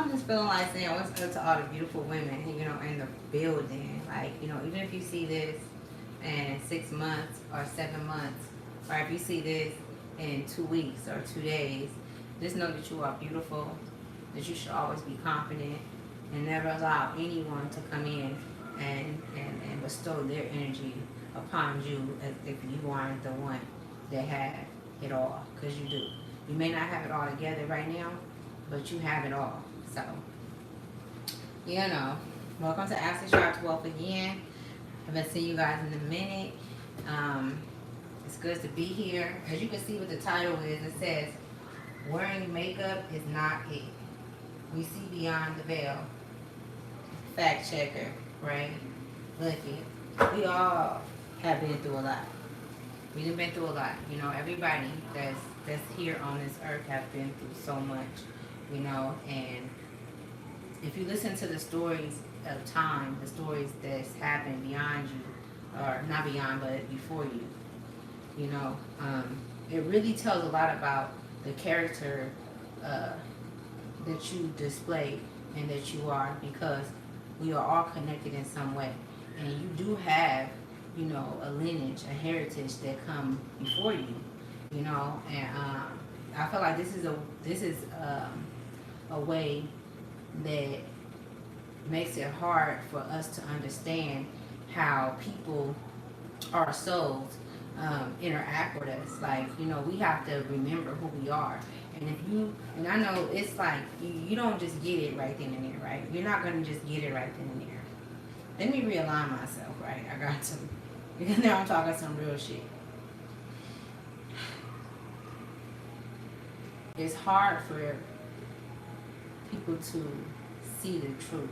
I'm just feeling like saying what's up to all the beautiful women, you know, in the building. Like, you know, even if you see this in 6 months or 7 months, or if you see this in 2 weeks or 2 days, just know that you are beautiful, that you should always be confident, and never allow anyone to come in and bestow their energy upon you as if you aren't the one that have it all, because you do. You may not have it all together right now, but you have it all. So, you know, welcome to Ancestral 12 again. I haven't seen you guys in a minute. It's good to be here. As you can see what the title is, it says, wearing makeup is not it. We see beyond the veil. Fact checker, right? Look it. We all have been through a lot. We've been through a lot. You know, everybody that's here on this earth have been through so much, you know, and if you listen to the stories of time, the stories that's happened beyond you, or not beyond, but before you, you know, it really tells a lot about the character that you display and that you are, because we are all connected in some way, and you do have, you know, a lineage, a heritage that come before you, you know, and I feel like this is a way that makes it hard for us to understand how people, our souls, interact with us. Like, you know, we have to remember who we are. And if you, and I know it's like, you don't just get it right then and there, right? You're not going to just get it right then and there. Let me realign myself, right? I got to, because now I'm talking some real shit. It's hard for people to see the truth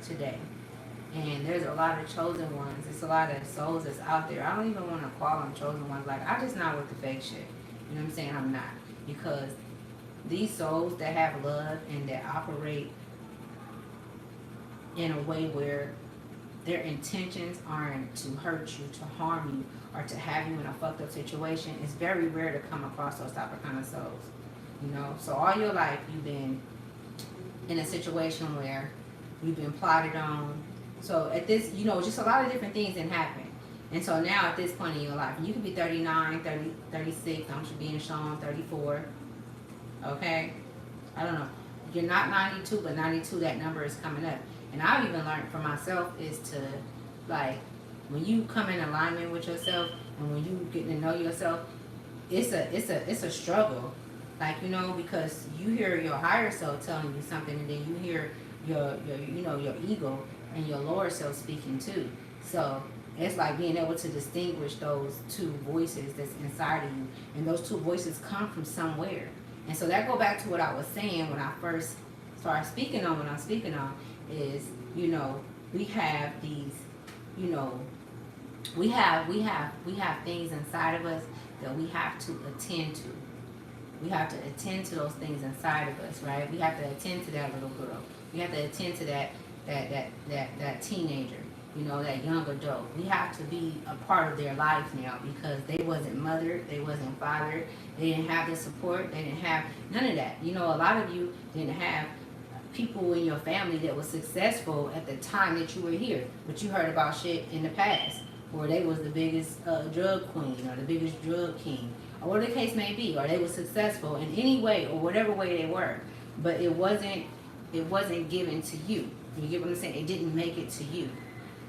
today. And there's a lot of chosen ones. It's a lot of souls that's out there. I don't even want to call them chosen ones. Like, I'm just not with the fake shit. You know what I'm saying? I'm not. Because these souls that have love and that operate in a way where their intentions aren't to hurt you, to harm you, or to have you in a fucked up situation, it's very rare to come across those type of kind of souls. You know? So all your life you've been in a situation where you've been plotted on. So at this, you know, just a lot of different things that happen. And so now at this point in your life, you could be 39, 30, 36, I'm being shown 34. Okay? I don't know. You're not 92, but 92, that number is coming up. And I've even learned for myself is to, like, when you come in alignment with yourself and when you get to know yourself, it's a struggle. Like, you know, because you hear your higher self telling you something, and then you hear your you know, your ego and your lower self speaking too. So it's like being able to distinguish those two voices that's inside of you, and those two voices come from somewhere. And so that go back to what I was saying when I first started speaking on what I'm speaking on is, you know, we have these, you know, we have things inside of us that we have to attend to. We have to attend to those things inside of us, right? We have to attend to that little girl. We have to attend to that teenager, you know, that young adult. We have to be a part of their life now, because they wasn't mothered, they wasn't fathered, they didn't have the support, they didn't have none of that. You know, a lot of you didn't have people in your family that was successful at the time that you were here, but you heard about shit in the past, or they was the biggest drug queen or the biggest drug king, or whatever the case may be, or they were successful in any way or whatever way they were, but it wasn't given to you. You get what I'm saying? It didn't make it to you.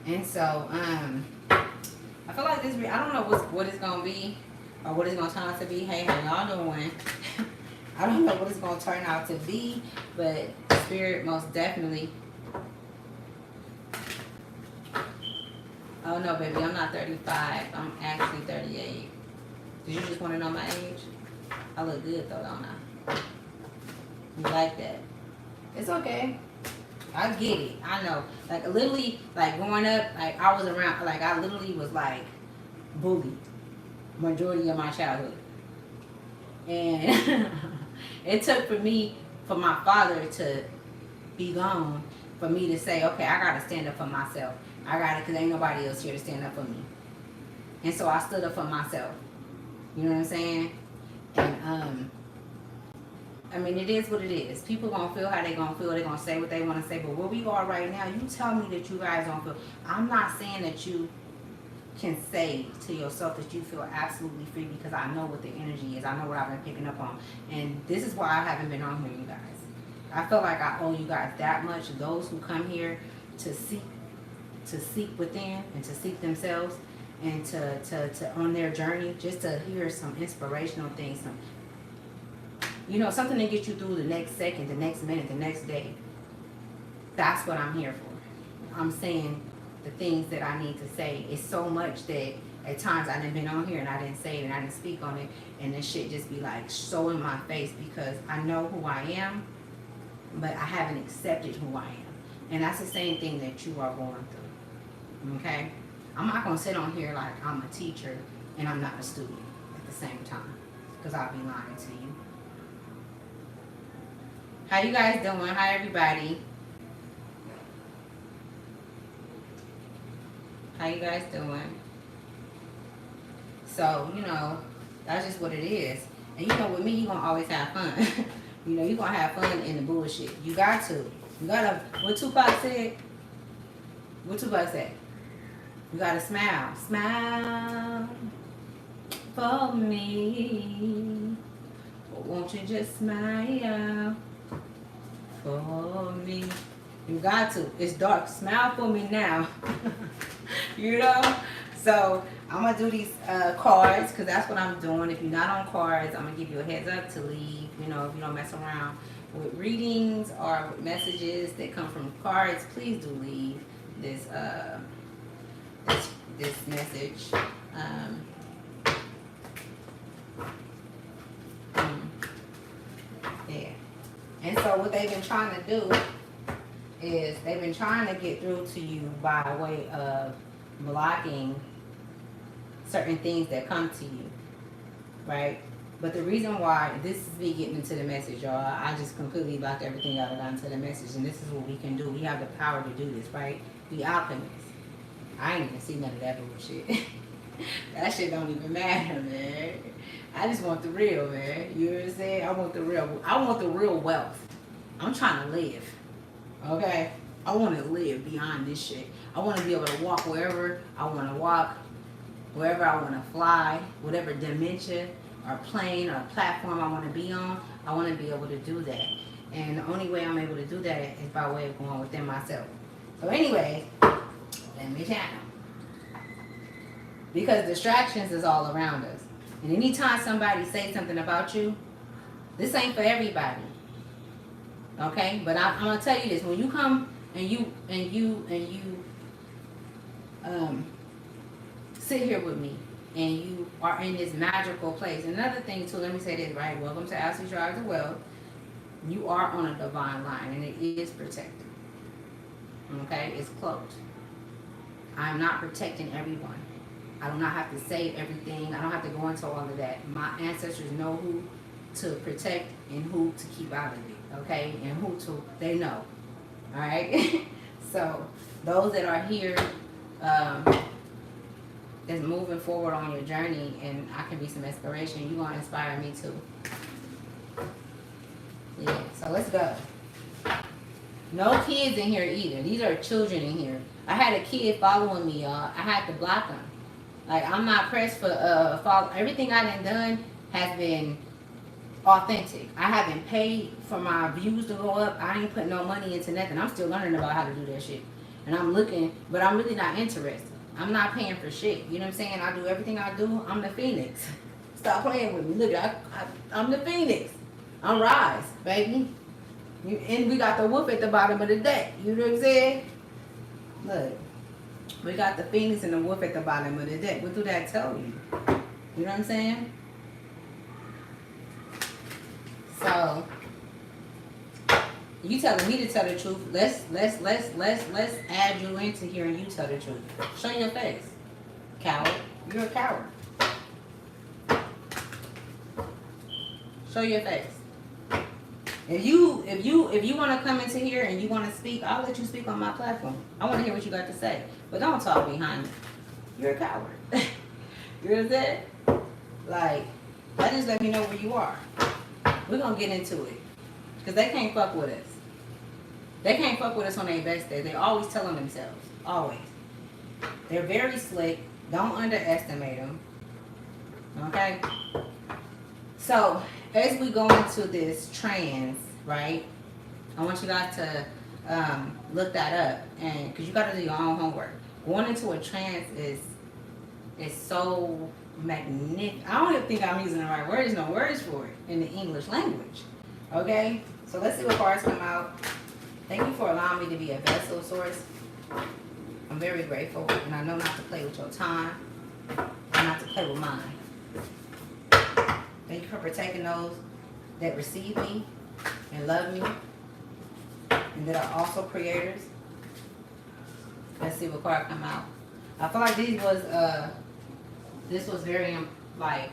And so I feel like this, I don't know what it's gonna be or what it's gonna turn out to be. Hey, how y'all doing? I don't know what it's gonna turn out to be, but Spirit most definitely. Oh no, baby, I'm not 35. I'm actually 38. Did you just want to know my age? I look good though, don't I? You like that? It's okay. I get it. I know. Like, literally, like, growing up, like, I was around, like, I literally was, like, bullied majority of my childhood. And it took for my father to be gone, for me to say, okay, I got to stand up for myself. I got to, because ain't nobody else here to stand up for me. And so I stood up for myself. You know what I'm saying? And I mean, it is what it is. People gonna feel how they gonna feel. They gonna say what they want to say. But where we are right now, you tell me that you guys don't feel. I'm not saying that you can say to yourself that you feel absolutely free, because I know what the energy is. I know what I've been picking up on. And this is why I haven't been on here, you guys. I feel like I owe you guys that much. Those who come here to seek within and to seek themselves and to on their journey, just to hear some inspirational things, some, you know, something to get you through the next second, the next minute, the next day. That's what I'm here for. I'm saying the things that I need to say. It's so much that at times I done been on here and I didn't say it and I didn't speak on it, and this shit just be like so in my face, because I know who I am, but I haven't accepted who I am. And that's the same thing that you are going through. Okay? I'm not going to sit on here like I'm a teacher and I'm not a student at the same time, because I'll be lying to you. How you guys doing? Hi, everybody. How you guys doing? So, you know, that's just what it is. And you know, with me, you're going to always have fun. You know, you're going to have fun in the bullshit. You got to. You got to. What Tupac said? What Tupac said? You got to smile. Smile for me. Won't you just smile for me? You got to. It's dark. Smile for me now. You know? So, I'm going to do these cards, because that's what I'm doing. If you're not on cards, I'm going to give you a heads up to leave. You know, if you don't mess around with readings or with messages that come from cards, please do leave this this message. Yeah. And so what they've been trying to do is they've been trying to get through to you by way of blocking certain things that come to you, right? But the reason why, this is me getting into the message, y'all. I just completely blocked everything out and got into the message, and this is what we can do. We have the power to do this, right? We alchemists. I ain't even see none of that bullshit. That shit don't even matter, man. I just want the real, man. You know what I'm saying? I want the real. I want the real wealth. I'm trying to live. Okay? I want to live beyond this shit. I want to be able to walk wherever I want to walk, wherever I want to fly, whatever dimension or plane or platform I want to be on. I want to be able to do that. And the only way I'm able to do that is by way of going within myself. So anyway, let me channel. Because distractions is all around us. And anytime somebody says something about you, this ain't for everybody. Okay? But I'm going to tell you this. When you come and you sit here with me and you are in this magical place. Another thing too, let me say this, right? Welcome to Ancestral as well. You are on a divine line and it is protected. Okay? It's closed. I'm not protecting everyone. I do not have to save everything. I don't have to go into all of that. My ancestors know who to protect and who to keep out of it. Okay? And who to, they know. Alright? So, those that are here, that's moving forward on your journey, and I can be some inspiration, you're going to inspire me too. Yeah, so let's go. No kids in here either. These are children in here. I had a kid following me, y'all. I had to block him. Like, I'm not pressed for follow. Everything I done has been authentic. I haven't paid for my views to go up. I ain't put no money into nothing. I'm still learning about how to do that shit. And I'm looking, but I'm really not interested. I'm not paying for shit. You know what I'm saying? I do everything I do. I'm the Phoenix. Stop playing with me. Look, I'm the Phoenix. I'm Rise, baby. And we got the wolf at the bottom of the deck. You know what I'm saying? Look. We got the Phoenix and the wolf at the bottom of the deck. What do that tell you? You know what I'm saying? So, you telling me to tell the truth. Let's add you into hearing you tell the truth. Show your face. Coward. You're a coward. Show your face. If you want to come into here and you want to speak, I'll let you speak on my platform. I want to hear what you got to say. But don't talk behind me. You're a coward. You know what I'm saying? Like, that just let me know where you are. We're going to get into it. Because they can't fuck with us. They can't fuck with us on their best day. They're always telling themselves. Always. They're very slick. Don't underestimate them. Okay? So, as we go into this trance, right? I want you guys to look that up. And because you got to do your own homework. Going into a trance is so magnificent. I don't even think I'm using the right words. There's no words for it in the English language. Okay? So let's see what cards come out. Thank you for allowing me to be a vessel of sorts. I'm very grateful, and I know not to play with your time, and not to play with mine. Thank you for protecting those that receive me and love me, and that are also creators. Let's see what card come out. I feel like this was very like,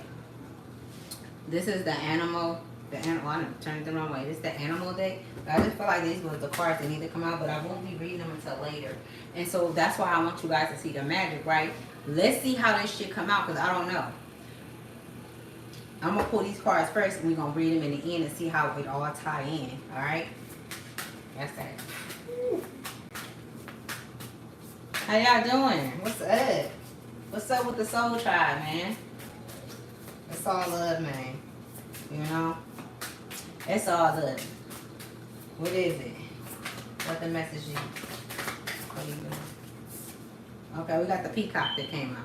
this is the animal. I didn't turn it the wrong way. This is the animal deck. But I just feel like these were the cards that need to come out, but I won't be reading them until later. And so that's why I want you guys to see the magic, right? Let's see how this shit come out, because I don't know. I'm going to pull these cards first, and we're going to read them in the end and see how it all tie in. All right? That's that. How y'all doing? What's up? What's up with the soul tribe, man? It's all love, man. You know? It's all love. What is it? What the message is? What are you doing? Okay, we got the peacock that came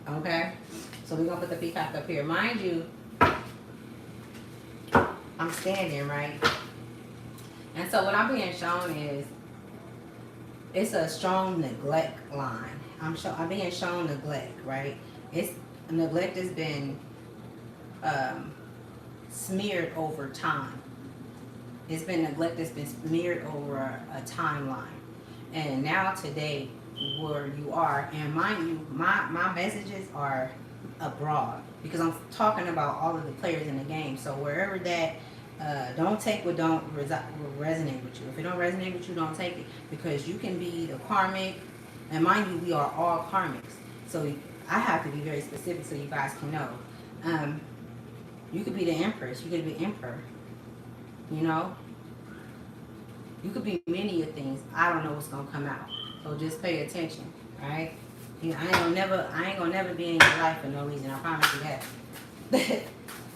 out. Okay? So we're going to put the peacock up here. Mind you, I'm standing, right? And so what I'm being shown is, it's a strong neglect line. I'm being shown neglect, right? It's neglect has been smeared over time. It's been neglect that's been smeared over a timeline. And now today, where you are, and mind you, my messages are abroad, because I'm talking about all of the players in the game. So wherever that, don't take what don't resonate with you. If it don't resonate with you, don't take it, because you can be the karmic, and mind you, we are all karmics. So I have to be very specific so you guys can know. You could be the empress. You could be emperor. You know? You could be many of things. I don't know what's going to come out. So just pay attention. Alright? You know, I ain't gonna never be in your life for no reason. I promise you that.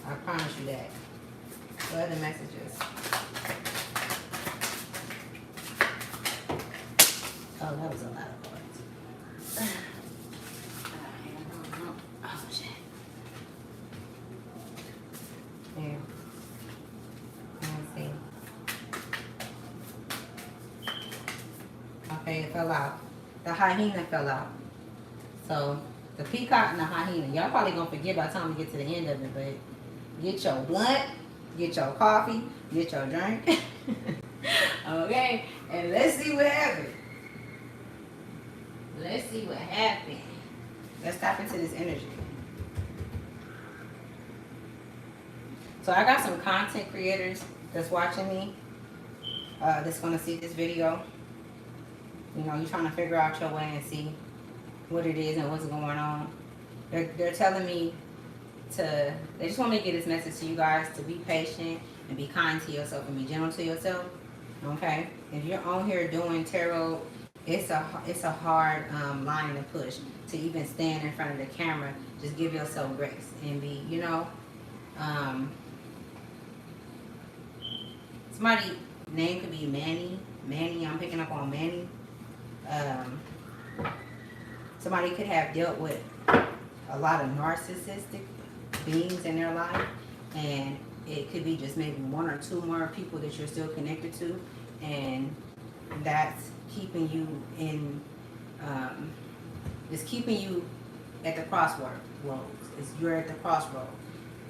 I promise you that. What other messages? Oh, that was a lot of words. Oh, shit. Yeah. Let's see. Okay, it fell out. The hyena fell out. So, the peacock and the hyena. Y'all probably gonna forget by the time we get to the end of it, but get your blunt, get your coffee, get your drink. Okay? And let's see what happened. Let's see what happened. Let's tap into this energy. So I got some content creators that's watching me, that's going to see this video. You know, you're trying to figure out your way and see what it is and what's going on. They're telling me they just want me to get this message to you guys, to be patient and be kind to yourself and be gentle to yourself. Okay? If you're on here doing tarot, it's a hard line to push, to even stand in front of the camera. Just give yourself grace and be, you know, somebody name could be Manny. I'm picking up on Manny. Somebody could have dealt with a lot of narcissistic beings in their life, and it could be just maybe one or two more people that you're still connected to, and that's keeping you in, it's keeping you at the crossroads. You're at the crossroads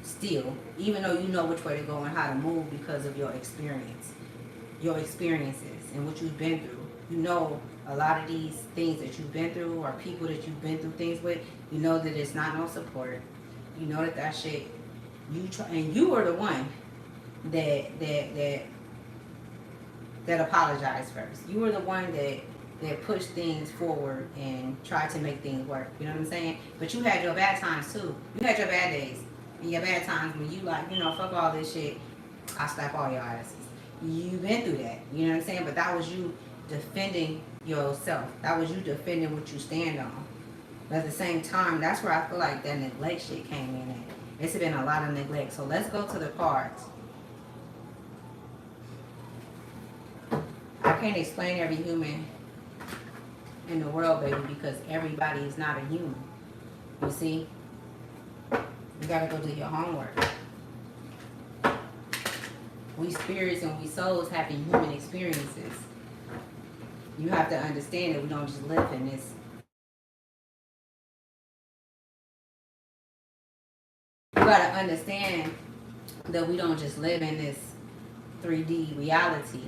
still, even though you know which way to go and how to move because of your experiences and what you've been through. You know a lot of these things that you've been through, or people that you've been through things with, you know that it's not no support. You know that shit, and you were the one that apologized first. You were the one that pushed things forward and tried to make things work. You know what I'm saying? But you had your bad times too. You had your bad days. In your bad times when you like, you know, fuck all this shit, I slap all your asses. You've been through that. You know what I'm saying? But that was you defending yourself. That was you defending what you stand on. But at the same time, that's where I feel like that neglect shit came in at. It's been a lot of neglect. So let's go to the cards. I can't explain every human in the world, baby, because everybody is not a human. You see? You gotta go do your homework. We spirits and we souls having human experiences. You have to understand that we don't just live in this. You gotta understand that we don't just live in this 3D reality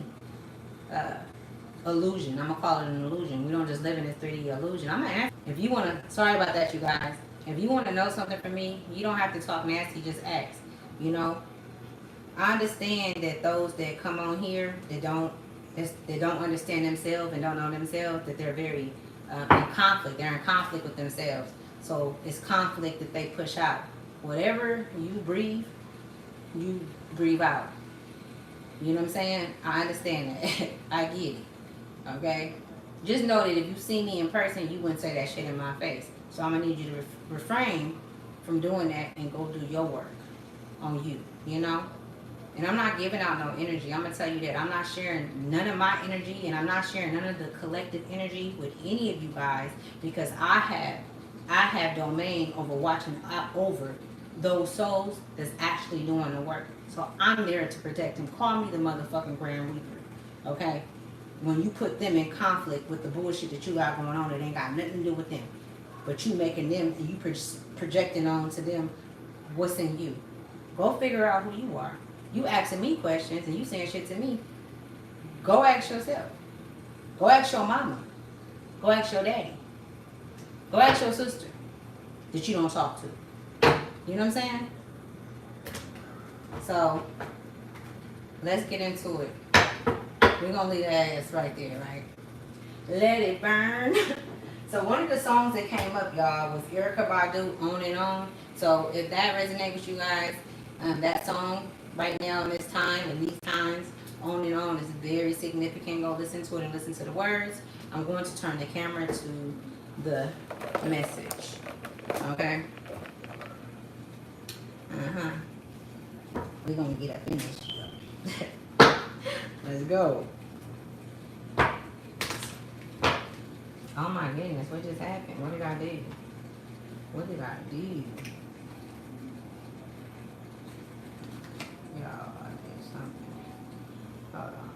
illusion. I'm gonna call it an illusion. We don't just live in this 3D illusion. I'm gonna ask if you wanna. Sorry about that, you guys. If you want to know something from me, you don't have to talk nasty. Just ask. You know, I understand that those that come on here that don't understand themselves and don't know themselves, that they're very in conflict. They're in conflict with themselves. So it's conflict that they push out. Whatever you breathe out. You know what I'm saying? I understand that. I get it. Okay? Just know that if you see me in person, you wouldn't say that shit in my face. So I'm going to need you to refrain from doing that and go do your work on you. You know? And I'm not giving out no energy. I'm going to tell you that I'm not sharing none of my energy, and I'm not sharing none of the collective energy with any of you guys, because I have domain over watching over those souls that's actually doing the work. So I'm there to protect them. Call me the motherfucking Grand Reaper. Okay? When you put them in conflict with the bullshit that you got going on, it ain't got nothing to do with them. But you making them, and you projecting on to them what's in you. Go figure out who you are. You asking me questions and you saying shit to me. Go ask yourself. Go ask your mama. Go ask your daddy. Go ask your sister that you don't talk to. You know what I'm saying? So, let's get into it. We're going to leave that ass right there, right? Let it burn. So, one of the songs that came up, y'all, was Erykah Badu, On and On. So, if that resonates with you guys, that song right now in this time, in these times, On and On is very significant. Go listen to it and listen to the words. I'm going to turn the camera to the message. Okay? We're going to get up in this shit. Let's go. Oh my goodness, what just happened? What did I do? What did I do? Y'all, I did something. Hold on.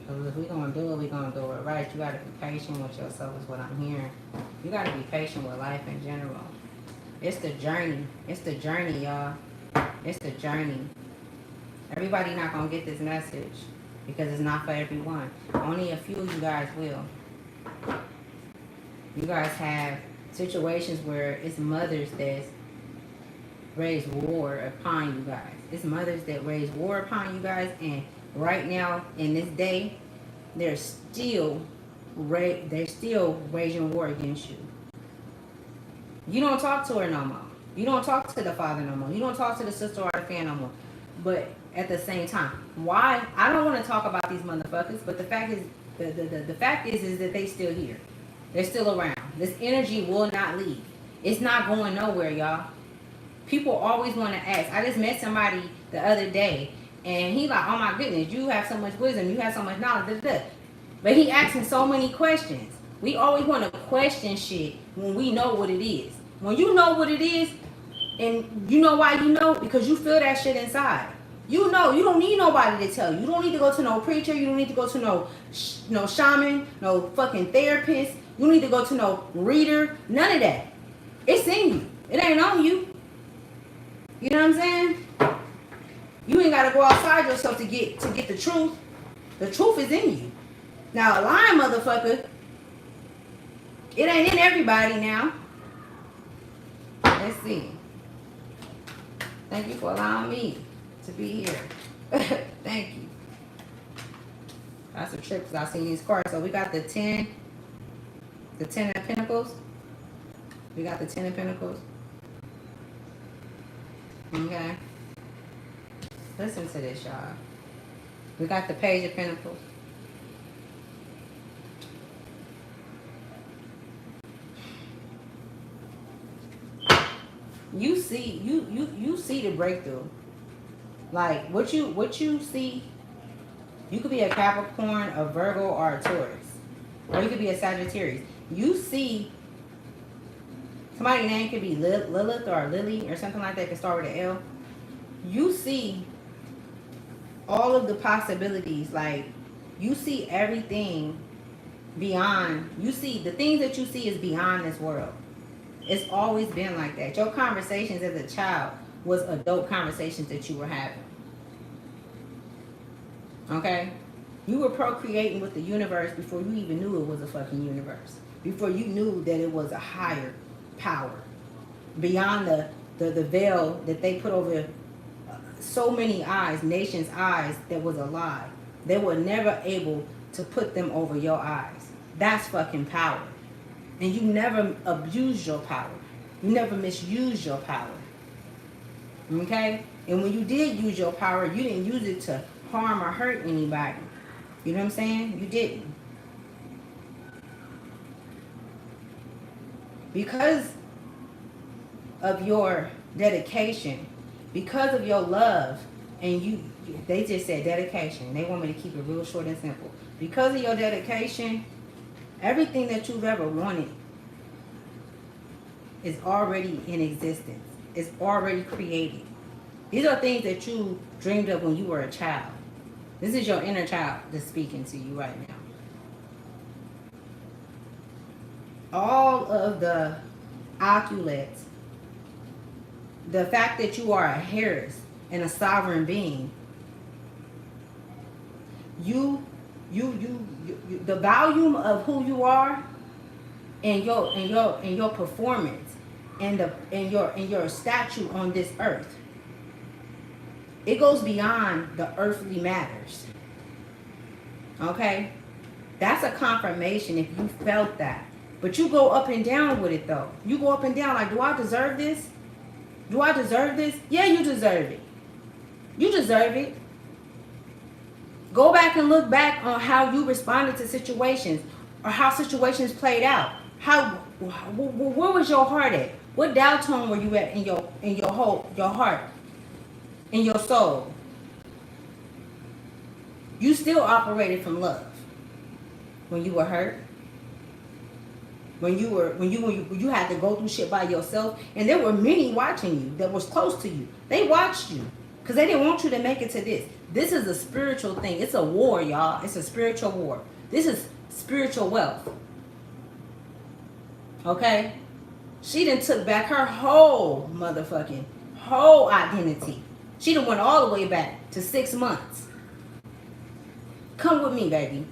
So if we're going to do it, we're going to do it right. You got to be patient with yourself is what I'm hearing. You got to be patient with life in general. It's the journey. It's the journey, y'all. It's the journey. Everybody not going to get this message because it's not for everyone. Only a few of you guys will. You guys have situations where it's mothers that raise war upon you guys. It's mothers that raise war upon you guys, and right now, in this day, they're still waging war against you. You don't talk to her no more. You don't talk to the father no more. You don't talk to the sister or the fan no more. But at the same time, why? I don't want to talk about these motherfuckers, but the fact is, the fact is that they still here. They're still around. This energy will not leave. It's not going nowhere, y'all. People always want to ask. I just met somebody the other day, and he like, oh my goodness, you have so much wisdom, you have so much knowledge, but he asking so many questions. We always want to question shit when we know what it is. When you know what it is, and you know why you know, because you feel that shit inside. You know, you don't need nobody to tell you. You don't need to go to no preacher. You don't need to go to no shaman, no fucking therapist. You don't need to go to no reader. None of that. It's in you. It ain't on you. You know what I'm saying? You ain't gotta go outside yourself to get the truth. The truth is in you. Now a lying motherfucker, it ain't in everybody now. Let's see. Thank you for allowing me to be here. Thank you. That's a trip because I've seen these cards. So we got the 10 of Pentacles. We got the 10 of Pentacles. Okay? Listen to this, y'all. We got the Page of Pentacles. You see, you see the breakthrough. Like what you see, you could be a Capricorn, a Virgo, or a Taurus. Or you could be a Sagittarius. You see somebody's name could be Lilith or Lily or something like that, can start with an L. You see all of the possibilities, like you see everything beyond. You see the things that you see is beyond this world. It's always been like that. Your conversations as a child was adult conversations that you were having. Okay? You were procreating with the universe before you even knew it was a fucking universe. Before you knew that it was a higher power. Beyond the veil that they put over so many eyes, nations' eyes, that was a lie. They were never able to put them over your eyes. That's fucking power. And you never abuse your power. You never misuse your power. Okay? And when you did use your power, you didn't use it to harm or hurt anybody. You know what I'm saying? You didn't. Because of your dedication, because of your love, and they just said dedication. They want me to keep it real short and simple. Because of your dedication, everything that you've ever wanted is already in existence. It's already created. These are things that you dreamed of when you were a child. This is your inner child that's speaking to you right now. All of the oculates, the fact that you are a Harris and a sovereign being, the volume of who you are and your performance and your statue on this earth, it goes beyond the earthly matters. Okay? That's a confirmation if you felt that. But you go up and down with it though. You go up and down like, do I deserve this? Do I deserve this? Yeah, you deserve it. You deserve it. Go back and look back on how you responded to situations or how situations played out. Where was your heart at? What dial tone were you at in your heart, in your soul? You still operated from love when you were hurt. When you had to go through shit by yourself, and there were many watching you that was close to you. They watched you because they didn't want you to make it to this. This is a spiritual thing. It's a war, y'all. It's a spiritual war. This is spiritual wealth. Okay? She done took back her whole identity. She done went all the way back to 6 months. Come with me, baby.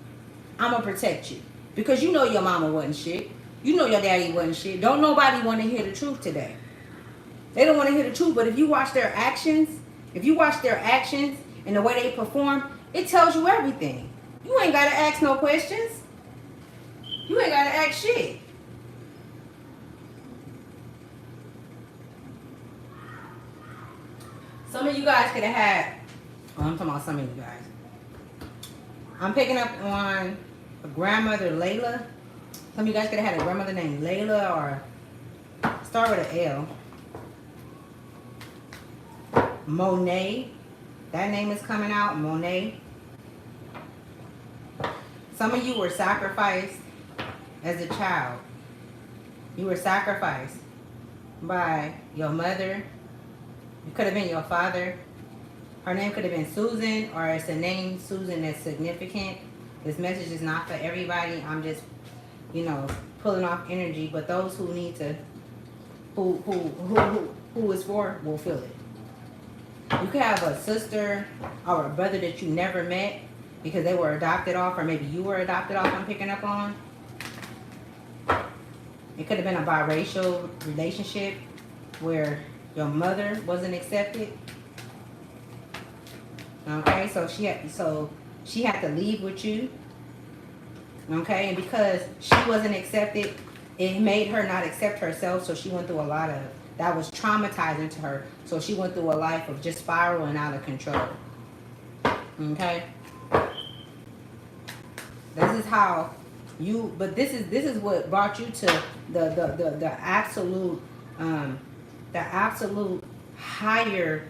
I'm gonna protect you because you know your mama wasn't shit. You know your daddy wasn't shit. Don't nobody want to hear the truth today. They don't want to hear the truth, but if you watch their actions, and the way they perform, it tells you everything. You ain't got to ask no questions. You ain't got to ask shit. Some of you guys could have had, I'm talking about some of you guys. I'm picking up on a grandmother, Layla. Some of you guys could have had a grandmother named Layla or start with an L. Monet. That name is coming out. Monet. Some of you were sacrificed as a child. You were sacrificed by your mother. It could have been your father. Her name could have been Susan, or it's a name, Susan, that's significant. This message is not for everybody. I'm just, pulling off energy. But those who need to, who is for, will feel it. You could have a sister or a brother that you never met because they were adopted off, or maybe you were adopted off. I'm picking up on. It could have been a biracial relationship where your mother wasn't accepted. Okay, so she had to leave with you. Okay, and because she wasn't accepted, it made her not accept herself, so she went through a lot of that was traumatizing to her. So she went through a life of just spiraling out of control. Okay? This is how you, but this is what brought you to the absolute higher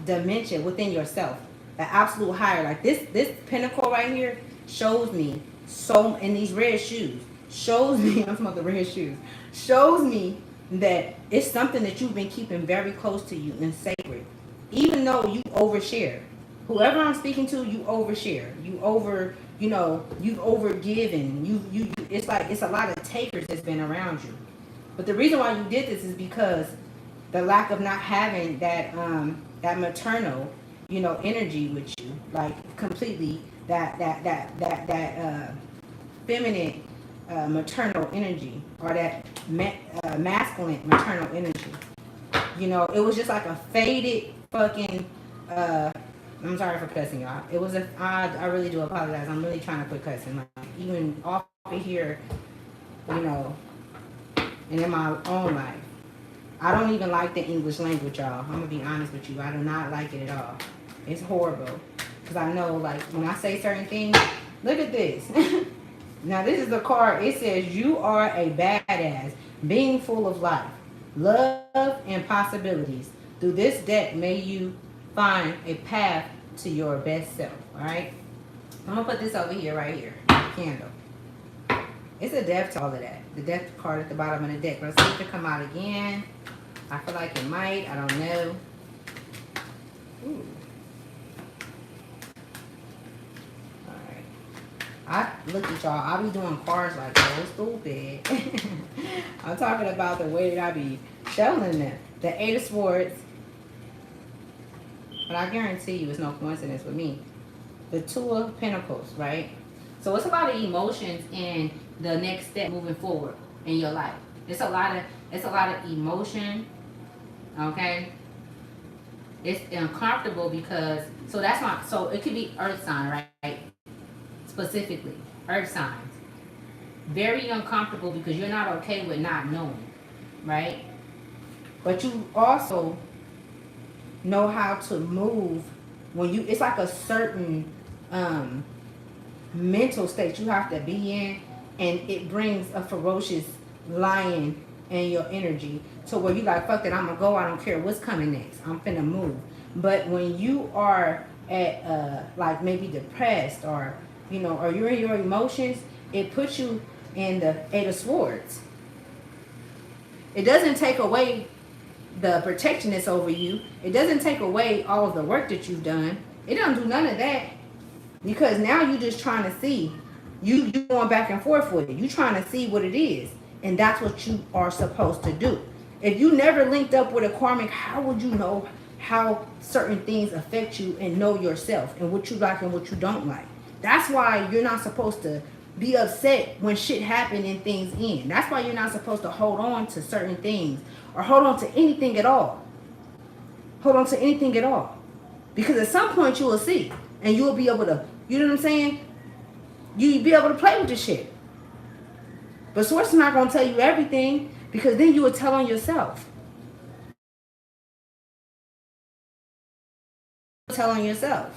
dimension within yourself. The absolute higher. Like this pinnacle right here shows me so, in these red shoes, shows me, I'm talking about the red shoes, shows me that it's something that you've been keeping very close to you and sacred. Even though you overshare. Whoever I'm speaking to, you overshare. You over, you know, you've overgiven. You it's like it's a lot of takers that's been around you. But the reason why you did this is because the lack of not having that that maternal, you know, energy with you, like completely that feminine maternal energy, or that masculine maternal energy. You know, it was just like a faded fucking I'm sorry for cussing, y'all. It was I really do apologize. I'm really trying to quit cussing. Like, even off of here, you know, and in my own life. I don't even like the English language, y'all. I'm going to be honest with you. I do not like it at all. It's horrible. Because I know, like, when I say certain things, look at this. Now, this is the card. It says, you are a badass, being full of life, love, and possibilities. Through this deck, may you find a path to your best self, all right? I'm going to put this over here, right here, candle. It's a death to all of that. The death card at the bottom of the deck. Let's see if it come out again. I feel like it might. I don't know. Ooh. Look at y'all. I be doing cards like so stupid. I'm talking about the way that I be showing them. The Eight of Swords. But I guarantee you it's no coincidence with me. The Two of Pentacles, right? So it's a lot of emotions in the next step moving forward in your life. It's a lot of emotion. Okay? It's uncomfortable because so it could be earth sign, right? Specifically, earth signs. Very uncomfortable because you're not okay with not knowing, right? But you also know how to move when you, it's like a certain mental state you have to be in, and it brings a ferocious lion in your energy to where you like, fuck it, I'm gonna go, I don't care what's coming next, I'm finna move. But when you are at like maybe depressed, or you know, or you're in your emotions, it puts you in the Eight of Swords. It doesn't take away the protection that's over you. It doesn't take away all of the work that you've done. It doesn't do none of that, because now you're just trying to see. You going back and forth with it. You trying to see what it is, and that's what you are supposed to do. If you never linked up with a karmic, how would you know how certain things affect you and know yourself and what you like and what you don't like? That's why you're not supposed to be upset when shit happen and things end. That's why you're not supposed to hold on to certain things or hold on to anything at all. Hold on to anything at all. Because at some point you will see, and you will be able to, you know what I'm saying? You'll be able to play with this shit. But Source is not going to tell you everything, because then you will tell on yourself. Tell on yourself.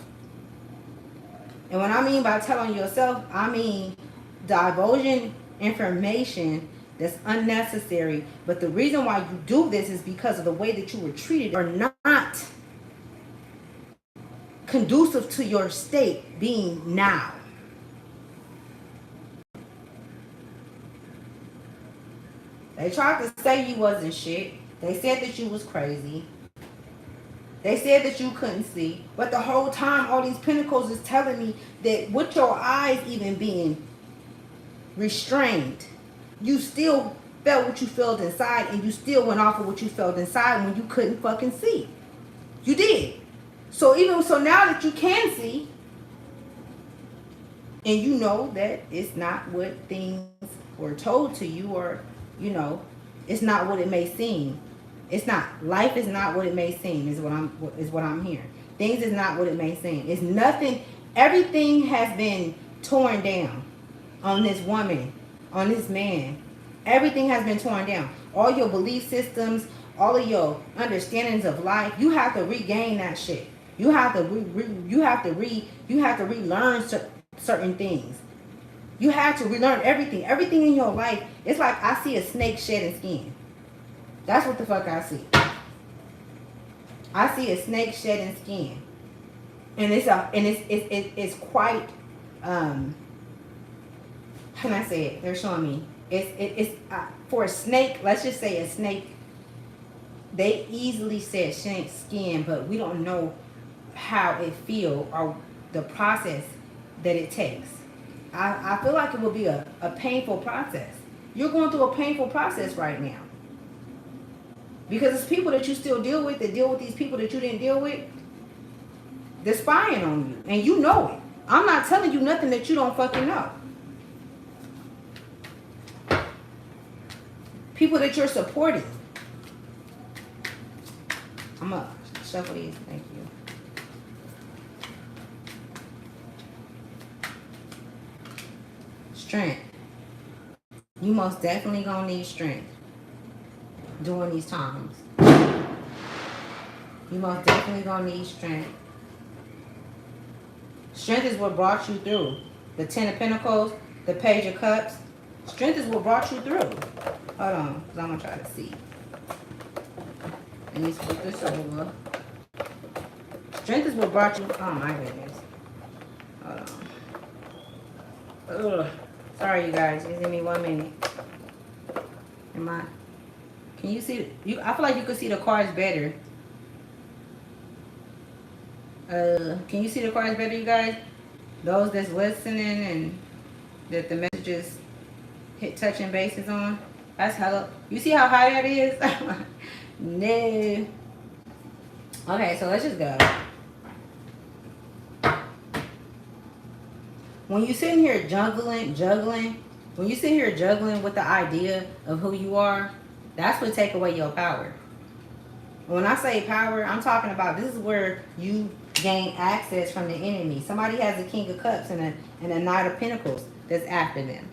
And what I mean by telling yourself, I mean divulging information that's unnecessary. But the reason why you do this is because of the way that you were treated or not conducive to your state being now. They tried to say you wasn't shit. They said that you was crazy. They said that you couldn't see. But the whole time, all these pentacles is telling me that with your eyes even being restrained, you still felt what you felt inside, and you still went off of what you felt inside when you couldn't fucking see. You did. So now that you can see, and you know that it's not what things were told to you, or, you know, it's not what it may seem. It's not. Life is not what it may seem, is what I'm hearing. Things is not what it may seem. It's nothing. Everything has been torn down on this woman, on this man. Everything has been torn down. All your belief systems, all of your understandings of life, you have to regain that shit. You have to relearn certain things. You have to relearn everything. Everything in your life. It's like I see a snake shedding skin. That's what the fuck I see. I see a snake shedding skin, and it's quite how can I say it? They're showing me it's for a snake. Let's just say a snake. They easily said snake skin, but we don't know how it feels or the process that it takes. I feel like it will be a painful process. You're going through a painful process right now. Because it's people that you still deal with that deal with these people that you didn't deal with. They're spying on you. And you know it. I'm not telling you nothing that you don't fucking know. People that you're supporting. I'm going to shuffle these. Thank you. Strength. You most definitely going to need strength during these times. You most definitely going to need strength. Strength is what brought you through. The Ten of Pentacles, the Page of Cups. Strength is what brought you through. Hold on, because I'm going to try to see. Let me flip this over. Strength is what brought you... Oh, my goodness. Hold on. Ugh. Sorry, you guys. Just give me 1 minute. Am I... Can you see... I feel like you could see the cards better. Can you see the cards better, you guys? Those that's listening and that the messages hit touching bases on. That's hella... You see how high that is? No. Okay, so let's just go. When you sitting here juggling, when you sit here juggling with the idea of who you are, that's what take away your power. When I say power, I'm talking about this is where you gain access from the enemy. Somebody has a King of Cups and a Knight of Pentacles that's after them.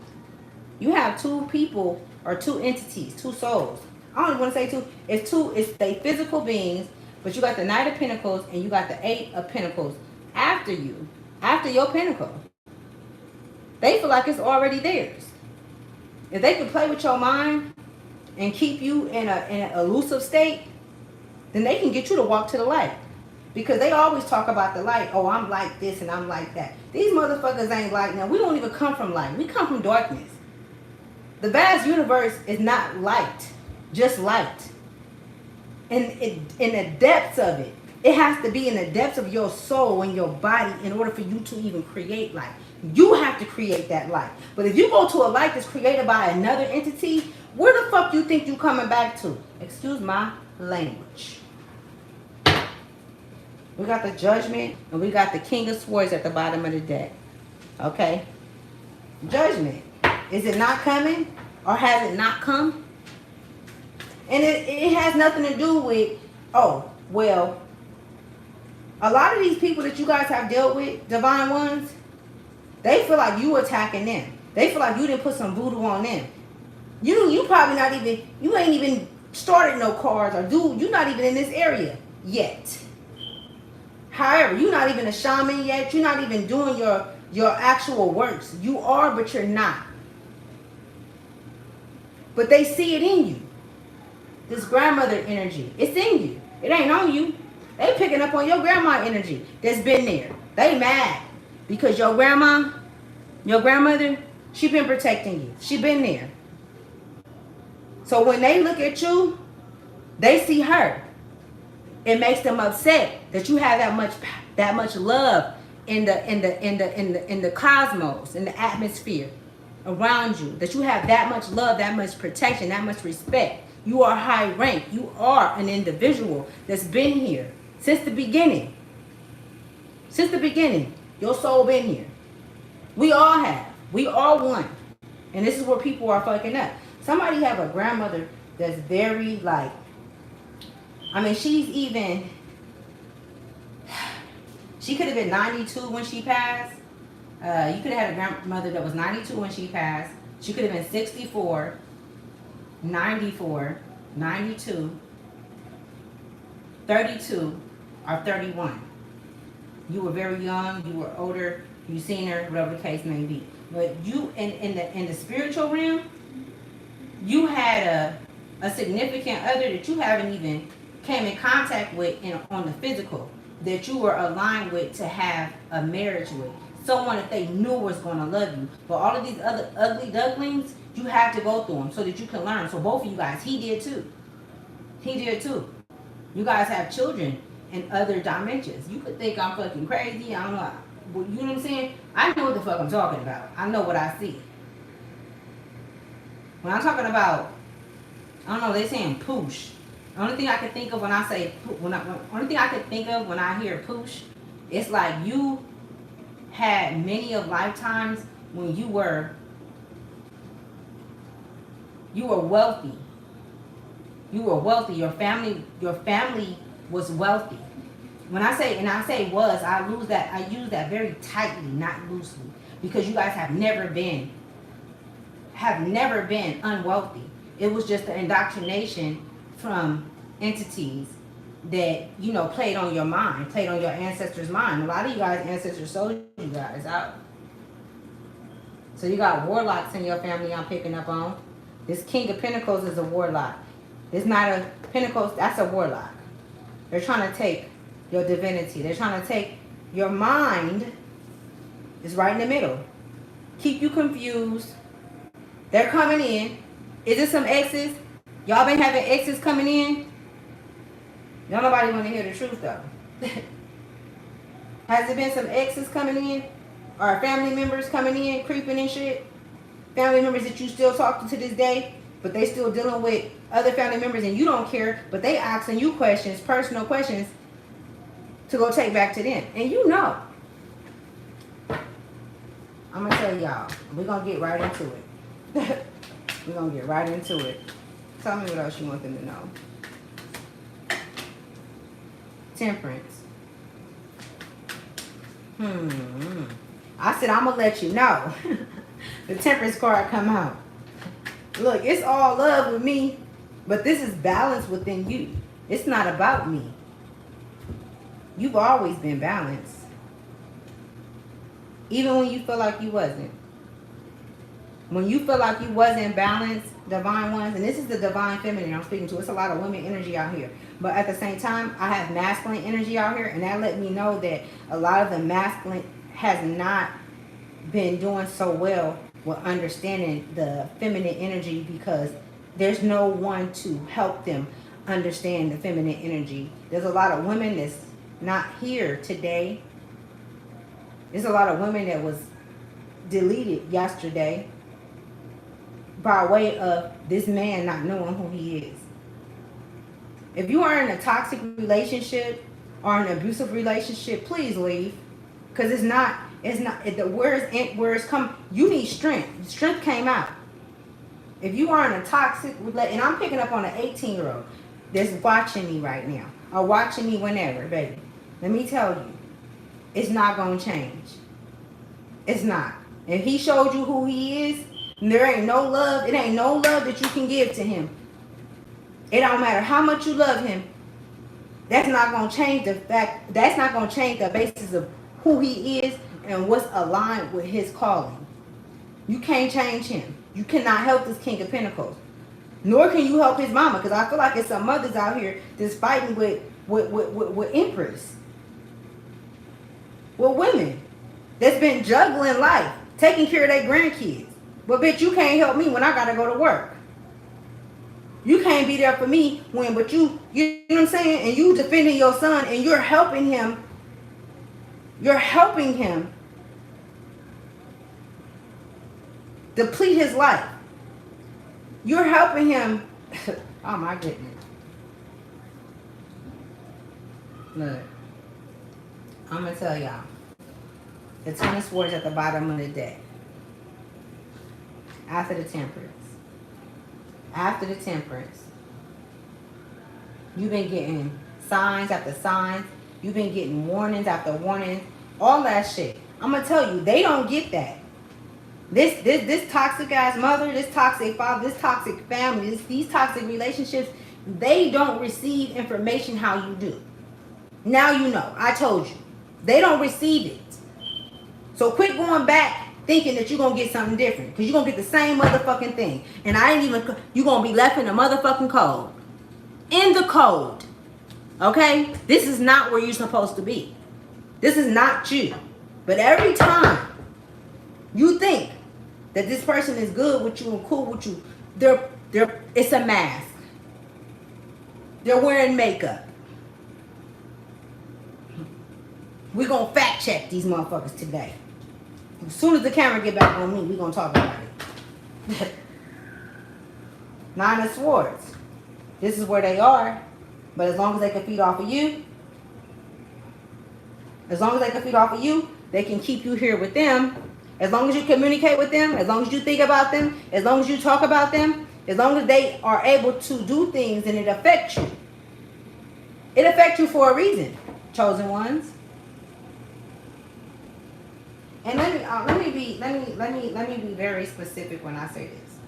You have two people or two entities, two souls. I don't even want to say two. It's they physical beings, but you got the Knight of Pentacles and you got the Eight of Pentacles after you, after your Pentacle. They feel like it's already theirs. If they can play with your mind and keep you in an elusive state, then they can get you to walk to the light. Because they always talk about the light. Oh, I'm like this and I'm like that. These motherfuckers ain't like now. We don't even come from light. We come from darkness. The vast universe is not light, just light. And in the depths of it, it has to be in the depths of your soul and your body in order for you to even create light. You have to create that light. But if you go to a light that's created by another entity, where the fuck you think you coming back to? Excuse my language. We got the Judgment and we got the King of Swords at the bottom of the deck. Okay? Judgment. Is it not coming? Or has it not come? And it has nothing to do with, oh, well, a lot of these people that you guys have dealt with, divine ones, they feel like you attacking them. They feel like you didn't put some voodoo on them. You probably not even, you ain't even started no cards or you're not even in this area yet. However, you're not even a shaman yet. You're not even doing your actual works. You are, but you're not. But they see it in you. This grandmother energy. It's in you. It ain't on you. They picking up on your grandma energy that's been there. They mad. Because your grandma, your grandmother, she been protecting you. She been there. So when they look at you, they see her. It makes them upset that you have that much love in the cosmos, in the atmosphere around you. That you have that much love, that much protection, that much respect. You are high rank. You are an individual that's been here since the beginning. Since the beginning, your soul been here. We all have. We are one. And this is where people are fucking up. Somebody have a grandmother that's very like, I mean, she could have been 92 when she passed. You could have had a grandmother that was 92 when she passed. She could have been 64, 94, 92, 32 or 31. You were very young, you were older, you seen her, whatever the case may be. But you, in the spiritual realm, you had a significant other that you haven't even came in contact with on the physical, that you were aligned with to have a marriage with. Someone that they knew was going to love you. But all of these other ugly ducklings, you have to go through them so that you can learn. So both of you guys, he did too. He did too. You guys have children in other dimensions. You could think I'm fucking crazy. I don't know. You know what I'm saying? I know what the fuck I'm talking about. I know what I see. When I'm talking about, I don't know, they're saying poosh. The only thing I can think of when I say, only thing I can think of when I hear poosh, it's like you had many of lifetimes when you were wealthy. You were wealthy. Your family was wealthy. When I say was, I use that very tightly, not loosely, because you guys have never been unwealthy. It was just the indoctrination from entities that, you know, played on your mind, played on your ancestors' mind. A lot of you guys' ancestors sold you guys out. So you got warlocks in your family I'm picking up on. This King of Pentacles is a warlock. It's not a Pentacles, that's a warlock. They're trying to take your divinity. They're trying to take your mind. It's right in the middle. Keep you confused. They're coming in. Is it some exes? Y'all been having exes coming in? Don't nobody want to hear the truth though. Has there been some exes coming in? Or family members coming in, creeping and shit? Family members that you still talk to this day, but they still dealing with other family members and you don't care, but they asking you questions, personal questions, to go take back to them. And you know. I'm going to tell y'all. We're going to get right into it. We're going to get right into it. Tell me what else you want them to know. Temperance. I said I'm going to let you know. The Temperance card come out. Look, it's all love with me, but this is balance within you. It's not about me. You've always been balanced. Even when you feel like you wasn't. When you feel like you wasn't balanced, divine ones, and this is the divine feminine I'm speaking to. It's a lot of women energy out here. But at the same time, I have masculine energy out here, and that let me know that a lot of the masculine has not been doing so well with understanding the feminine energy, because there's no one to help them understand the feminine energy. There's a lot of women that's not here today. There's a lot of women that was deleted yesterday by way of this man not knowing who he is. If you are in a toxic relationship or an abusive relationship, please leave, because it's not the words come. You need strength. Strength came out. If you are in a toxic relationship, and I'm picking up on an 18-year-old that's watching me right now, or watching me whenever, baby, let me tell you, it's not gonna change. It's not. If he showed you who he is, there ain't no love. It ain't no love that you can give to him. It don't matter how much you love him. That's not gonna change the fact. That's not gonna change the basis of who he is and what's aligned with his calling. You can't change him. You cannot help this King of Pentacles. Nor can you help his mama, because I feel like it's some mothers out here that's fighting with Empress. With women that's been juggling life, taking care of their grandkids. But bitch, you can't help me when I gotta go to work. You can't be there for me when, but you know what I'm saying? And you defending your son and you're helping him. You're helping him deplete his life. You're helping him. Oh my goodness. Look, I'm going to tell y'all. The Ten of Swords at the bottom of the deck. After the Temperance. After the Temperance. You've been getting signs after signs. You've been getting warnings after warnings. All that shit. I'm going to tell you, they don't get that. This toxic ass mother, this toxic father, this toxic family, these toxic relationships, they don't receive information how you do. Now you know. I told you. They don't receive it. So quit going back thinking that you're going to get something different. Because you're going to get the same motherfucking thing. And I ain't even... You're going to be left in the motherfucking cold. In the cold. Okay? This is not where you're supposed to be. This is not you. But every time you think that this person is good with you and cool with you, it's a mask. They're wearing makeup. We're going to fact check these motherfuckers today. As soon as the camera get back on me, we're going to talk about it. Nine of Swords. This is where they are. But as long as they can feed off of you, they can keep you here with them. As long as you communicate with them, as long as you think about them, as long as you talk about them, as long as they are able to do things and it affects you. It affects you for a reason, chosen ones. And let me be very specific when I say this.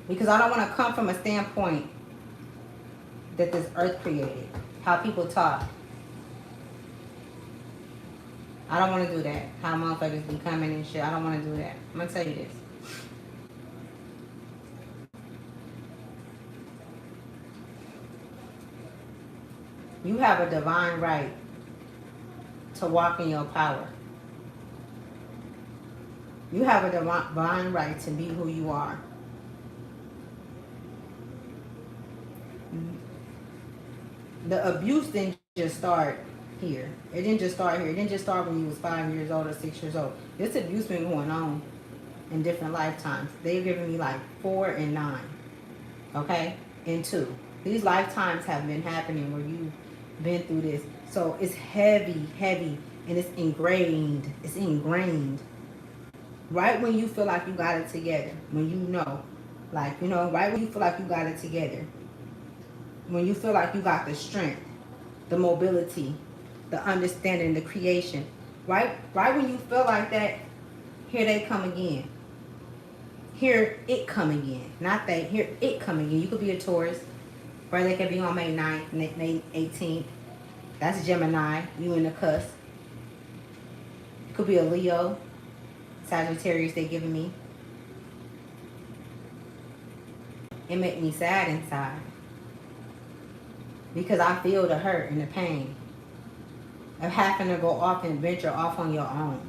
Because I don't want to come from a standpoint that this earth created. How people talk. I don't want to do that. How motherfuckers be coming and shit. I don't want to do that. I'm going to tell you this. You have a divine right to walk in your power. You have a divine right to be who you are. The abuse didn't just start here. It didn't just start here. It didn't just start when you was 5 years old or 6 years old. This abuse been going on in different lifetimes. They've given me like 4 and 9. Okay? And 2. These lifetimes have been happening where you've been through this. So it's heavy, and it's ingrained. It's ingrained. Right when you feel like you got it together. When you know. Like, you know, right when you feel like you got it together. When you feel like you got the strength, the mobility, the understanding, the creation. Right when you feel like that, here they come again. Here it come again. Not they, here it come again. You could be a Taurus. Or they could be on May 9th, May 18th. That's Gemini. You in the cusp. It could be a Leo. Sagittarius they giving me. It make me sad inside. Because I feel the hurt and the pain of having to go off and venture off on your own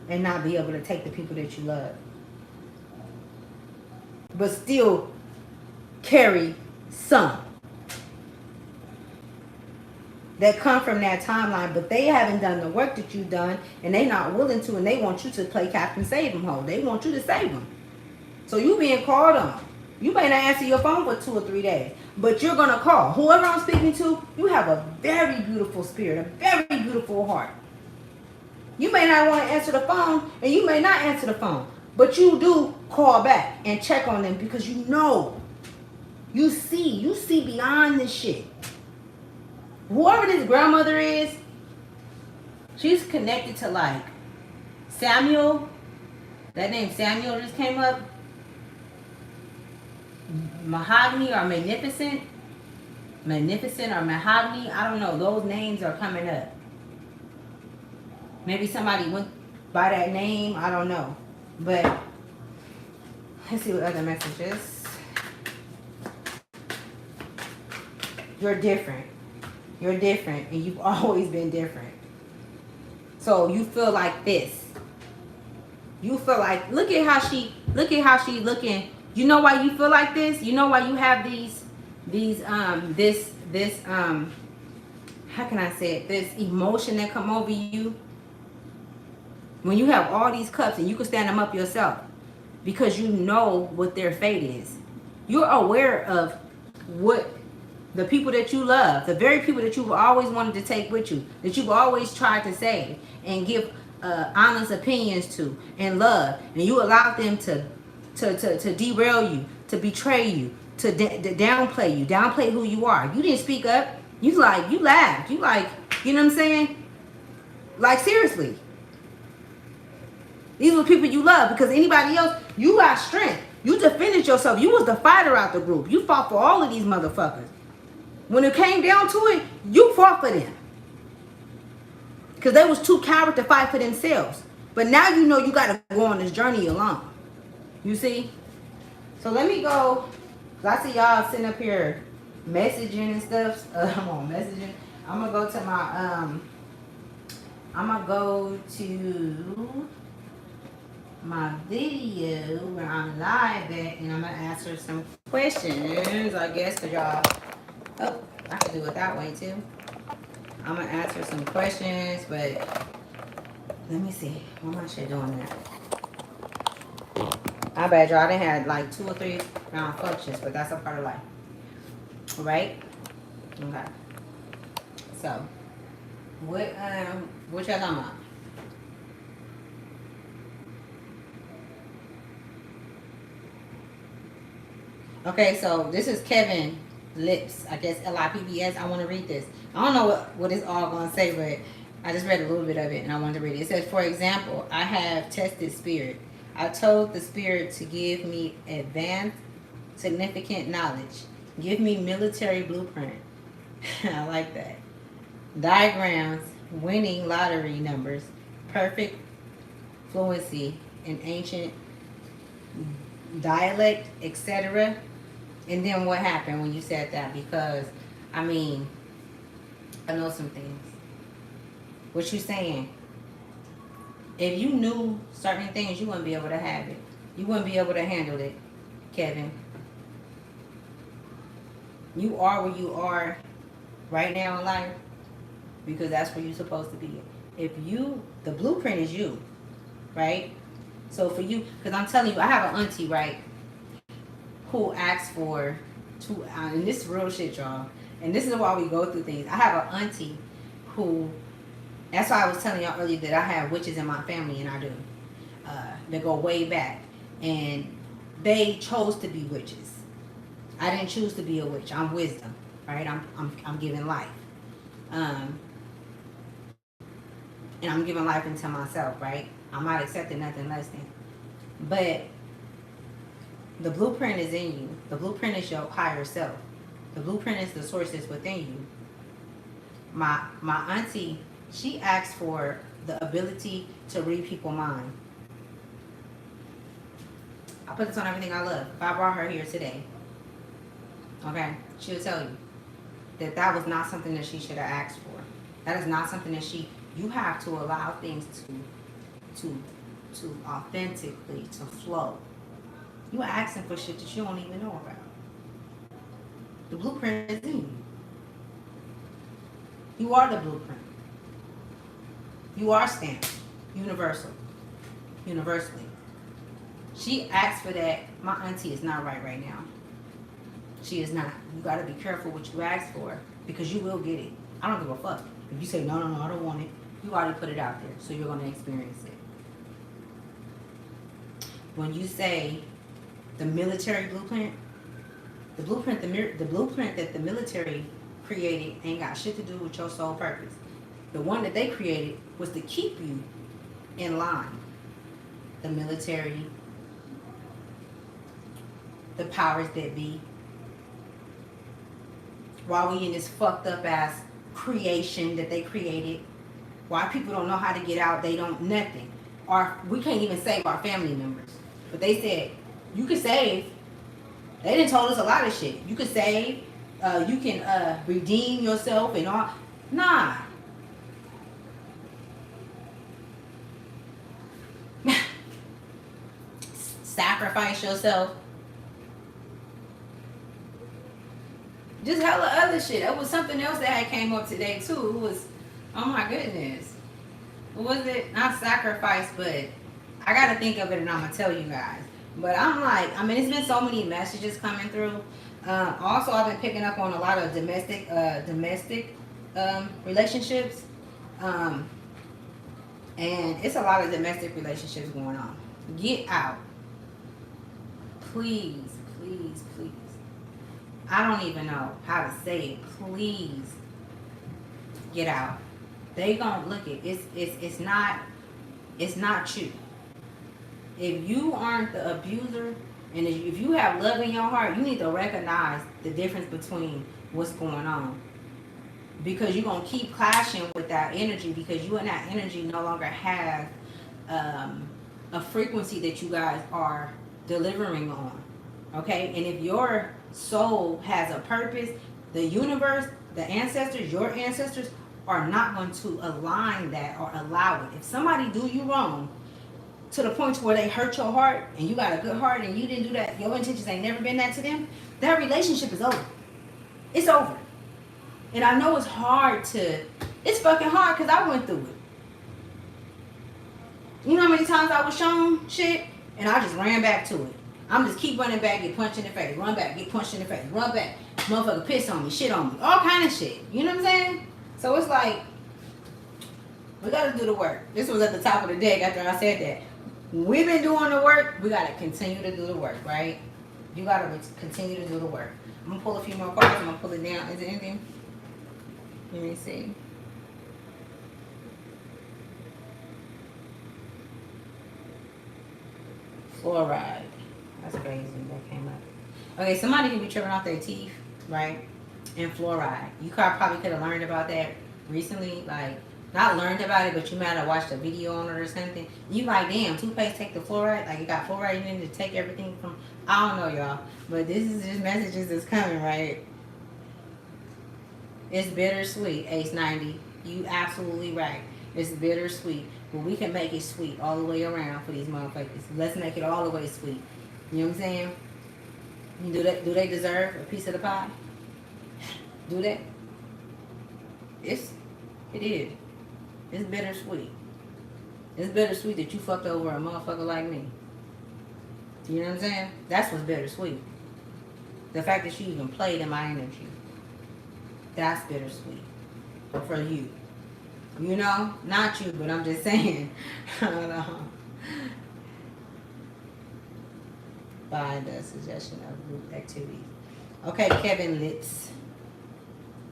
and not be able to take the people that you love. But still carry some that come from that timeline, but they haven't done the work that you've done, and they not willing to, and they want you to play Captain Save them home. They want you to save them. So you being called on. You may not answer your phone for 2 or 3 days, but you're going to call. Whoever I'm speaking to, you have a very beautiful spirit, a very beautiful heart. You may not want to answer the phone, and you may not answer the phone, but you do call back and check on them because you know. You see beyond this shit. Whoever this grandmother is, she's connected to like Samuel. That name Samuel just came up. Mahogany or Magnificent or Mahogany, I don't know. Those names are coming up. Maybe somebody went by that name, I don't know. But let's see what other messages. You're different. You're different, and you've always been different. So you feel like this. You feel like, look at how she looking. You know why you feel like this? You know why you have this how can I say it? This emotion that come over you. When you have all these cups and you can stand them up yourself because you know what their fate is. You're aware of what the people that you love, the very people that you've always wanted to take with you, that you've always tried to save and give honest opinions to and love, and you allowed them to derail you, to betray you, to downplay who you are. You didn't speak up. You laughed. You like, you know what I'm saying? Like, seriously. These are the people you love, because anybody else, you got strength. You defended yourself. You was the fighter out the group. You fought for all of these motherfuckers. When it came down to it, you fought for them. Because they was too coward to fight for themselves. But now you know you got to go on this journey alone. You see? So let me go. I see y'all sitting up here messaging and stuff. I'm on messaging. I'm going to go to my, I'm going to go to my video where I'm live at, and I'm going to answer some questions, I guess, because y'all, oh, I can do it that way too. I'm going to answer some questions, but let me see. Why am I shit doing that? I bet y'all done had like 2 or 3 functions, but that's a part of life. Right? Okay. So, what y'all talking about? Okay, so this is Kevin Lips, I guess Lipps. I want to read this. I don't know what it's all going to say, but I just read a little bit of it and I wanted to read it. It says, for example, I have tested spirit. I told the spirit to give me advanced, significant knowledge. Give me military blueprint. I like that. Diagrams, winning lottery numbers, perfect fluency in ancient dialect, etc. And then what happened when you said that? Because, I mean, I know some things. What you saying? If you knew certain things, you wouldn't be able to have it. You wouldn't be able to handle it, Kevin. You are where you are right now in life because that's where you're supposed to be. If you, the blueprint is you, right? So for you, because I'm telling you, I have an auntie, right, who asks for two, and this is real shit, y'all. And this is why we go through things. I have an auntie who, that's why I was telling y'all earlier that I have witches in my family, and I do. They go way back. And they chose to be witches. I didn't choose to be a witch. I'm wisdom, right? I'm giving life. And I'm giving life into myself, right? I'm not accepting nothing less than. But the blueprint is in you. The blueprint is your higher self. The blueprint is the source that's within you. My auntie, she asked for the ability to read people's mind. I put this on everything I love. If I brought her here today, okay, she'll tell you that that was not something that she should have asked for. That is not something that you have to allow things to authentically, to flow. You are asking for shit that you don't even know about. The blueprint is in you. You are the blueprint. You are stamped. Universally. She asked for that. My auntie is not right now. She is not. You got to be careful what you ask for because you will get it. I don't give a fuck. If you say, no, I don't want it, you already put it out there, so you're going to experience it. When you say the military blueprint, the blueprint that the military created ain't got shit to do with your sole purpose. The one that they created was to keep you in line. The military, the powers that be. While we in this fucked up ass creation that they created, why people don't know how to get out, they don't nothing. Or we can't even save our family members. But they said, you can save. They done told us a lot of shit. You can save, you can redeem yourself and all. Nah. Sacrifice yourself. Just hella other shit. That was something else that had came up today too. It was, oh my goodness. What was it? Not sacrifice, but I gotta think of it and I'm gonna tell you guys. But I'm like, I mean, it's been so many messages coming through. Also, I've been picking up on a lot of domestic relationships. And it's a lot of domestic relationships going on. Get out. Please. I don't even know how to say it. Please get out. They gonna look at it. It's not you. If you aren't the abuser, And if you have love in your heart, you need to recognize the difference between what's going on. Because you're going to keep clashing with that energy, because you and that energy no longer have a frequency that you guys are delivering on. Okay? And if your soul has a purpose, the universe, the ancestors, your ancestors are not going to align that or allow it. If somebody do you wrong to the point where they hurt your heart and you got a good heart and you didn't do that, your intentions ain't never been that to them, that relationship is over. It's over. And I know it's hard to, it's fucking hard because I went through it. You know how many times I was shown shit and I just ran back to it. I'm just keep running back, get punched in the face, run back, get punched in the face, run back, motherfucker piss on me, shit on me, all kind of shit. You know what I'm saying? So it's like, we gotta do the work. This was at the top of the deck after I said that. We've been doing the work, we gotta continue to do the work, right? You gotta continue to do the work. I'm gonna pull a few more cards, I'm gonna pull it down. Is it anything? Let me see. Fluoride. That's crazy. That came up. Okay, somebody can be tripping off their teeth, right? And fluoride. You probably could have learned about that recently. Like, not learned about it, but you might have watched a video on it or something. You like, damn, toothpaste take the fluoride? Like, it got fluoride in it to take everything from... I don't know, y'all. But this is just messages that's coming, right? It's bittersweet, Ace 90. You absolutely right. It's bittersweet. But we can make it sweet all the way around for these motherfuckers. Let's make it all the way sweet. You know what I'm saying? Do they deserve a piece of the pie? Do they? It is. It's bittersweet. It's bittersweet that you fucked over a motherfucker like me. You know what I'm saying? That's what's bittersweet. The fact that you even played in my energy. That's bittersweet. For you. You know? Not you, but I'm just saying. By the suggestion of group activities. Okay, Kevin Litz.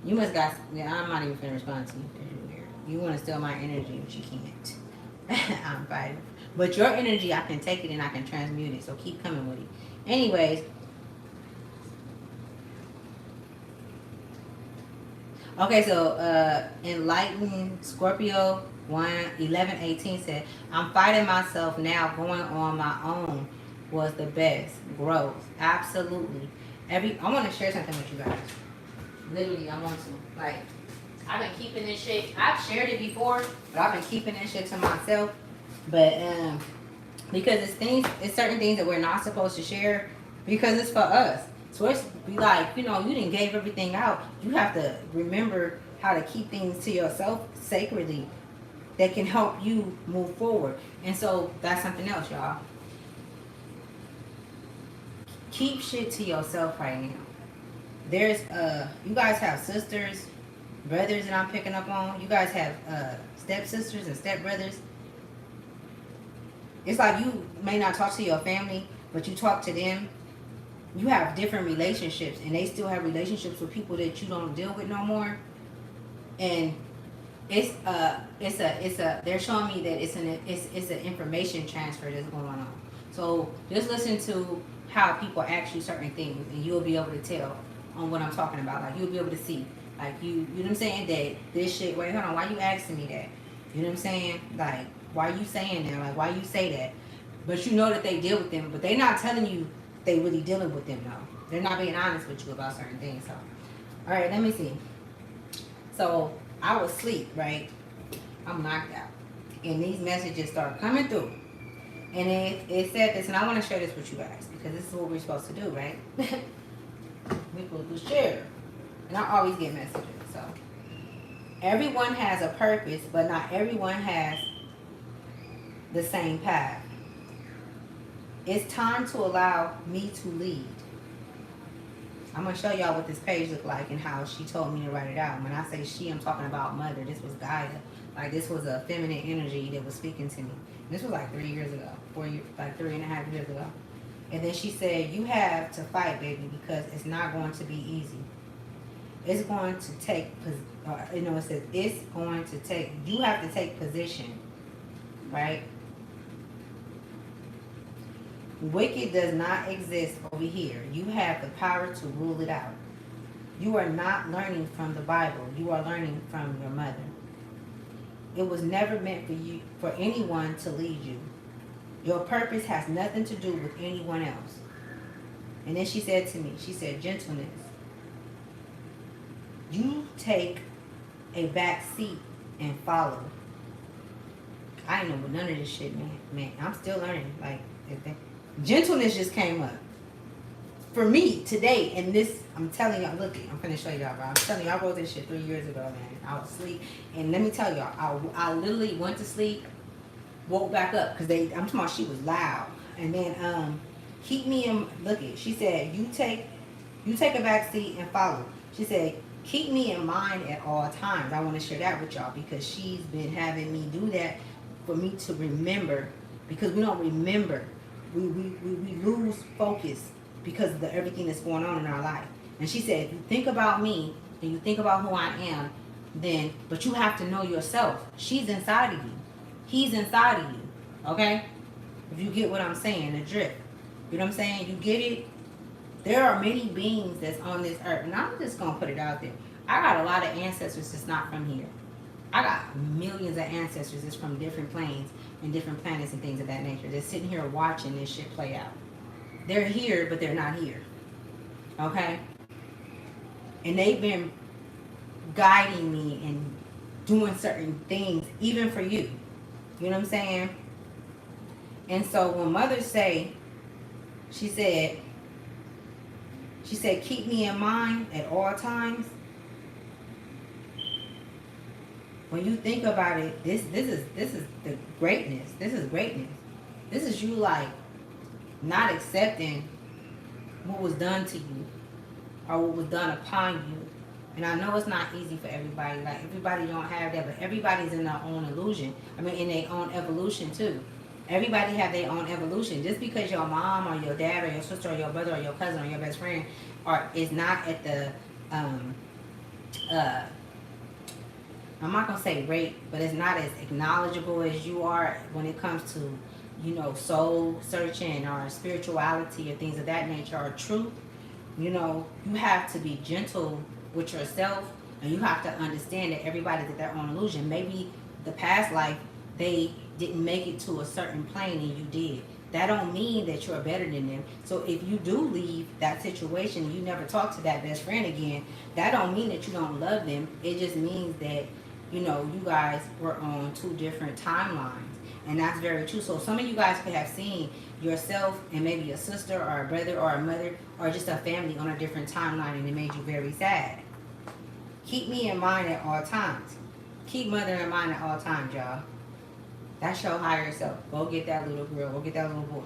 You must got... Yeah, I'm not even finna respond to you because you're weird. You want to steal my energy, but you can't. I'm fighting. But your energy, I can take it and I can transmute it. So keep coming with it. Anyways. Okay, so Enlightened Scorpio 1118 said, I'm fighting myself now. Going on my own was the best. Growth. Absolutely. I want to share something with you guys. Literally, I want to. Like, I've been keeping this shit. I've shared it before, but I've been keeping this shit to myself. But because it's certain things that we're not supposed to share because it's for us. So it's be like, you know, you didn't gave everything out. You have to remember how to keep things to yourself sacredly that can help you move forward. And so that's something else, y'all. Keep shit to yourself right now. There's you guys have sisters, brothers that I'm picking up on. You guys have stepsisters and stepbrothers. It's like you may not talk to your family, but you talk to them. You have different relationships, and they still have relationships with people that you don't deal with no more. And they're showing me that it's an information transfer that's going on. So just listen to how people ask you certain things, and you'll be able to tell on what I'm talking about. Like, you'll be able to see. Like, you know what I'm saying? That this shit, wait, hold on, why you asking me that? You know what I'm saying? Like, why you saying that? Like, why you say that? But you know that they deal with them, but they not telling you they really dealing with them, though. They're not being honest with you about certain things. So, all right, let me see. So, I was asleep, right? I'm knocked out. And these messages start coming through. And it said this, and I want to share this with you guys, because this is what we're supposed to do, right? We're supposed to share. And I always get messages, so. Everyone has a purpose, but not everyone has the same path. It's time to allow me to lead. I'm going to show y'all what this page looked like and how she told me to write it out. When I say she, I'm talking about mother. This was Gaia. Like, this was a feminine energy that was speaking to me. This was like 3 years ago, 4 years, like 3.5 years ago. And then she said, you have to fight, baby, because it's not going to be easy. It's going to take, it says it's going to take, you have to take position, right? Wicked does not exist over here. You have the power to rule it out. You are not learning from the Bible. You are learning from your mother. It was never meant for anyone to lead you. Your purpose has nothing to do with anyone else. And then she said to me, she said, gentleness. You take a back seat and follow. I didn't know what none of this shit man. I'm still learning. Like, gentleness just came up. For me, today, and this, I'm telling y'all, look, I'm finna show y'all, bro. I'm telling y'all, I wrote this shit 3 years ago, man. I was asleep. And let me tell y'all, I literally went to sleep, woke back up, because I'm talking about she was loud. And then, keep me in, look it, she said, you take a back seat and follow. She said, keep me in mind at all times. I want to share that with y'all because she's been having me do that for me to remember, because we don't remember. We lose focus because of everything that's going on in our life. And she said, if you think about me and you think about who I am, then, but you have to know yourself. She's inside of you. He's inside of you. Okay? If you get what I'm saying, the drift. You know what I'm saying? You get it? There are many beings that's on this earth. And I'm just going to put it out there. I got a lot of ancestors that's not from here. I got millions of ancestors that's from different planes and different planets and things of that nature. They're sitting here watching this shit play out. They're here, but they're not here. Okay? And they've been guiding me and doing certain things, even for you. You know what I'm saying? And so when mothers say, she said, keep me in mind at all times. When you think about it, this is the greatness. This is greatness. This is you like not accepting what was done to you or what was done upon you. And I know it's not easy for everybody. Like, everybody don't have that, but everybody's in their own illusion. I mean, in their own evolution too. Everybody have their own evolution. Just because your mom or your dad or your sister or your brother or your cousin or your best friend is not at the I'm not gonna say rate, but it's not as acknowledgeable as you are when it comes to, you know, soul searching or spirituality or things of that nature or truth. You know, you have to be gentle with yourself, and you have to understand that everybody's at their own illusion. Maybe the past life they didn't make it to a certain plane and you did. That don't mean that you're better than them. So if you do leave that situation and you never talk to that best friend again, that don't mean that you don't love them. It just means that, you know, you guys were on two different timelines. And that's very true. So some of you guys could have seen yourself and maybe a sister or a brother or a mother or just a family on a different timeline, and it made you very sad. Keep me in mind at all times. Keep mother in mind at all times, y'all. That's your higher self. Go get that little girl. Go get that little boy.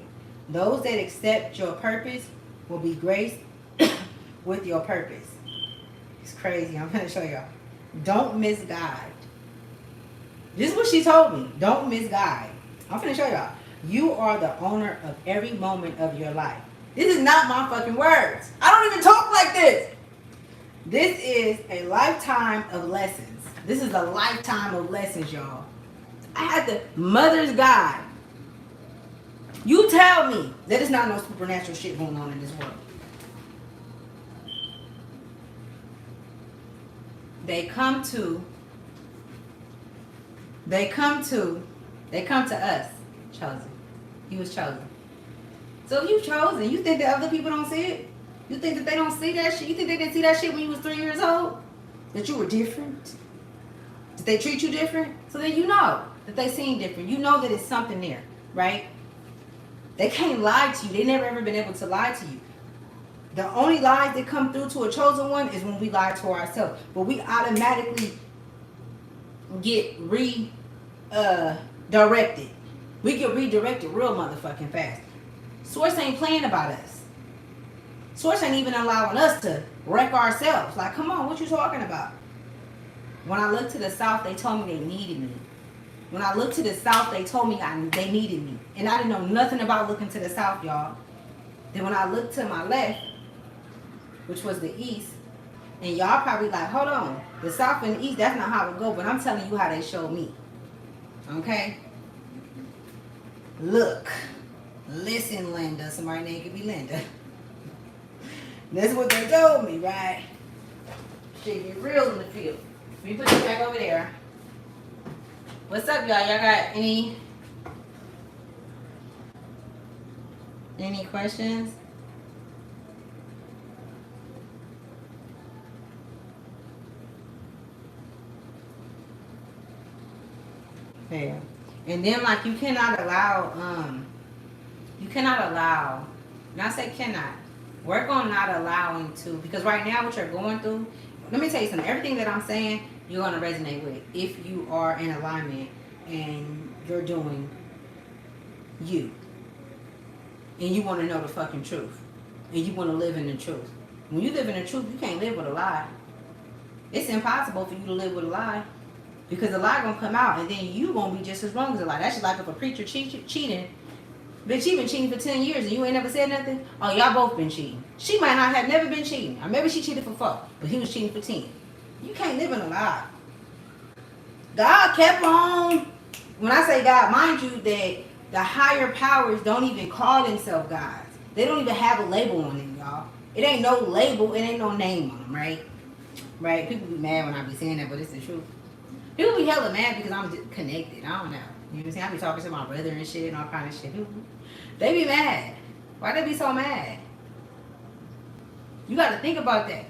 Those that accept your purpose will be graced with your purpose. It's crazy. I'm going to show y'all. Don't misguide. This is what she told me. Don't misguide. I'm going to show y'all. You are the owner of every moment of your life. This is not my fucking words. I don't even talk like this. This is a lifetime of lessons. This is a lifetime of lessons, y'all. I had the mother's guide. You tell me that there's not no supernatural shit going on in this world. They come to us, chosen. You was chosen. So if you chosen, you think that other people don't see it? You think that they don't see that shit? You think they didn't see that shit when you was 3 years old? That you were different? Did they treat you different? So then you know that they seem different. You know that it's something there, right? They can't lie to you. They never ever been able to lie to you. The only lies that come through to a chosen one is when we lie to ourselves. But we automatically get redirected. We get redirected real motherfucking fast. Source ain't playing about us. Source ain't even allowing us to wreck ourselves. Like, come on, what you talking about? When I looked to the south, they told me they needed me. When I looked to the south, they told me they needed me. And I didn't know nothing about looking to the south, y'all. Then when I looked to my left, which was the east, and y'all probably like, hold on, the south and the east, that's not how it go, but I'm telling you how they showed me. Okay? Look. Listen, Linda. Somebody name could be Linda. That's what they told me, right? Shit get real in the field. Let me put you back over there. What's up, y'all? Y'all got any questions? Yeah. And then like you cannot allow, and I say cannot, work on not allowing to, because right now what you're going through, let me tell you something, everything that I'm saying, you're going to resonate with if you are in alignment and you're doing you. And you want to know the fucking truth. And you want to live in the truth. When you live in the truth, you can't live with a lie. It's impossible for you to live with a lie. Because the lie gonna come out and then you gonna be just as wrong as a lie. That's just like if a preacher cheating. Bitch, she been cheating for 10 years and you ain't never said nothing. Oh, y'all both been cheating. She might not have never been cheating. Or maybe she cheated for 4, but he was cheating for 10. You can't live in a lie. God kept on. When I say God, mind you that the higher powers don't even call themselves gods. They don't even have a label on them, y'all. It ain't no label. It ain't no name on them, right? Right? People be mad when I be saying that, but it's the truth. People be hella mad because I'm just connected. I don't know. You know what I'm saying? I be talking to my brother and shit and all kind of shit. They be mad. Why they be so mad? You got to think about that.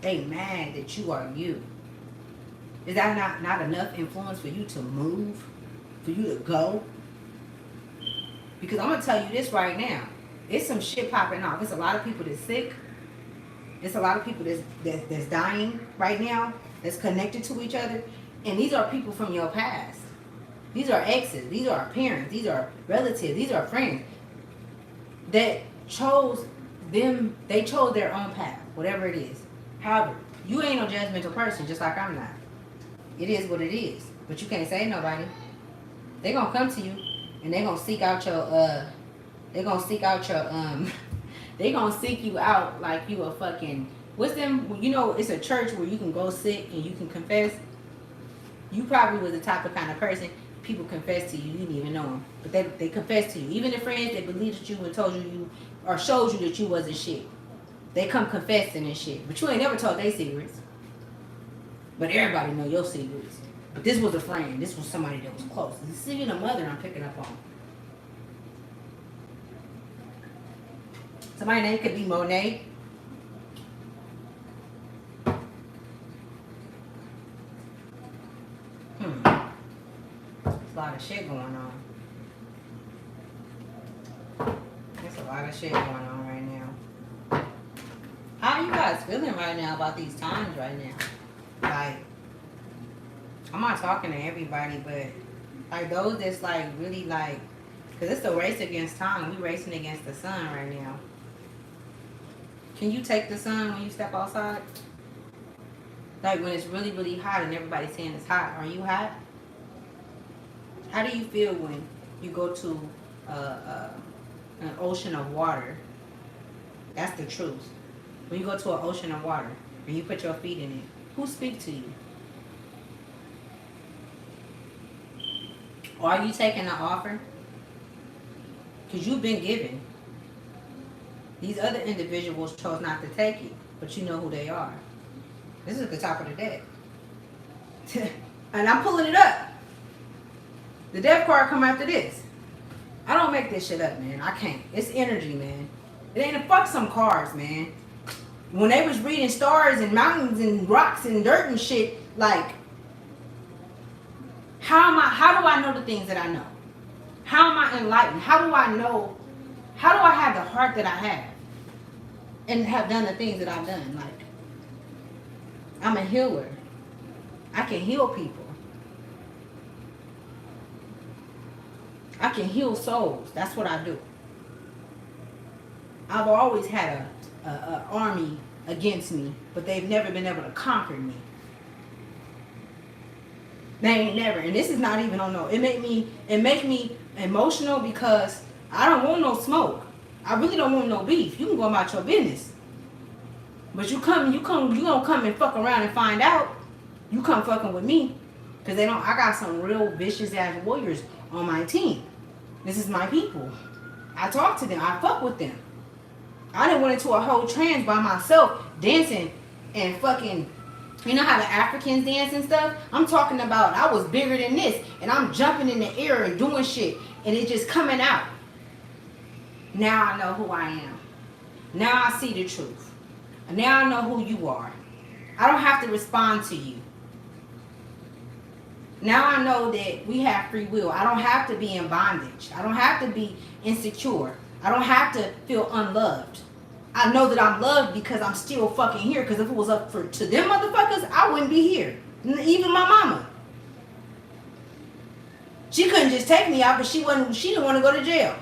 They mad that you are you. Is that not enough influence for you to move? For you to go? Because I'm going to tell you this right now. It's some shit popping off. It's a lot of people that's sick. It's a lot of people that's dying right now. That's connected to each other. And these are people from your past. These are exes. These are parents. These are relatives. These are friends that chose them. They chose their own path, whatever it is. However, you ain't no judgmental person, just like I'm not. It is what it is. But you can't say nobody. They gonna come to you and they gonna seek out your they gonna seek you out like you a fucking, what's them, you know, it's a church where you can go sit and you can confess. You probably was the type of kind of person, people confess to you, you didn't even know them. But they confess to you. Even the friends that believed you and told you or showed you that you wasn't shit. They come confessing and shit. But you ain't never told their secrets. But everybody know your secrets. But this was a friend. This was somebody that was close. This is even a mother I'm picking up on. Somebody's name could be Monet. There's a lot of shit going on. There's a lot of shit going on right now. How are you guys feeling right now about these times right now? Like, I'm not talking to everybody, but like those that's like really like, because it's a race against time. We racing against the sun right now. Can you take the sun when you step outside? Like when it's really, really hot and everybody's saying it's hot. Are you hot? How do you feel when you go to an ocean of water? That's the truth. When you go to an ocean of water and you put your feet in it, who speaks to you? Or are you taking the offer? Because you've been given. These other individuals chose not to take it, but you know who they are. This is the top of the deck. And I'm pulling it up. The death card come after this. I don't make this shit up, man. I can't. It's energy, man. It ain't a fuck some cards, man. When they was reading stars and mountains and rocks and dirt and shit, like, how do I know the things that I know? How am I enlightened? How do I know? How do I have the heart that I have? And have done the things that I've done? Like, I'm a healer. I can heal people. I can heal souls. That's what I do. I've always had a army against me, but they've never been able to conquer me. They ain't never. And this is not even on no. It make me emotional because I don't want no smoke. I really don't want no beef. You can go about your business. But you don't come and fuck around and find out. You come fucking with me. Because I got some real vicious ass warriors on my team. This is my people. I talk to them. I fuck with them. I done went into a whole trance by myself, dancing and fucking, you know how the Africans dance and stuff? I'm talking about I was bigger than this, and I'm jumping in the air and doing shit, and it just coming out. Now I know who I am. Now I see the truth. Now I know who you are. I don't have to respond to you. Now I know that we have free will. I don't have to be in bondage. I don't have to be insecure. I don't have to feel unloved. I know that I'm loved because I'm still fucking here. Because if it was up to them motherfuckers, I wouldn't be here. Even my mama. She couldn't just take me out, but she didn't want to go to jail.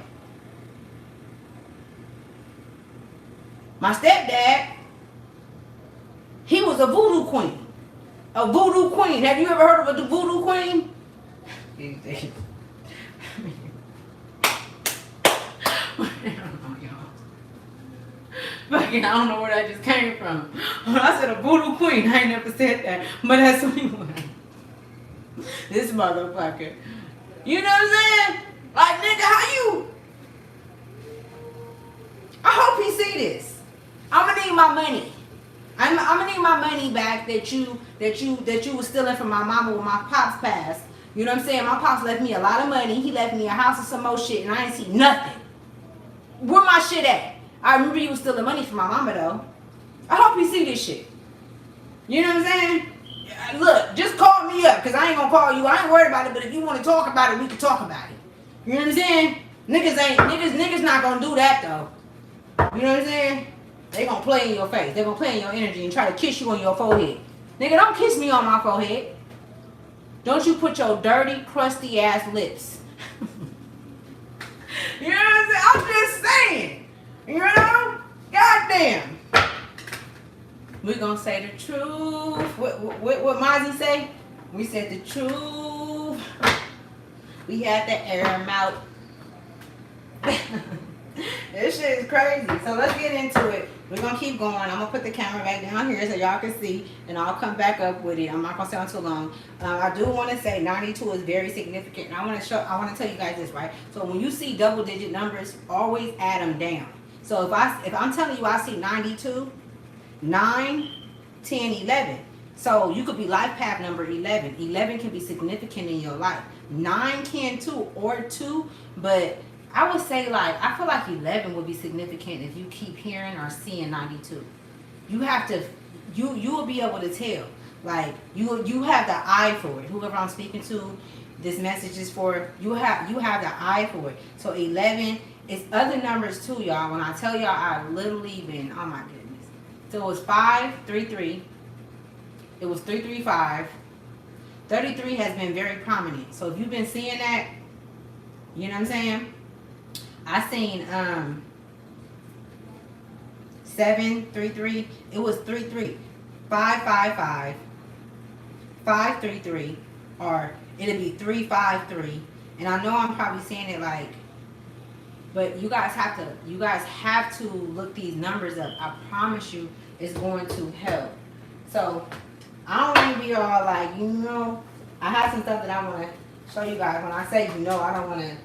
My stepdad, he was a voodoo queen. A voodoo queen. Have you ever heard of a voodoo queen? Fucking, I don't know where that just came from. When I said a voodoo queen, I ain't never said that. But that's what he was. This motherfucker. You know what I'm saying? Like, nigga, how you? I hope he see this. I'm gonna need my money. I'm gonna need my money back that you was stealing from my mama when my pops passed. You know what I'm saying? My pops left me a lot of money. He left me a house and some more shit, and I ain't see nothing. Where my shit at? I remember you was stealing money from my mama though. I hope you see this shit. You know what I'm saying? Look, just call me up, cause I ain't gonna call you. I ain't worried about it, but if you want to talk about it, we can talk about it. You know what I'm saying? Niggas not gonna do that though. You know what I'm saying? They gonna play in your face. They gonna play in your energy and try to kiss you on your forehead. Nigga, don't kiss me on my forehead. Don't you put your dirty, crusty ass lips. You know what I'm saying? I'm just saying. You know? Goddamn. We gonna say the truth. What Mozzie say? We said the truth. We had to air them out. This shit is crazy. So let's get into it. We're going to keep going. I'm going to put the camera back down here so y'all can see. And I'll come back up with it. I'm not going to stay on too long. I do want to say 92 is very significant. And I want to tell you guys this, right? So when you see double digit numbers, always add them down. So if I'm telling you I see 92, 9, 10, 11. So you could be life path number 11. 11 can be significant in your life. 9 can too, or 2, but I would say, like, I feel like 11 would be significant if you keep hearing or seeing 92. You have to, you will be able to tell. Like, you have the eye for it. Whoever I'm speaking to, this message is for, you have the eye for it. So 11 is other numbers too, y'all. When I tell y'all, I literally been, oh my goodness. So it was 533. It was 335. 33 has been very prominent. So if you've been seeing that, you know what I'm saying? I seen 733. It was 33, 555, 533, or it'll be 353. And I know I'm probably saying it like, but you guys have to look these numbers up. I promise you, it's going to help. So I don't want to be all like, you know, I have some stuff that I want to show you guys. When I say, you know, I don't want to.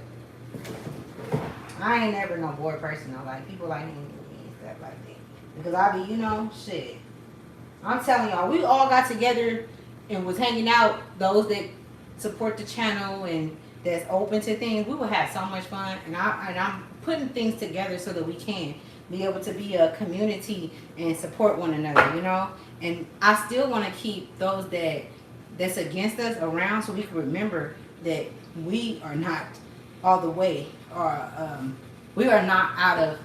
I ain't never no bored person though. Like, people like me and stuff like that. Because I be, you know, shit. I'm telling y'all, we all got together and was hanging out. Those that support the channel and that's open to things, we would have so much fun. And I'm putting things together so that we can be able to be a community and support one another, you know. And I still want to keep those that's against us around, so we can remember that we are not all the way, or we are not out of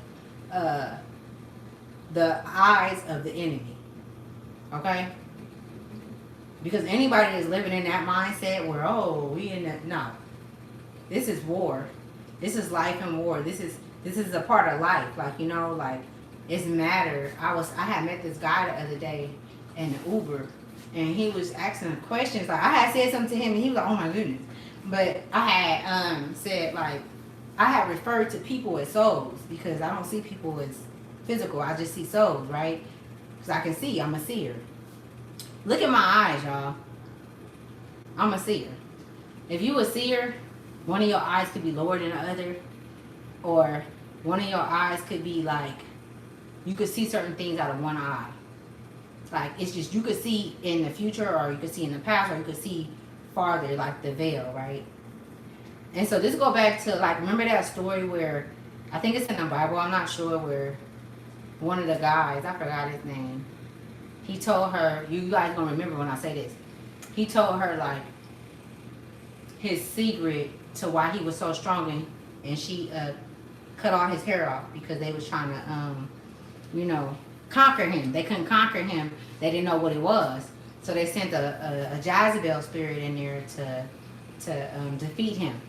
the eyes of the enemy. Okay? Because anybody that's living in that mindset where, oh, we in that, no. This is war. This is life and war. This is a part of life. Like, you know, like, it's matter. I had met this guy the other day in the Uber, and he was asking questions. Like, I had said something to him, and he was like, oh my goodness. But I had said, like, I had referred to people as souls, because I don't see people as physical. I just see souls, right? Because I can see. I'm a seer. Look at my eyes, y'all. I'm a seer. If you a seer, one of your eyes could be lower than the other. or one of your eyes could be like, you could see certain things out of one eye. Like, it's just, you could see in the future, or you could see in the past, or you could see farther, like the veil, right? And so this go back to, like, remember that story where, I think it's in the Bible, I'm not sure, where one of the guys, I forgot his name, he told her, you guys gonna remember when I say this, he told her, like, his secret to why he was so strong, and she cut all his hair off because they was trying to, you know, conquer him. They couldn't conquer him. They didn't know what it was. So they sent a Jezebel spirit in there to defeat him.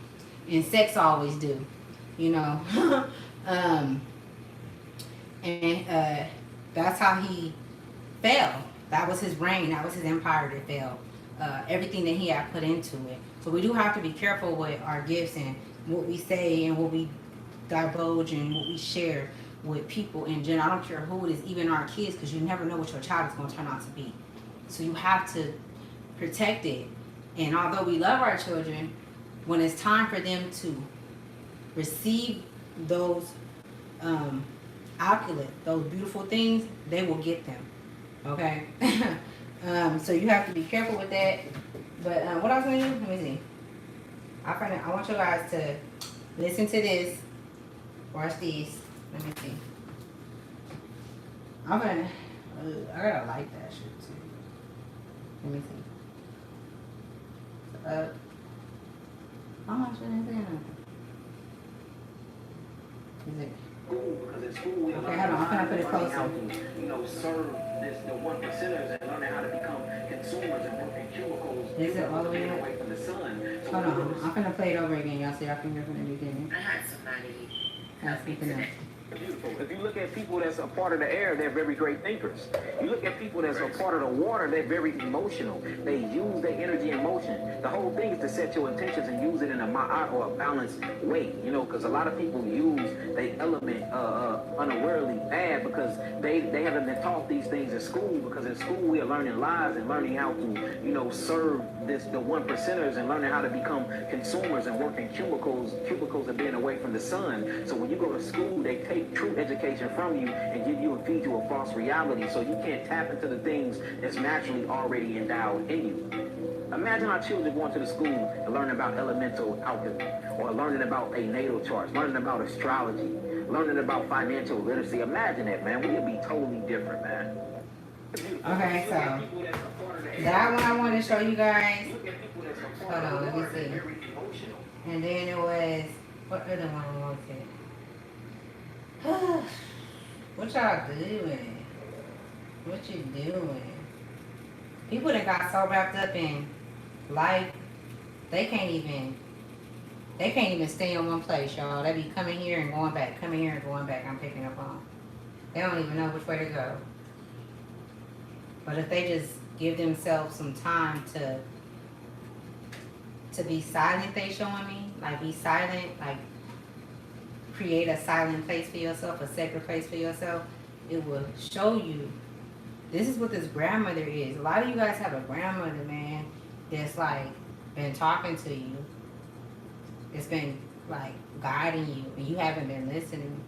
And sex always do, you know. And that's how he fell. That was his reign. That was his empire that fell. Everything that he had put into it. So we do have to be careful with our gifts and what we say and what we divulge and what we share with people in general. I don't care who it is, even our kids, because you never know what your child is going to turn out to be. So you have to protect it. And although we love our children, when it's time for them to receive those accolades, those beautiful things, they will get them. Okay? So you have to be careful with that. But what I was going to do, let me see. I want you guys to listen to this. Watch these. Let me see. I gotta like that shit too. Let me see. How much is it? Is it? Okay, hold on. I'm gonna put it closer. You know, serve the 1%ers and learning how to become consumers and work in cubicles. Is it all the way away from the sun? Hold on. I'm gonna play it over again, y'all. So y'all can hear from the beginning. I had somebody speaking up. Beautiful. If you look at people that's a part of the air, they're very great thinkers. You look at people that's a part of the water, they're very emotional. They use their energy and motion. The whole thing is to set your intentions and use it in a ma'at or a balanced way, you know, because a lot of people use their element unawarely bad because they haven't been taught these things in school, because in school we are learning lies and learning how to, you know, serve the 1%ers and learning how to become consumers and work in cubicles and being away from the sun. So when you go to school, they take true education from you and give you and feed you a false reality, so you can't tap into the things that's naturally already endowed in you. Imagine our children going to the school and learning about elemental alchemy, or learning about a natal chart, learning about astrology, learning about financial literacy. Imagine that, man. We'd be totally different, man. Okay, so that one I want to show you guys. Hold on, let me see. And then it was, what other one was it? What y'all doing? What you doing? People that got so wrapped up in life, they can't even stay in one place, y'all. They be coming here and going back, coming here and going back. I'm picking up on. They don't even know which way to go. But if they just give themselves some time to be silent, they showing me, like, be silent, like, create a silent place for yourself, a sacred place for yourself, it will show you. This is what this grandmother is. A lot of you guys have a grandmother, man, that's like been talking to you. It's been like guiding you, and you haven't been listening.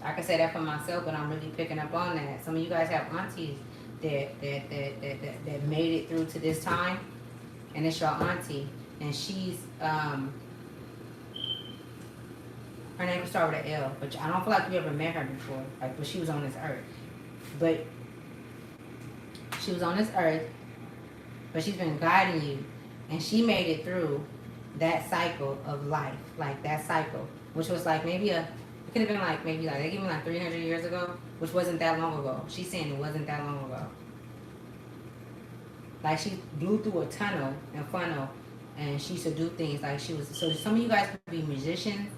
I can say that for myself, but I'm really picking up on that. Some of you guys have aunties that made it through to this time, and it's your auntie, and she's her name could start with an L, but I don't feel like you ever met her before, like, but she was on this earth. But she was on this earth, but she's been guiding you, and she made it through that cycle of life, like that cycle, which was like maybe it could have been like maybe like they gave me like 300 years ago, which wasn't that long ago. She's saying it wasn't that long ago. Like, she blew through a tunnel and funnel, and she used to do things like she was. So some of you guys could be musicians,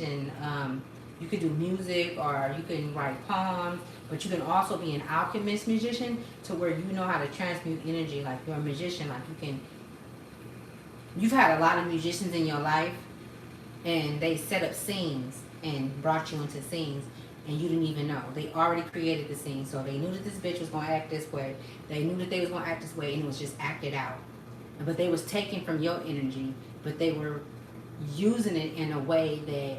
and you could do music, or you can write poems, but you can also be an alchemist musician, to where you know how to transmute energy. Like, you're a magician, like you've had a lot of musicians in your life, and they set up scenes and brought you into scenes, and you didn't even know. They already created the scene, so they knew that this bitch was going to act this way. They knew that they was going to act this way, and it was just acted out. But they was taken from your energy, but they were using it in a way that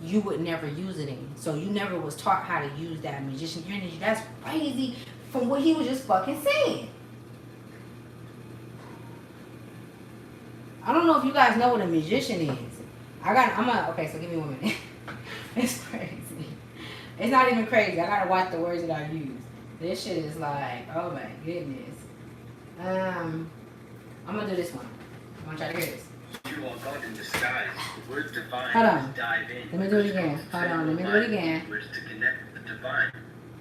you would never use it in. So you never was taught how to use that magician energy. That's crazy from what he was just fucking saying. I don't know if you guys know what a magician is. Okay, so give me 1 minute. It's crazy. It's not even crazy. I gotta watch the words that I use. This shit is like, oh my goodness. I'm gonna do this one. I'm gonna try to hear this. You are God in disguise. The word divine Hold on. is dive in. Let me do it again. Hold on, let me do it again. Words to connect with the divine.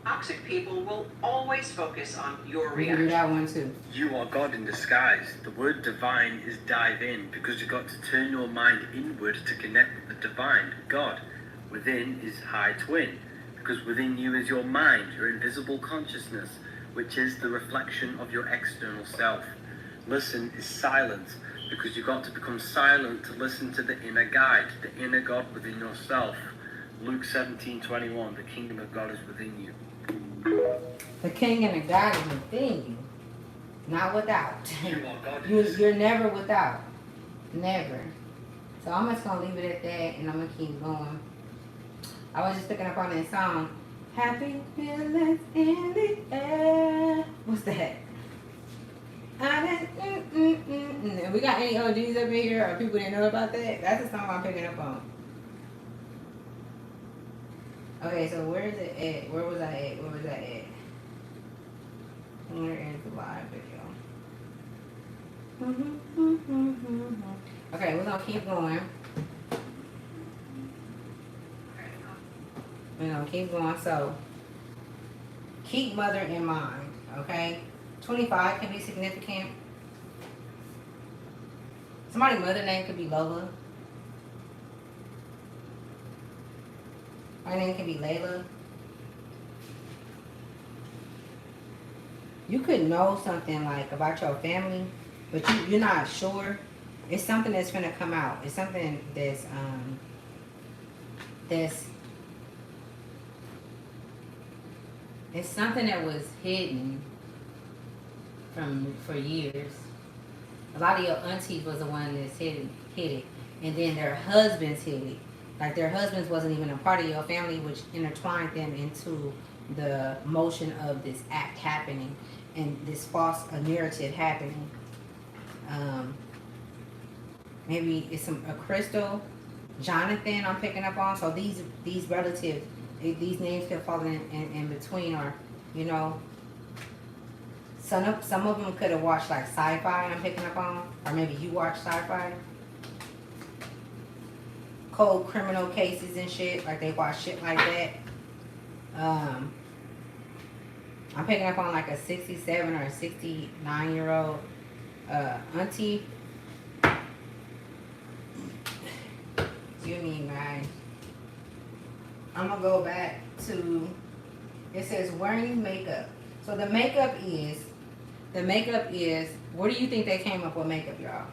Toxic people will always focus on your We can do reaction. that one too. You are God in disguise. The word divine is dive in because you've got to turn your mind inward to connect with the divine, God. Within is high twin because within you is your mind, your invisible consciousness, which is the reflection of your external self. Listen is silent because you've got to become silent to listen to the inner guide, the inner God within yourself. Luke 17:21, the kingdom of God is within you. The king and the God is within you, not without. You are God. You're never without. Never. So I'm just gonna leave it at that, and I'm gonna keep going. I was just picking up on that song, Happy Feelings in the Air. What's that? We got any OGs up in here or people that know about that? That's the song I'm picking up on. Okay, so where is it at? Where was I at? Where is the live video? Okay, we're gonna keep going. So, keep mother in mind, okay? 25 can be significant. Somebody's mother name could be Lola. My name could be Layla. You could know something like about your family, but you're not sure. It's something that's gonna come out. It's something that's it's something that was hidden for years. A lot of your aunties was the one that's hid it, and then their husbands hid it. Like their husbands wasn't even a part of your family, which intertwined them into the motion of this act happening and this false narrative happening. Maybe it's a Crystal, Jonathan I'm picking up on. So these relatives, these names could fall in between, or you know, some of them could have watched like sci-fi I'm picking up on, or maybe you watch sci-fi. Cold criminal cases and shit, like they watch shit like that. I'm picking up on like a 67 or a 69-year-old auntie. Excuse me, man. I'm gonna go back to, it says wearing makeup. So the makeup is, where do you think they came up with makeup, y'all?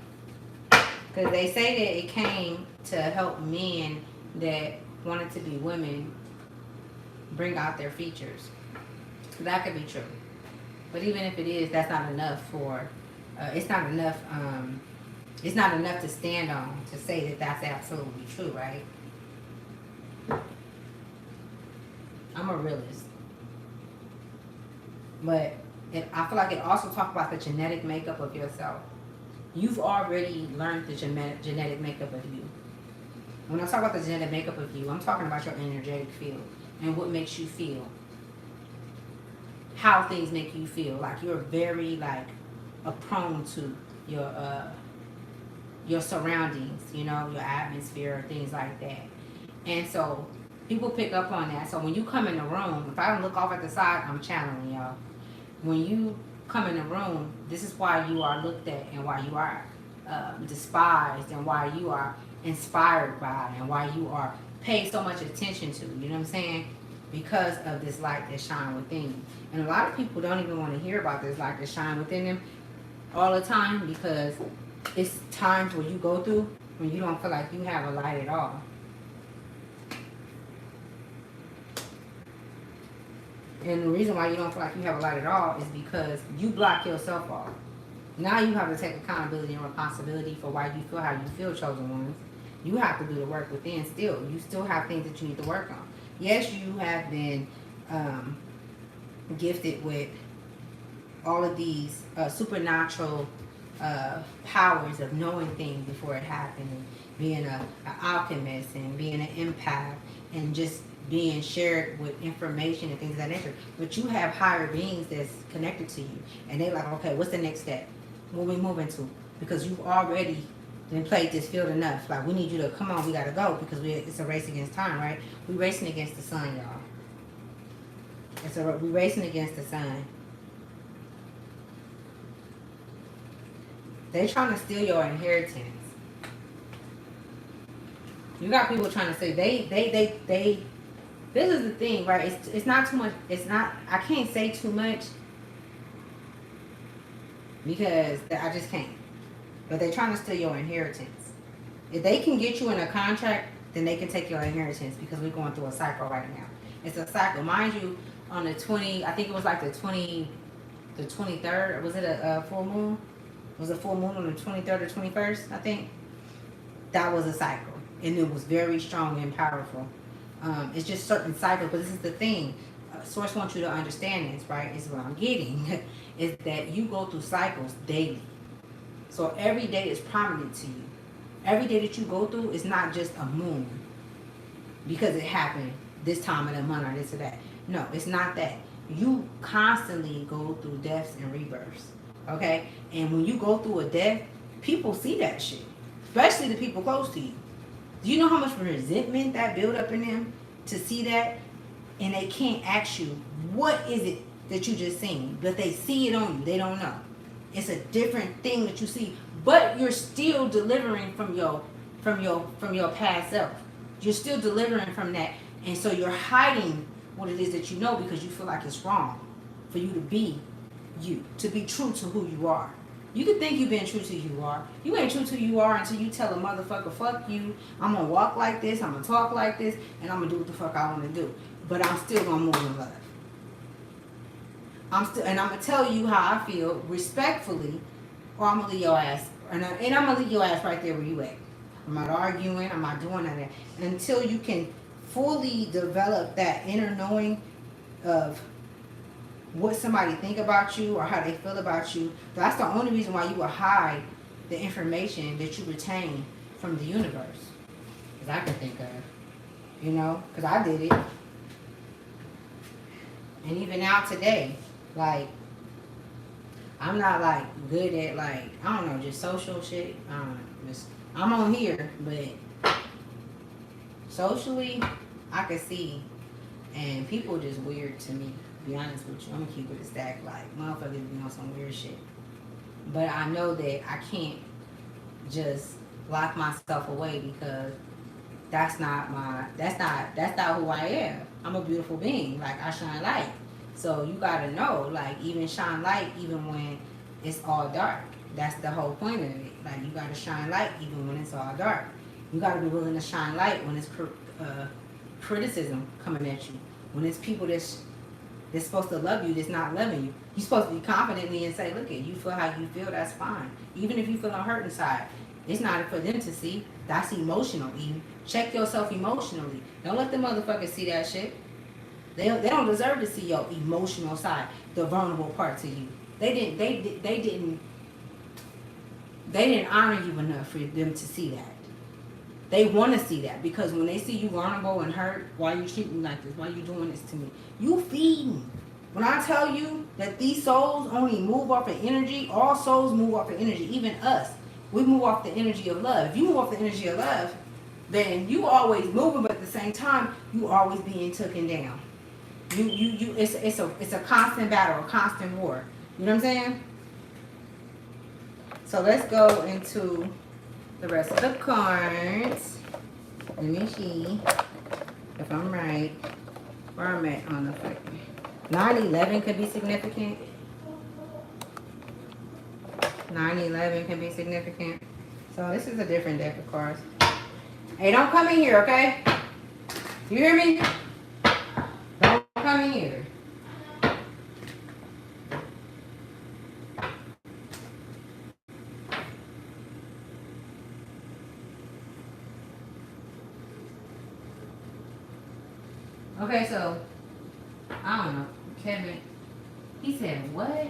Because they say that it came to help men that wanted to be women bring out their features. That could be true. But even if it is, that's not enough for, it's not enough to stand on to say that that's absolutely true, right? I'm a realist. But I feel like it also talks about the genetic makeup of yourself. You've already learned the genetic makeup of you. When I talk about the genetic makeup of you, I'm talking about your energetic field and what makes you feel. How things make you feel. Like you're very prone to your surroundings, you know, your atmosphere, things like that. And so people pick up on that. So when you come in the room, if I don't look off at the side, I'm channeling y'all. When you come in the room, this is why you are looked at and why you are despised and why you are inspired by and why you are paid so much attention to. You know what I'm saying? Because of this light that shines within you. And a lot of people don't even want to hear about this light that shines within them all the time, because it's times where you go through when you don't feel like you have a light at all. And the reason why you don't feel like you have a light at all is because you block yourself off. Now you have to take accountability and responsibility for why you feel how you feel, chosen ones. You have to do the work within still. You still have things that you need to work on. Yes, you have been gifted with all of these supernatural powers of knowing things before it happened, and being an alchemist and being an empath and just being shared with information and things of that nature. But you have higher beings that's connected to you, and they're like, okay, what's the next step? What we moving to? Because you've already been played this field enough. Like, we need you to come on, we gotta go, because it's a race against time, right? We racing against the sun, y'all. We racing against the sun. They're trying to steal your inheritance. You got people trying to say they. This is the thing, right? It's not too much. It's not. I can't say too much because I just can't. But they're trying to steal your inheritance. If they can get you in a contract, then they can take your inheritance, because we're going through a cycle right now. It's a cycle, mind you. On the 20, I think it was like the 23rd. Was it a full moon? Was a full moon on the 23rd or 21st? I think that was a cycle, and it was very strong and powerful. It's just certain cycles, but this is the thing. Source wants you to understand this, right? Is what I'm getting is that you go through cycles daily. So every day is prominent to you. Every day that you go through is not just a moon because it happened this time of the month or this or that. No, it's not that. You constantly go through deaths and rebirths, okay? And when you go through a death, people see that shit, especially the people close to you. Do you know how much resentment that build up in them to see that? And they can't ask you, what is it that you just seen? But they see it on you. They don't know. It's a different thing that you see, but you're still delivering from your past self. You're still delivering from that, and so you're hiding what it is that you know because you feel like it's wrong for you to be you, to be true to who you are. You can think you've been true to who you are. You ain't true to who you are until you tell a motherfucker, fuck you. I'm gonna walk like this. I'm gonna talk like this, and I'm gonna do what the fuck I want to do. But I'm still gonna move in love. I'm gonna tell you how I feel respectfully, or I'm gonna leave your ass, and I'm gonna leave your ass right there where you at. I'm not arguing. I'm not doing that. Until you can fully develop that inner knowing of what somebody think about you or how they feel about you. That's the only reason why you will hide the information that you retain from the universe. Because I can think of, because I did it. And even now today, like, I'm not like good at like, I don't know, just social shit. I'm on here, but socially, I can see, and people just weird to me. To be honest with you, I'm gonna keep it a stack. Like, motherfuckers be on some weird shit, but I know that I can't just lock myself away because that's not who I am. I'm a beautiful being. Like, I shine light. So you gotta know, like, even shine light even when it's all dark. That's the whole point of it. Like, you gotta shine light even when it's all dark. You gotta be willing to shine light when it's criticism coming at you. When it's people that's supposed to love you that's not loving you. You're supposed to be confidently and say, look, you feel how you feel, that's fine. Even if you feel hurt inside, it's not for them to see. That's emotional. Even check yourself emotionally. Don't let the motherfuckers see that shit. They don't deserve to see your emotional side, the vulnerable parts of you. They didn't honor you enough for them to see that. They want to see that because when they see you vulnerable and hurt, why you treating me like this? Why you doing this to me? You feeding. When I tell you that these souls only move off of energy, all souls move off of energy, even us. We move off the energy of love. If you move off the energy of love, then you always moving, but at the same time, you always being taken down. It's a constant battle, a constant war. You know what I'm saying? So let's go into the rest of the cards. Let me see if I'm right. Where I'm at on the fucking 9/11 could be significant. 9/11 can be significant. So this is a different deck of cards. Hey, don't come in here, okay? You hear me? Don't come in here. Okay, so I don't know, Kevin. He said what?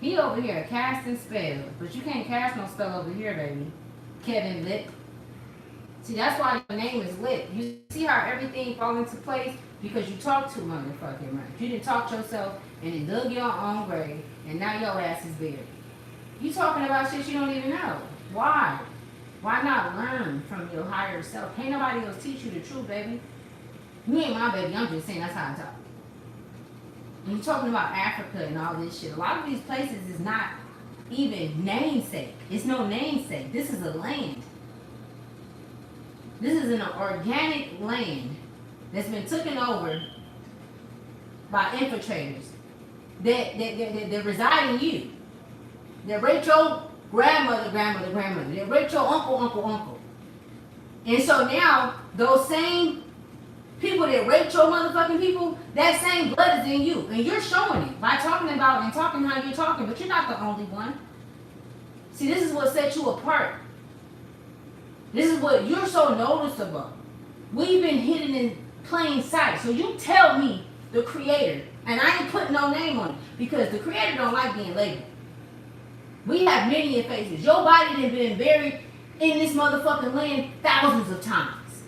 He over here casting spells, but you can't cast no spell over here, baby. Kevin Lit. See, that's why your name is Lit. You see how everything fall into place because you talk too motherfucking much. You didn't talk yourself and then dug your own grave, and now your ass is buried. You talking about shit you don't even know. Why? Why not learn from your higher self? Can't nobody else teach you the truth, baby. You ain't my baby. I'm just saying that's how I talk. When you're talking about Africa and all this shit, a lot of these places is not even namesake. It's no namesake. This is a land. This is an organic land that's been taken over by infiltrators that reside in you. That raped your grandmother. That raped your uncle. And so now, those same people that raped your motherfucking people, that same blood is in you. And you're showing it by talking about and talking how you're talking, but you're not the only one. See, this is what sets you apart. This is what you're so noticeable. We've been hidden in plain sight. So you tell me the creator, and I ain't putting no name on it because the creator don't like being labeled. We have many faces. Your body has been buried in this motherfucking land thousands of times.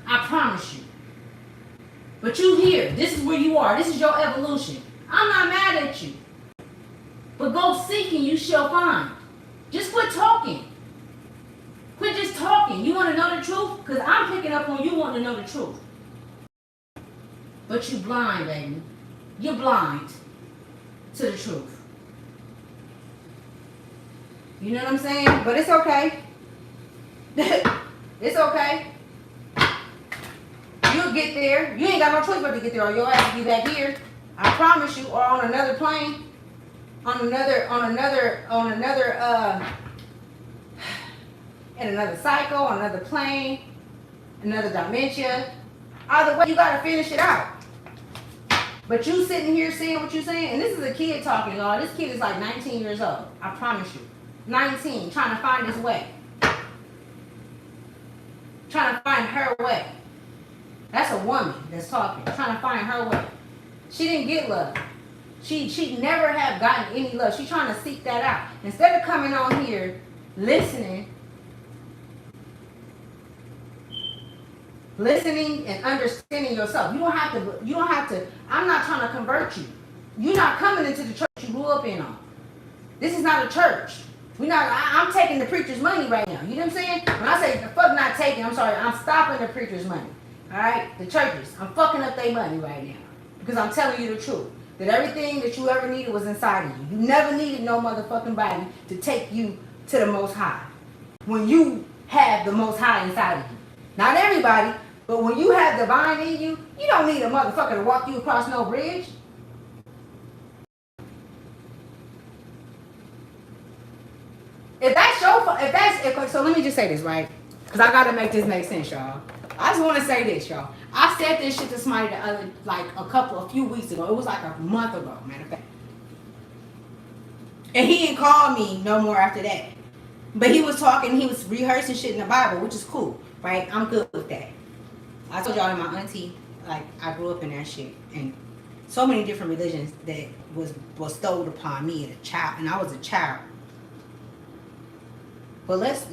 I promise you. But you here. This is where you are. This is your evolution. I'm not mad at you. But go seek and you shall find. Just quit talking. Quit just talking. You want to know the truth? Because I'm picking up on you want to know the truth. But you blind, baby. You're blind to the truth. You know what I'm saying? But it's okay. It's okay. You'll get there. You ain't got no choice but to get there or your ass will be back here. I promise you. Or on another plane. In another cycle, another plane, another dimension. Either way, you gotta finish it out. But you sitting here saying what you're saying, and this is a kid talking, y'all. This kid is like 19 years old. I promise you. 19, trying to find his way. Trying to find her way. That's a woman that's talking, trying to find her way. She didn't get love. She never have gotten any love. She's trying to seek that out. Instead of coming on here, listening and understanding yourself. You don't have to, I'm not trying to convert you. You're not coming into the church you grew up in on. This is not a church. I'm taking the preacher's money right now. You know what I'm saying? When I say the fuck not taking, I'm sorry, I'm stopping the preacher's money. Alright? The churches. I'm fucking up their money right now. Because I'm telling you the truth. That everything that you ever needed was inside of you. You never needed no motherfucking body to take you to the Most High. When you have the Most High inside of you. Not everybody, but when you have divine in you, you don't need a motherfucker to walk you across no bridge. So let me just say this, right? Because I gotta make this make sense, y'all. I just want to say this, y'all. I said this shit to somebody a few weeks ago. It was like a month ago, matter of fact. And he didn't call me no more after that. But he was talking, he was rehearsing shit in the Bible, which is cool, right? I'm good with that. I told y'all that my auntie, I grew up in that shit. And so many different religions that was bestowed upon me as a child, and I was a child. But let's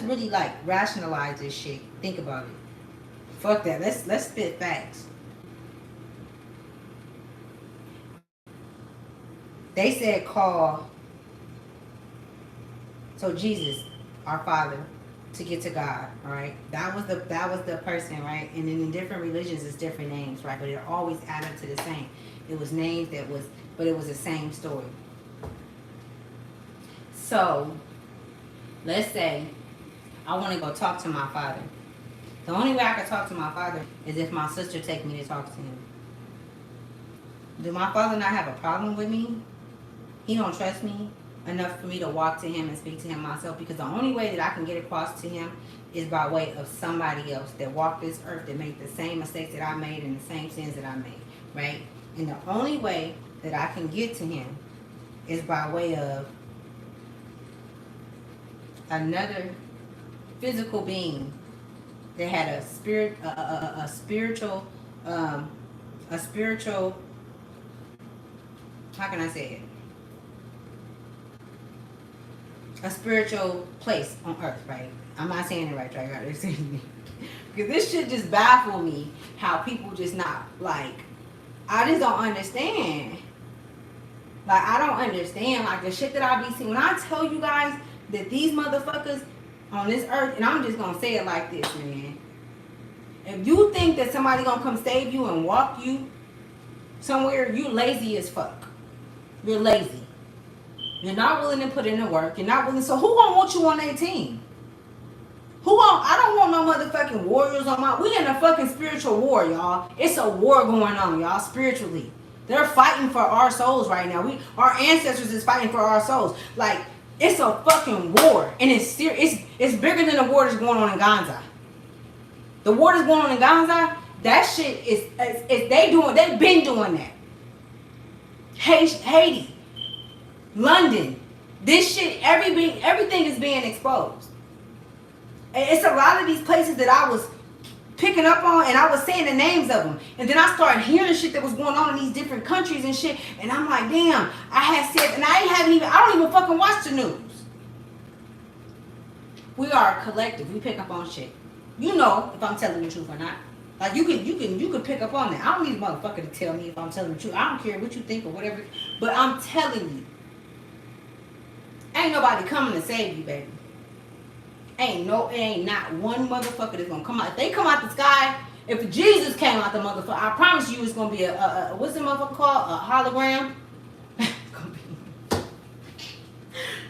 really rationalize this shit. Think about it. Fuck that. Let's spit facts. They said call. So Jesus, our Father, to get to God. All right. That was the person, right? And then in different religions, it's different names, right? But it always added to the same. It was names but it was the same story. So let's say I want to go talk to my father. The only way I can talk to my father is if my sister take me to talk to him. Do my father not have a problem with me? He don't trust me enough for me to walk to him and speak to him myself, because the only way that I can get across to him is by way of somebody else that walked this earth, that made the same mistakes that I made and the same sins that I made, right? And the only way that I can get to him is by way of another physical being that had a spiritual a spiritual, how can I say it? A spiritual place on earth, right? I'm not saying it right, I gotta understand me. Because this shit just baffle me how people just not like, I just don't understand. Like, I don't understand like the shit that I be seeing. When I tell you guys that these motherfuckers on this earth, and I'm just gonna say it like this, man. If you think that somebody gonna come save you and walk you somewhere, you lazy as fuck. You're lazy. You're not willing to put in the work. You're not willing. So who gonna want you on their team? I don't want no motherfucking warriors on my. We in a fucking spiritual war, y'all. It's a war going on, y'all, spiritually. They're fighting for our souls right now. Our ancestors is fighting for our souls. Like, it's a fucking war, and it's serious. It's bigger than the war that's going on in Gaza. The war that's going on in Gaza, that shit is they've been doing that. Haiti, London, this shit, everything is being exposed. It's a lot of these places that I was picking up on, and I was saying the names of them, and then I started hearing shit that was going on in these different countries and shit, and I'm like, damn, I don't even fucking watch the news. We are a collective. We pick up on shit. You know if I'm telling the truth or not. Like, you can pick up on that. I don't need a motherfucker to tell me if I'm telling the truth. I don't care what you think or whatever, but I'm telling you, ain't nobody coming to save you, baby. Ain't not one motherfucker that's gonna come out. If they come out the sky, if Jesus came out the motherfucker, I promise you it's gonna be a what's the motherfucker called? A hologram?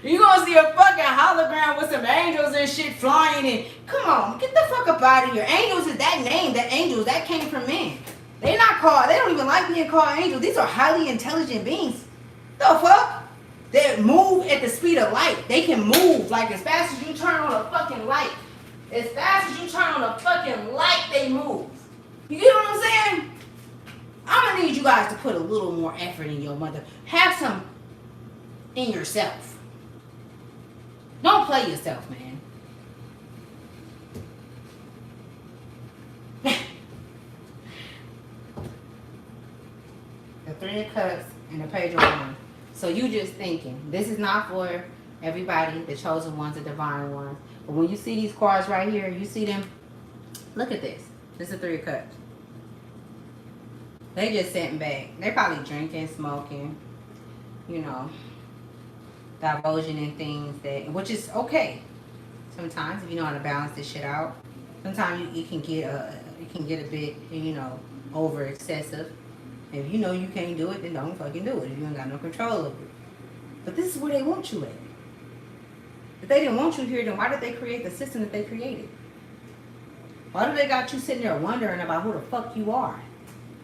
You're gonna see a fucking hologram with some angels and shit flying in. Come on, get the fuck up out of here. Angels is that name, that angels, that came from men. They don't even like being called angels. These are highly intelligent beings. The fuck? They move at the speed of light. They can move like as fast as you turn on a fucking light. As fast as you turn on a fucking light, they move. You get what I'm saying? I'm gonna need you guys to put a little more effort in your mother. Have some in yourself. Don't play yourself, man. The Three of Cups and the Page of Wands. So you just thinking, this is not for everybody, the chosen ones, the divine ones. But when you see these cards right here, you see them, look at this. This is the Three of Cups. They just sitting back. They probably drinking, smoking, you know, divulging in things that, which is okay. Sometimes if you know how to balance this shit out. Sometimes you can get a bit, you know, over excessive. If you know you can't do it, then don't fucking do it. If you ain't got no control over it. But this is where they want you at. If they didn't want you here, then why did they create the system that they created? Why do they got you sitting there wondering about who the fuck you are?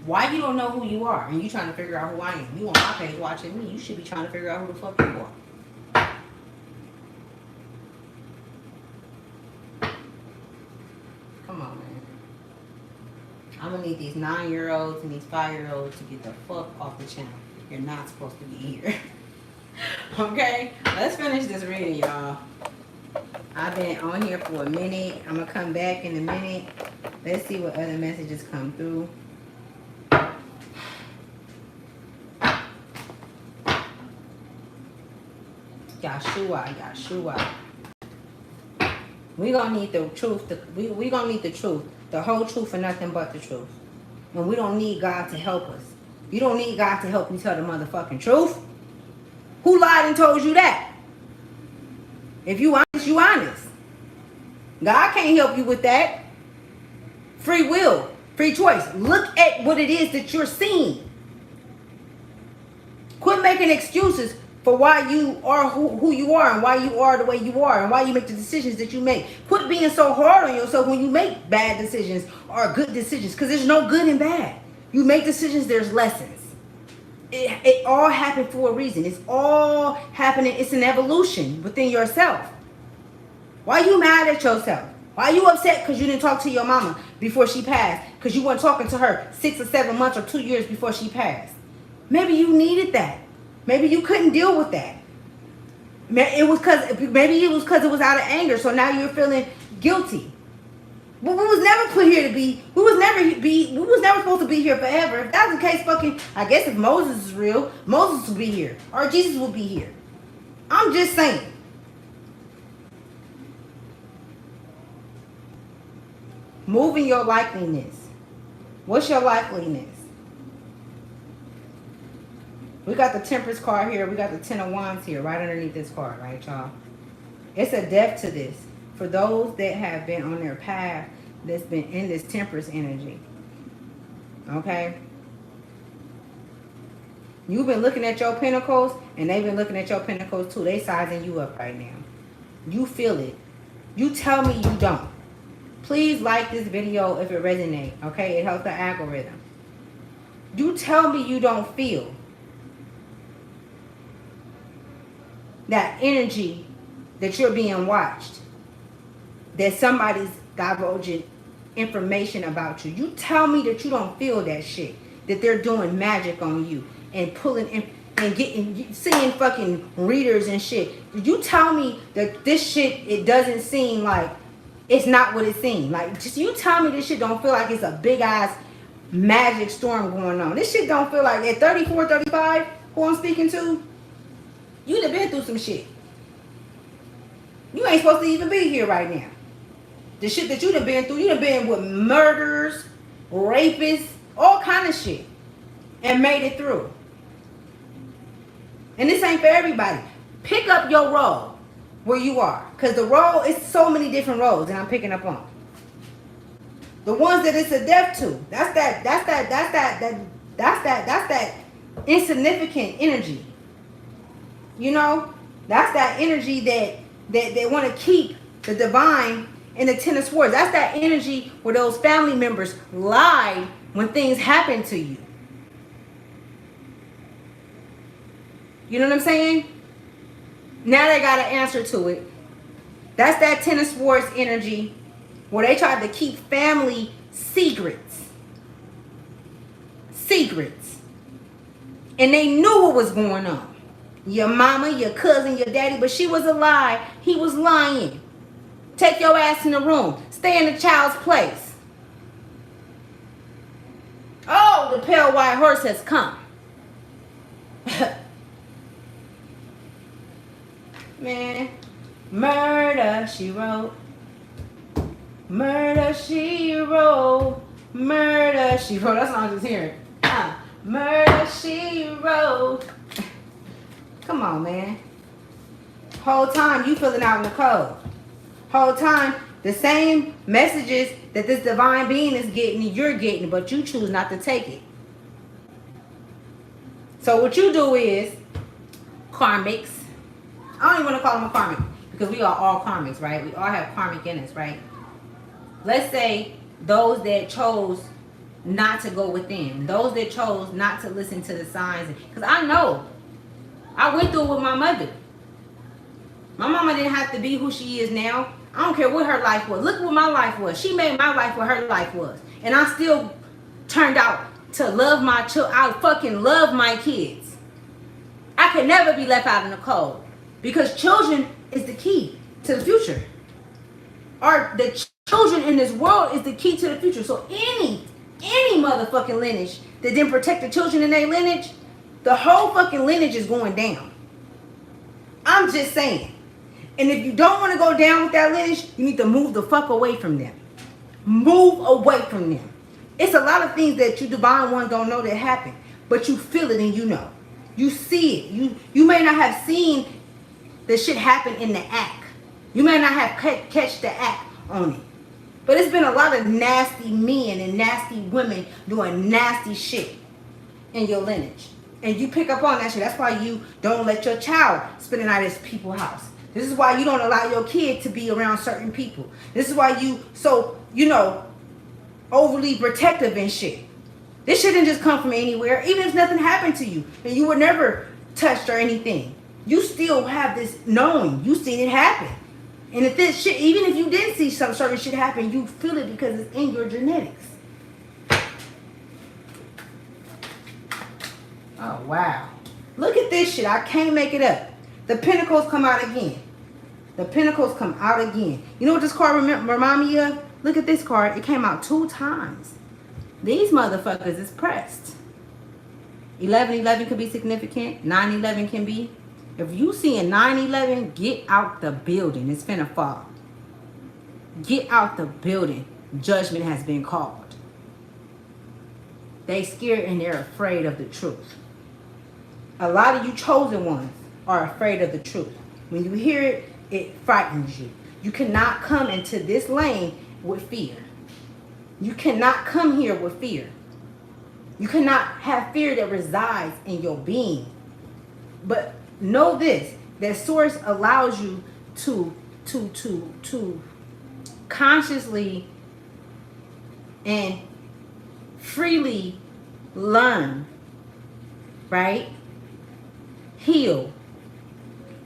Why you don't know who you are and you trying to figure out who I am? You on my page watching me. You should be trying to figure out who the fuck you are. Come on, man. I'm gonna need these 9-year-olds and these 5-year-olds to get the fuck off the channel. You're not supposed to be here. Okay? Let's finish this reading, y'all. I've been on here for a minute. I'm gonna come back in a minute. Let's see what other messages come through. Yeshua. We gonna need the truth. We gonna need the truth. The whole truth and nothing but the truth. And we don't need God to help us. You don't need God to help you tell the motherfucking truth. Who lied and told you that? If you honest, you honest. God can't help you with that. Free will, free choice. Look at what it is that you're seeing. Quit making excuses for why you are who you are and why you are the way you are and why you make the decisions that you make. Quit being so hard on yourself when you make bad decisions or good decisions, because there's no good and bad. You make decisions, there's lessons. It all happened for a reason. It's all happening. It's an evolution within yourself. Why you mad at yourself? Why you upset because you didn't talk to your mama before she passed? Because you weren't talking to her 6 or 7 months or 2 years before she passed. Maybe you needed that. Maybe you couldn't deal with that. Maybe it was because it was out of anger. So now you're feeling guilty. But we was never put here to be. We was never supposed to be here forever. If that's the case, fucking, I guess if Moses is real, Moses will be here, or Jesus will be here. I'm just saying. Moving your likeliness. What's your likeliness? We got the Temperance card here. We got the Ten of Wands here, right underneath this card, right, y'all? It's a depth to this. For those that have been on their path, that's been in this Temperance energy. Okay? You've been looking at your pentacles, and they've been looking at your pentacles too. They sizing you up right now. You feel it. You tell me you don't. Please like this video if it resonates, okay? It helps the algorithm. You tell me you don't feel that energy that you're being watched, that somebody's divulging information about you. You tell me that you don't feel that shit, that they're doing magic on you and pulling in and getting, seeing fucking readers and shit. You tell me that this shit, it doesn't seem like it's not what it seems. Like, just you tell me this shit don't feel like it's a big ass magic storm going on. This shit don't feel like, at 34, 35, who I'm speaking to, you done been through some shit. You ain't supposed to even be here right now. The shit that you done been through, you done been with murderers, rapists, all kind of shit, and made it through. And this ain't for everybody. Pick up your role where you are, because the role is so many different roles, and I'm picking up on the ones that it's a depth to. That's that insignificant energy. You know, that's that energy that they want to keep the divine in the Ten of Swords. That's that energy where those family members lied when things happen to you. You know what I'm saying? Now they got an answer to it. That's that Ten of Swords energy where they tried to keep family secrets. Secrets. And they knew what was going on. Your mama, your cousin, your daddy, but she was a lie. He was lying. Take your ass in the room. Stay in the child's place. Oh, the pale white horse has come. Man, murder, she wrote. Murder, she wrote. Murder, she wrote. That's what I'm just hearing. Murder, she wrote. Come on, man. Whole time you filling out in the code. Whole time the same messages that this divine being is getting, you're getting, but you choose not to take it. So what you do is karmics. I don't even want to call them a karmic because we are all karmics, right? We all have karmic in us, right? Let's say those that chose not to go within, those that chose not to listen to the signs, because I know I went through it with my mother. My mama didn't have to be who she is now. I don't care what her life was. Look what my life was. She made my life what her life was. And I still turned out to love my children. I fucking love my kids. I could never be left out in the cold. Because children is the key to the future. Or the children in this world is the key to the future. So any motherfucking lineage that didn't protect the children in their lineage, the whole fucking lineage is going down. I'm just saying. And if you don't want to go down with that lineage, you need to move the fuck away from them. Move away from them. It's a lot of things that you divine ones don't know that happen. But you feel it and you know. You see it. You may not have seen the shit happen in the act. You may not have catch the act on it. But it's been a lot of nasty men and nasty women doing nasty shit in your lineage. And you pick up on that shit. That's why you don't let your child spend the night at people's house. This is why you don't allow your kid to be around certain people. This is why you overly protective and shit. This shit didn't just come from anywhere. Even if nothing happened to you and you were never touched or anything, you still have this knowing. You seen it happen. And if this shit, even if you didn't see some certain shit happen, you feel it because it's in your genetics. Oh, wow. Look at this shit. I can't make it up. The Pentacles come out again. The Pentacles come out again. You know what this card remind me of? Look at this card. It came out 2 times. These motherfuckers is pressed. 11-11 could be significant. 9-11 can be. If you see a 9-11, get out the building. It's finna fall. Get out the building. Judgment has been called. They scared and they're afraid of the truth. A lot of you chosen ones are afraid of the truth. When you hear it, it frightens you. You cannot come into this lane with fear. You cannot come here with fear. You cannot have fear that resides in your being. But know this, that source allows you to consciously and freely learn, right? Heal.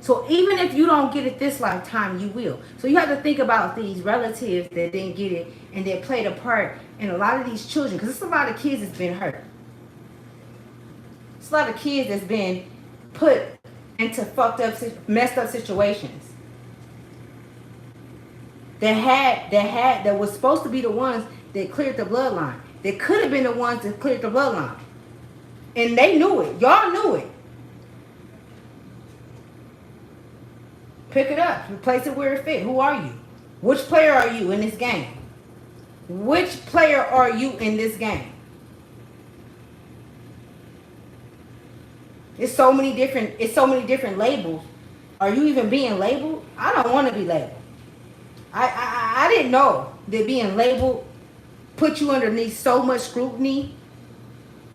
So even if you don't get it this lifetime, you will. So you have to think about these relatives that didn't get it and that played a part in a lot of these children, because it's a lot of kids that's been hurt. It's a lot of kids that's been put into fucked up, messed up situations. That was supposed to be the ones that cleared the bloodline. That could have been the ones that cleared the bloodline. And they knew it. Y'all knew it. Pick it up. Replace it where it fit. Who are you? Which player are you in this game? Which player are you in this game? It's so many different labels. Are you even being labeled? I don't want to be labeled. I didn't know that being labeled put you underneath so much scrutiny,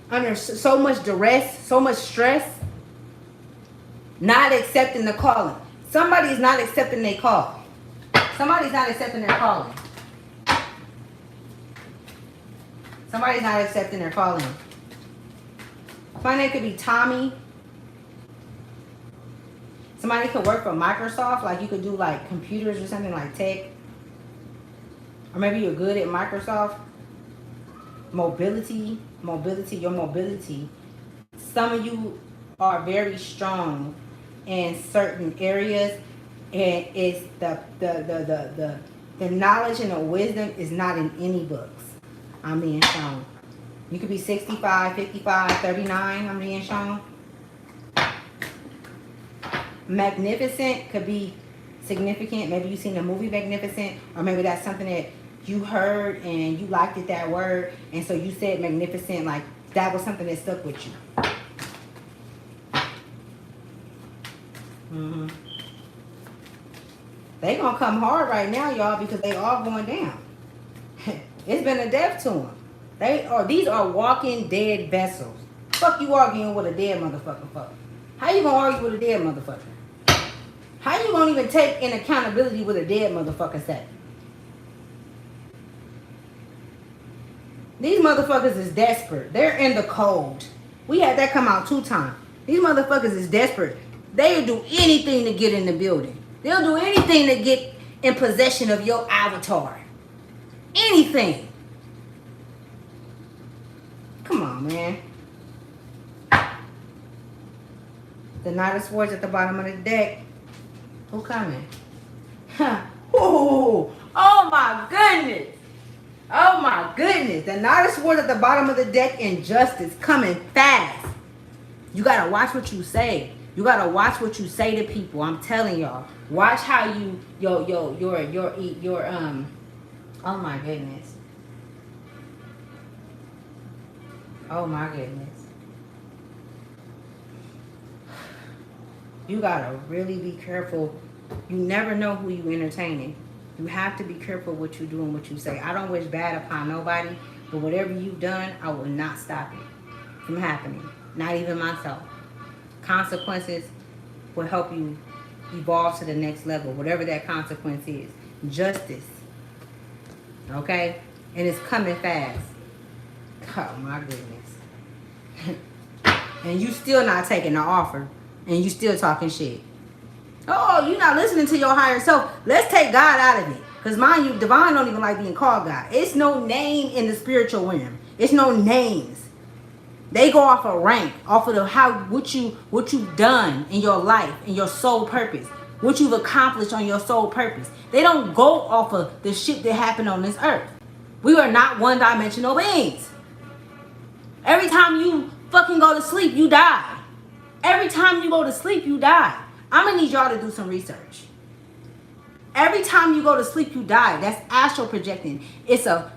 under so much duress, so much stress. Not accepting the calling. Somebody's not accepting their call. Somebody's not accepting their calling. Somebody's not accepting their calling. My name could be Tommy. Somebody could work for Microsoft, like you could do like computers or something like tech. Or maybe you're good at Microsoft. Mobility. Your mobility. Some of you are very strong in certain areas, and it's the knowledge and the wisdom is not in any books. I'm being shown. You could be 65, 55, 39, I'm being shown. Magnificent could be significant. Maybe you've seen the movie Magnificent, or maybe that's something that you heard and you liked it, that word, and so you said magnificent, like that was something that stuck with you. They gonna come hard right now, y'all, because they all going down. It's been a death to them. These are walking dead vessels. Fuck you arguing with a dead motherfucker for? How you gonna argue with a dead motherfucker? How you gonna even take in accountability with a dead motherfucker say? These motherfuckers is desperate. They're in the cold. We had that come out 2 times. These motherfuckers is desperate. They'll do anything to get in the building. They'll do anything to get in possession of your avatar. Anything. Come on, man. The Knight of Swords at the bottom of the deck. Who coming? Huh. Ooh. Oh my goodness. Oh my goodness. The Knight of Swords at the bottom of the deck. Injustice coming fast. You gotta watch what you say. You gotta watch what you say to people. I'm telling y'all. Watch how you your oh my goodness. Oh my goodness. You gotta really be careful. You never know who you entertaining. You have to be careful what you do and what you say. I don't wish bad upon nobody, but whatever you've done, I will not stop it from happening. Not even myself. Consequences will help you evolve to the next level, whatever that consequence is. Justice. Okay? And it's coming fast. Oh my goodness. And you still not taking the offer. And you still talking shit. Oh, you're not listening to your higher self. Let's take God out of it. Because mind you, divine don't even like being called God. It's no name in the spiritual realm. It's no names. They go off of rank, off of what you've done in your life, in your soul purpose. what you've accomplished on your soul purpose. They don't go off of the shit that happened on this earth. We are not one-dimensional beings. Every time you fucking go to sleep, you die. Every time you go to sleep, you die. I'm gonna need y'all to do some research. Every time you go to sleep, you die. That's astral projecting. It's a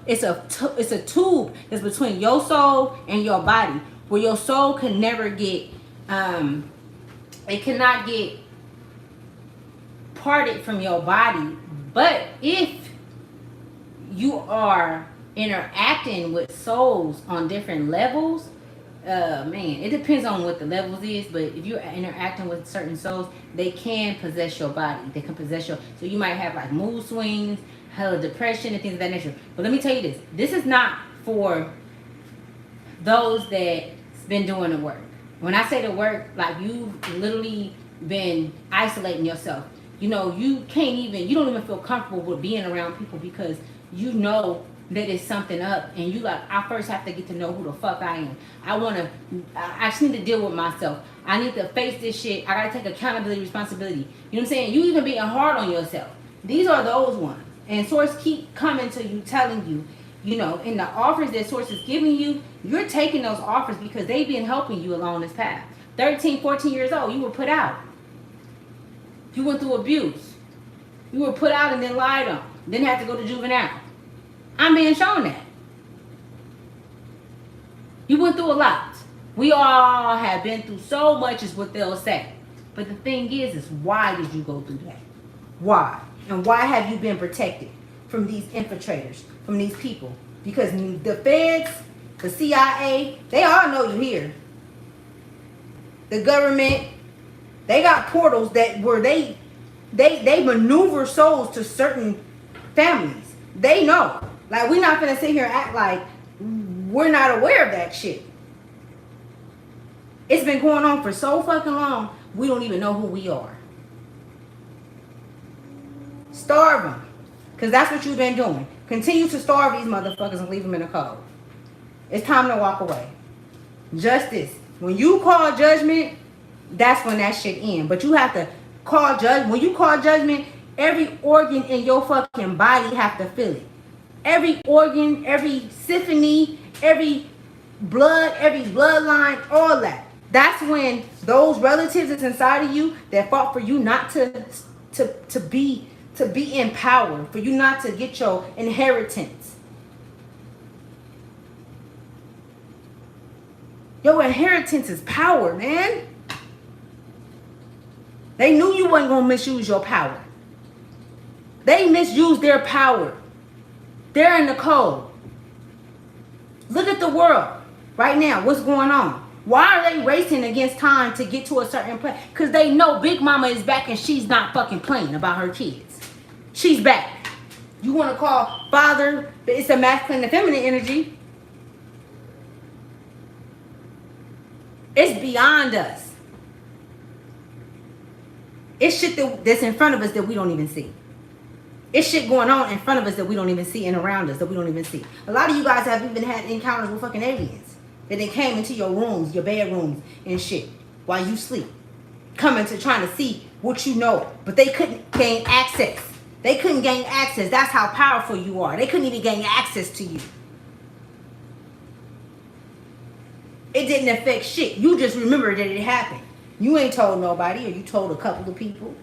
tube that's between your soul and your body, where your soul can never get it cannot get parted from your body. But if you are interacting with souls on different levels, man, it depends on what the levels is, but if you're interacting with certain souls, they can possess your body. They can possess your, so you might have like mood swings, hella depression and things of that nature. But let me tell you this is not for those that's been doing the work. When I say the work, like you've literally been isolating yourself. You know, you don't even feel comfortable with being around people because you know that it's something up, and you like, I first have to get to know who the fuck I am. I just need to deal with myself. I need to face this shit. I gotta take accountability, responsibility. You know what I'm saying? You even being hard on yourself. These are those ones. And Source keep coming to you, telling you, you know, in the offers that Source is giving you, you're taking those offers because they've been helping you along this path. 13, 14 years old, you were put out. You went through abuse. You were put out and then lied on. Then had to go to juvenile. I'm being shown that. You went through a lot. We all have been through so much is what they'll say. But the thing is why did you go through that? Why? And why have you been protected from these infiltrators, from these people? Because the feds, the CIA, they all know you here. The government, they got portals that where they maneuver souls to certain families. They know. Like, we're not gonna sit here and act like we're not aware of that shit. It's been going on for so fucking long, we don't even know who we are. Starve them. Because that's what you've been doing. Continue to starve these motherfuckers and leave them in a cold. It's time to walk away. Justice. When you call judgment, that's when that shit ends. But you have to call judgment. When you call judgment, every organ in your fucking body have to feel it. Every organ, every symphony, every blood, every bloodline, all that. That's when those relatives that's inside of you that fought for you not to be in power, for you not to get your inheritance. Your inheritance is power, man. They knew you wasn't gonna misuse your power. They misused their power. They're in the code. Look at the world right now. What's going on? Why are they racing against time to get to a certain place? Because they know Big Mama is back and she's not fucking playing about her kids. She's back. You want to call father, it's a masculine and feminine energy. It's beyond us. It's shit that's in front of us that we don't even see. It's shit going on in front of us that we don't even see and around us that we don't even see. A lot of you guys have even had encounters with fucking aliens. That they came into your rooms, your bedrooms and shit while you sleep. Coming to trying to see what you know. But they couldn't gain access. They couldn't gain access. That's how powerful you are. They couldn't even gain access to you. It didn't affect shit. You just remember that it happened. You ain't told nobody, or you told a couple of people.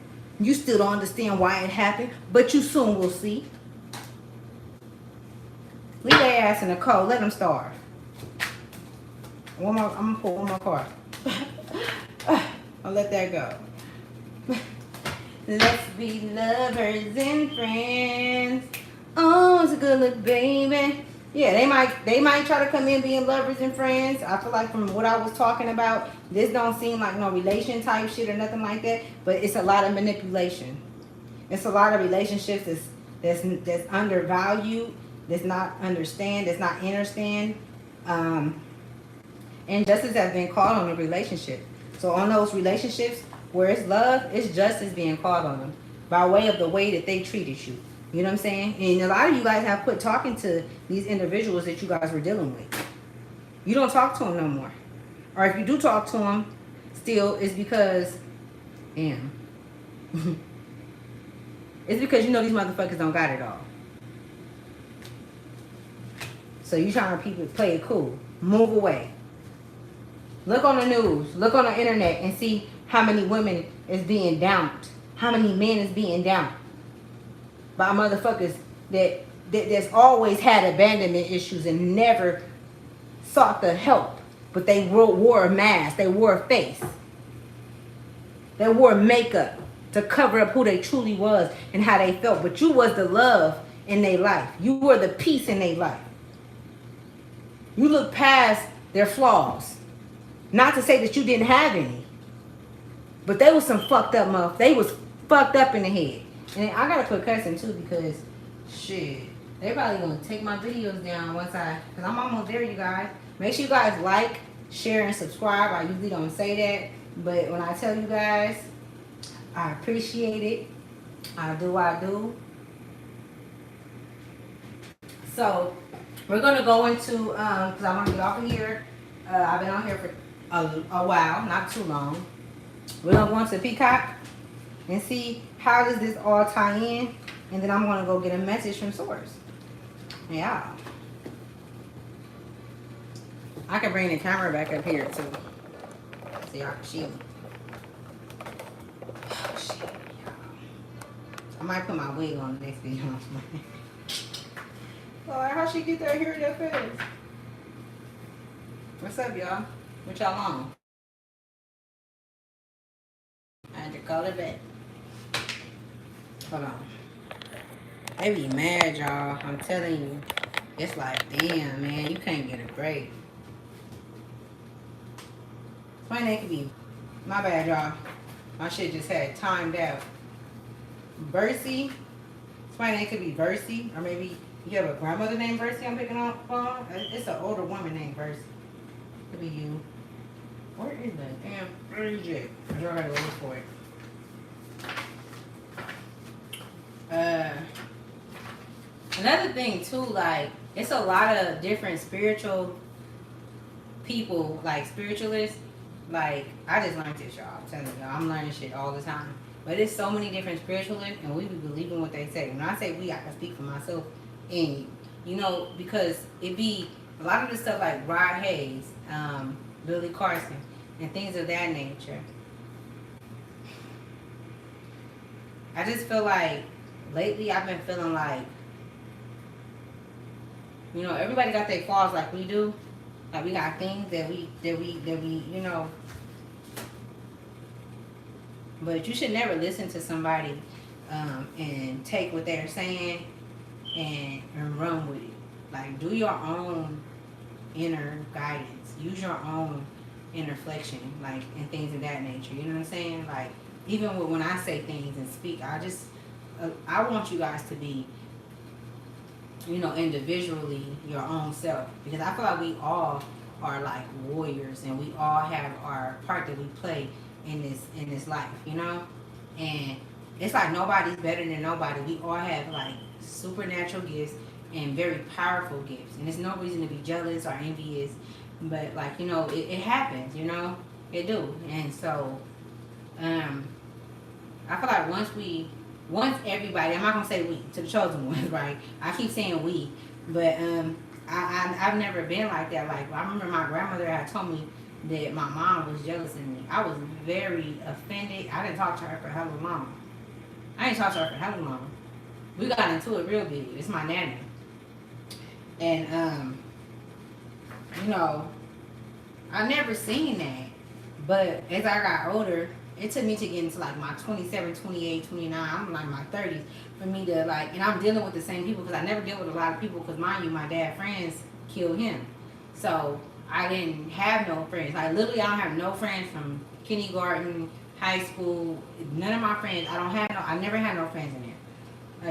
You still don't understand why it happened, but you soon will see. Leave their ass in the cold. Let them starve. I'm gonna pull one more card. I'll let that go. Let's be lovers and friends. Oh, it's a good look, baby. Yeah, they might try to come in being lovers and friends. I feel like from what I was talking about, this don't seem like no relation type shit or nothing like that. But it's a lot of manipulation. It's a lot of relationships that's undervalued, that's not understand, that's not understand. Injustice has been called on a relationship. So on those relationships where it's love, it's justice being called on them by way of the way that they treated you. You know what I'm saying? And a lot of you guys have quit talking to these individuals that you guys were dealing with. You don't talk to them no more. Or if you do talk to them, still, it's because, damn. It's because you know these motherfuckers don't got it all. So you trying to people play it cool. Move away. Look on the news. Look on the internet and see how many women is being downed. How many men is being downed by motherfuckers that's always had abandonment issues and never sought the help. But they wore a mask. They wore a face. They wore makeup to cover up who they truly was and how they felt. But you was the love in their life. You were the peace in their life. You look past their flaws. Not to say that you didn't have any. But they was some fucked up motherfuckers. They was fucked up in the head. And I gotta put cussing too because shit. They probably gonna take my videos down once because I'm almost there, you guys. Make sure you guys like, share, and subscribe. I usually don't say that. But when I tell you guys, I appreciate it. I do. So, we're going to go into, because I want to get off of here. I've been on here for a while, not too long. We're going to go into Peacock and see how does this all tie in. And then I'm going to go get a message from Source. Yeah. I can bring the camera back up here, too. So y'all can see me. Oh, shit, y'all. I might put my wig on the next video. Lord, how she get that hair in that face? What's up, y'all? What y'all on? I had to call it back. Hold on. They be mad, y'all. I'm telling you. It's like, damn, man, you can't get a break. My name could be, my bad, y'all. My shit just had timed out. Bercy. My name could be Bercy, or maybe you have a grandmother named Bercy I'm picking up on. It's an older woman named Bercy. Could be you. Where is that? Damn, where is it? I gotta go look for it. Another thing too, like, it's a lot of different spiritual people, like spiritualists. Like, I just learned this, y'all. I'm telling y'all, I'm learning shit all the time. But there's so many different spiritualists, and we be believing what they say. When I say we, I can speak for myself. And, you know, because it be a lot of the stuff like Rod Hayes, Billy Carson, and things of that nature. I just feel like, lately I've been feeling like, you know, everybody got their flaws like we do. Like, we got things that we, you know. But you should never listen to somebody and take what they're saying and run with it. Like, do your own inner guidance. Use your own inner reflection, like, and things of that nature. You know what I'm saying? Like, even when I say things and speak, I want you guys to be, you know, individually your own self, because I feel like we all are like warriors and we all have our part that we play in this life, you know. And it's like nobody's better than nobody. We all have like supernatural gifts and very powerful gifts, and there's no reason to be jealous or envious, but like, you know, it happens, you know, it do. And so I feel like once everybody, I'm not gonna say we to the chosen ones, right? I keep saying we, but I've never been like that. Like, I remember my grandmother had told me that my mom was jealous of me. I was very offended. I didn't talk to her for hella long. We got into it real big. It's my nanny, and you know, I never seen that. But as I got older, it took me to get into like my 27, 28, 29, I'm like my 30s, for me to like, and I'm dealing with the same people, because I never deal with a lot of people, because mind you, my dad's friends killed him. So I didn't have no friends. Like, literally, I don't have no friends from kindergarten, high school, none of my friends. I never had no friends in there.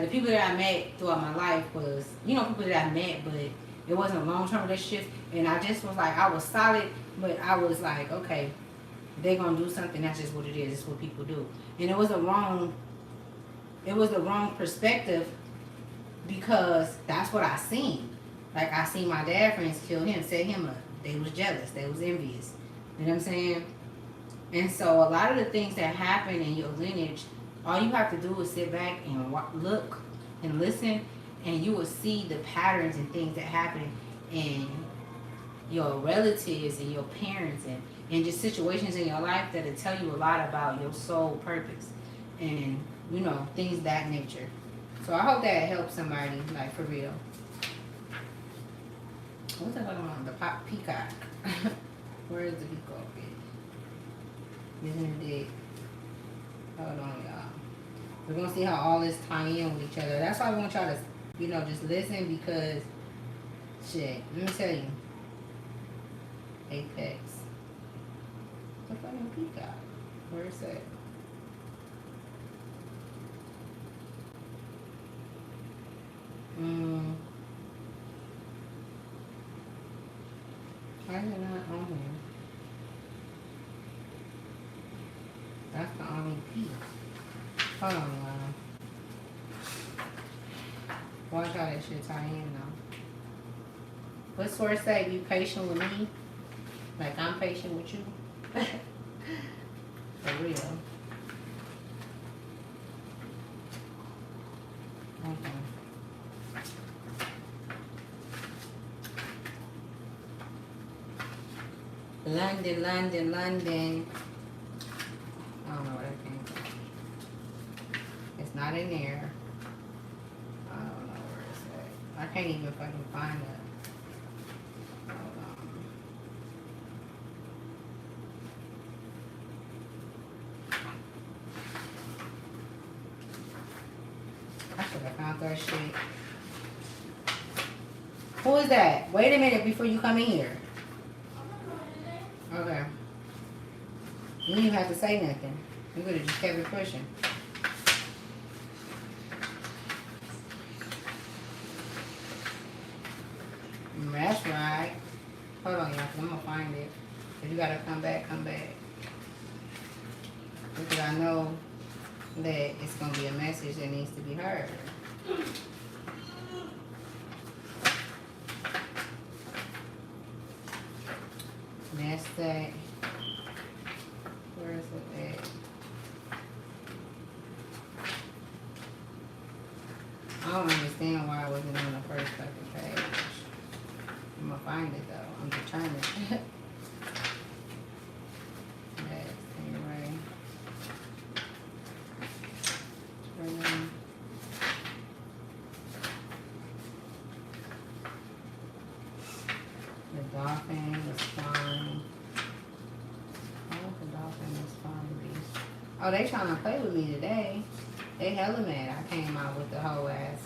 The people that I met throughout my life was, you know, people that I met, but it wasn't long-term relationships. And I just was like, I was solid, but I was like, okay, they're gonna do something. That's just what it is. It's what people do. And it was the wrong perspective, because that's what I seen. Like, I seen my dad friends kill him, set him up. They was jealous. They was envious. You know what I'm saying? And so a lot of the things that happen in your lineage All you have to do is sit back and look and listen, and you will see the patterns and things that happen in your relatives and your parents and just situations in your life that'll tell you a lot about your soul purpose and, you know, things of that nature. So I hope that helps somebody, like, for real. What's that other one? The peacock. Where is the peacock? Isn't it? Hold on, y'all. We're gonna see how all this tie in with each other. That's why I want y'all to, you know, just listen, because shit, let me tell you. Apex. The fucking peacock. Where is that? Why is it not on here? That's the only piece. Hold on, y'all. Watch how that shit tie in though. What source say? Be patient with me, like I'm patient with you. For real. Okay. London, London, London. I don't know where that came from. It's not in there. I don't know where it's at. I can't even fucking find it. Hold on. I should have found that shit. Who is that? Wait a minute before you come in here. Okay. You didn't even have to say nothing. You could have just kept it pushing. That's right. Hold on, y'all, 'cause I'm gonna find it. If you gotta come back, come back. Because I know that it's gonna be a message that needs to be heard. That's that. Where is it at? I don't understand why I wasn't on the first fucking page. I'm gonna find it though. I'm determined. Yes, anyway. The dolphin is flying. Oh, the dolphin is flying. Oh, they trying to play with me today. They hella mad. I came out with the whole ass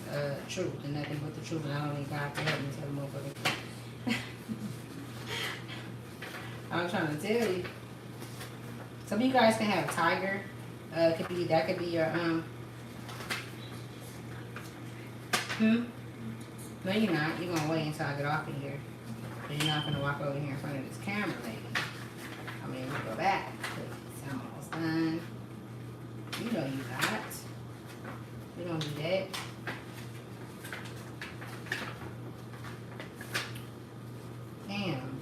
truth and nothing but the truth, and I don't need God to help me tell the motherfucking truth. I was trying to tell you. Some of you guys can have tiger. That could be your No, you're not. You're gonna wait until I get off of here. You're not gonna walk over here in front of this camera, lady. I mean, we'll go back. Please. I'm almost done. You know you're not. We don't do that. Damn.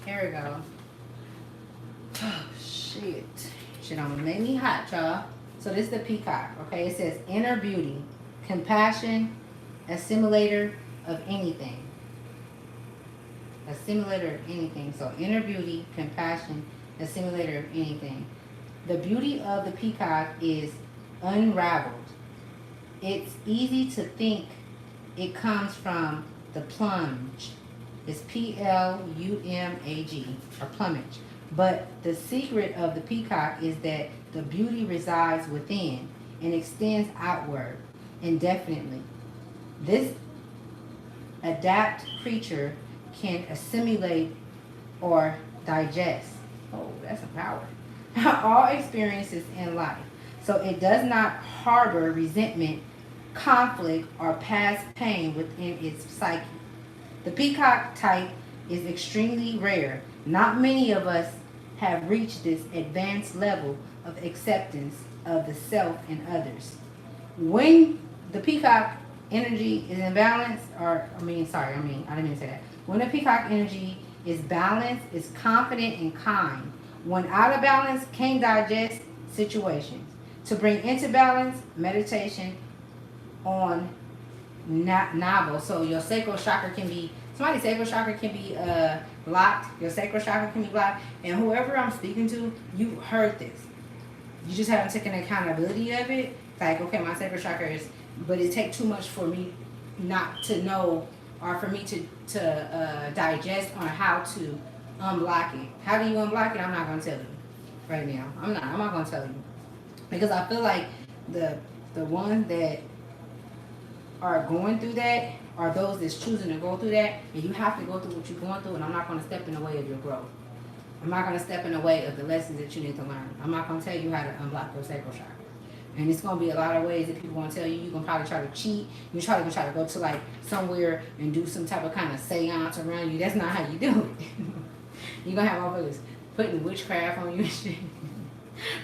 Here we go. Oh, shit. Shit, I'm gonna make me hot, y'all. So this is the peacock, okay? It says inner beauty, compassion, assimilator of anything. Assimilator of anything. So inner beauty, compassion, assimilator of anything. The beauty of the peacock is unraveled. It's easy to think it comes from the plumage. It's Plumag, or plumage. But the secret of the peacock is that the beauty resides within and extends outward indefinitely. This adapt creature can assimilate or digest. Oh, that's a power. All experiences in life. So it does not harbor resentment, conflict, or past pain within its psyche. The peacock type is extremely rare. Not many of us have reached this advanced level of acceptance of the self and others. When the peacock energy is in balance, I didn't mean to say that. When the peacock energy is balanced, is confident and kind. When out of balance, can't digest situations. To bring into balance, meditation on novel. So your sacral chakra can be, somebody's sacral chakra can be blocked. Your sacral chakra can be blocked. And whoever I'm speaking to, you heard this. You just haven't taken accountability of it. Like, okay, my sacral chakra is, but it takes too much for me not to know, or for me to digest on how to unblock it. How do you unblock it? I'm not going to tell you right now. I'm not going to tell you. Because I feel like the ones that are going through that are those that's choosing to go through that, and you have to go through what you're going through, and I'm not going to step in the way of your growth. I'm not going to step in the way of the lessons that you need to learn. I'm not going to tell you how to unblock your sacral chakra. And it's going to be a lot of ways that people want to tell you. You're going to probably try to cheat. You're try to go to like somewhere and do some type of kind of seance around you. That's not how you do it. You're going to have motherfuckers putting witchcraft on you and shit.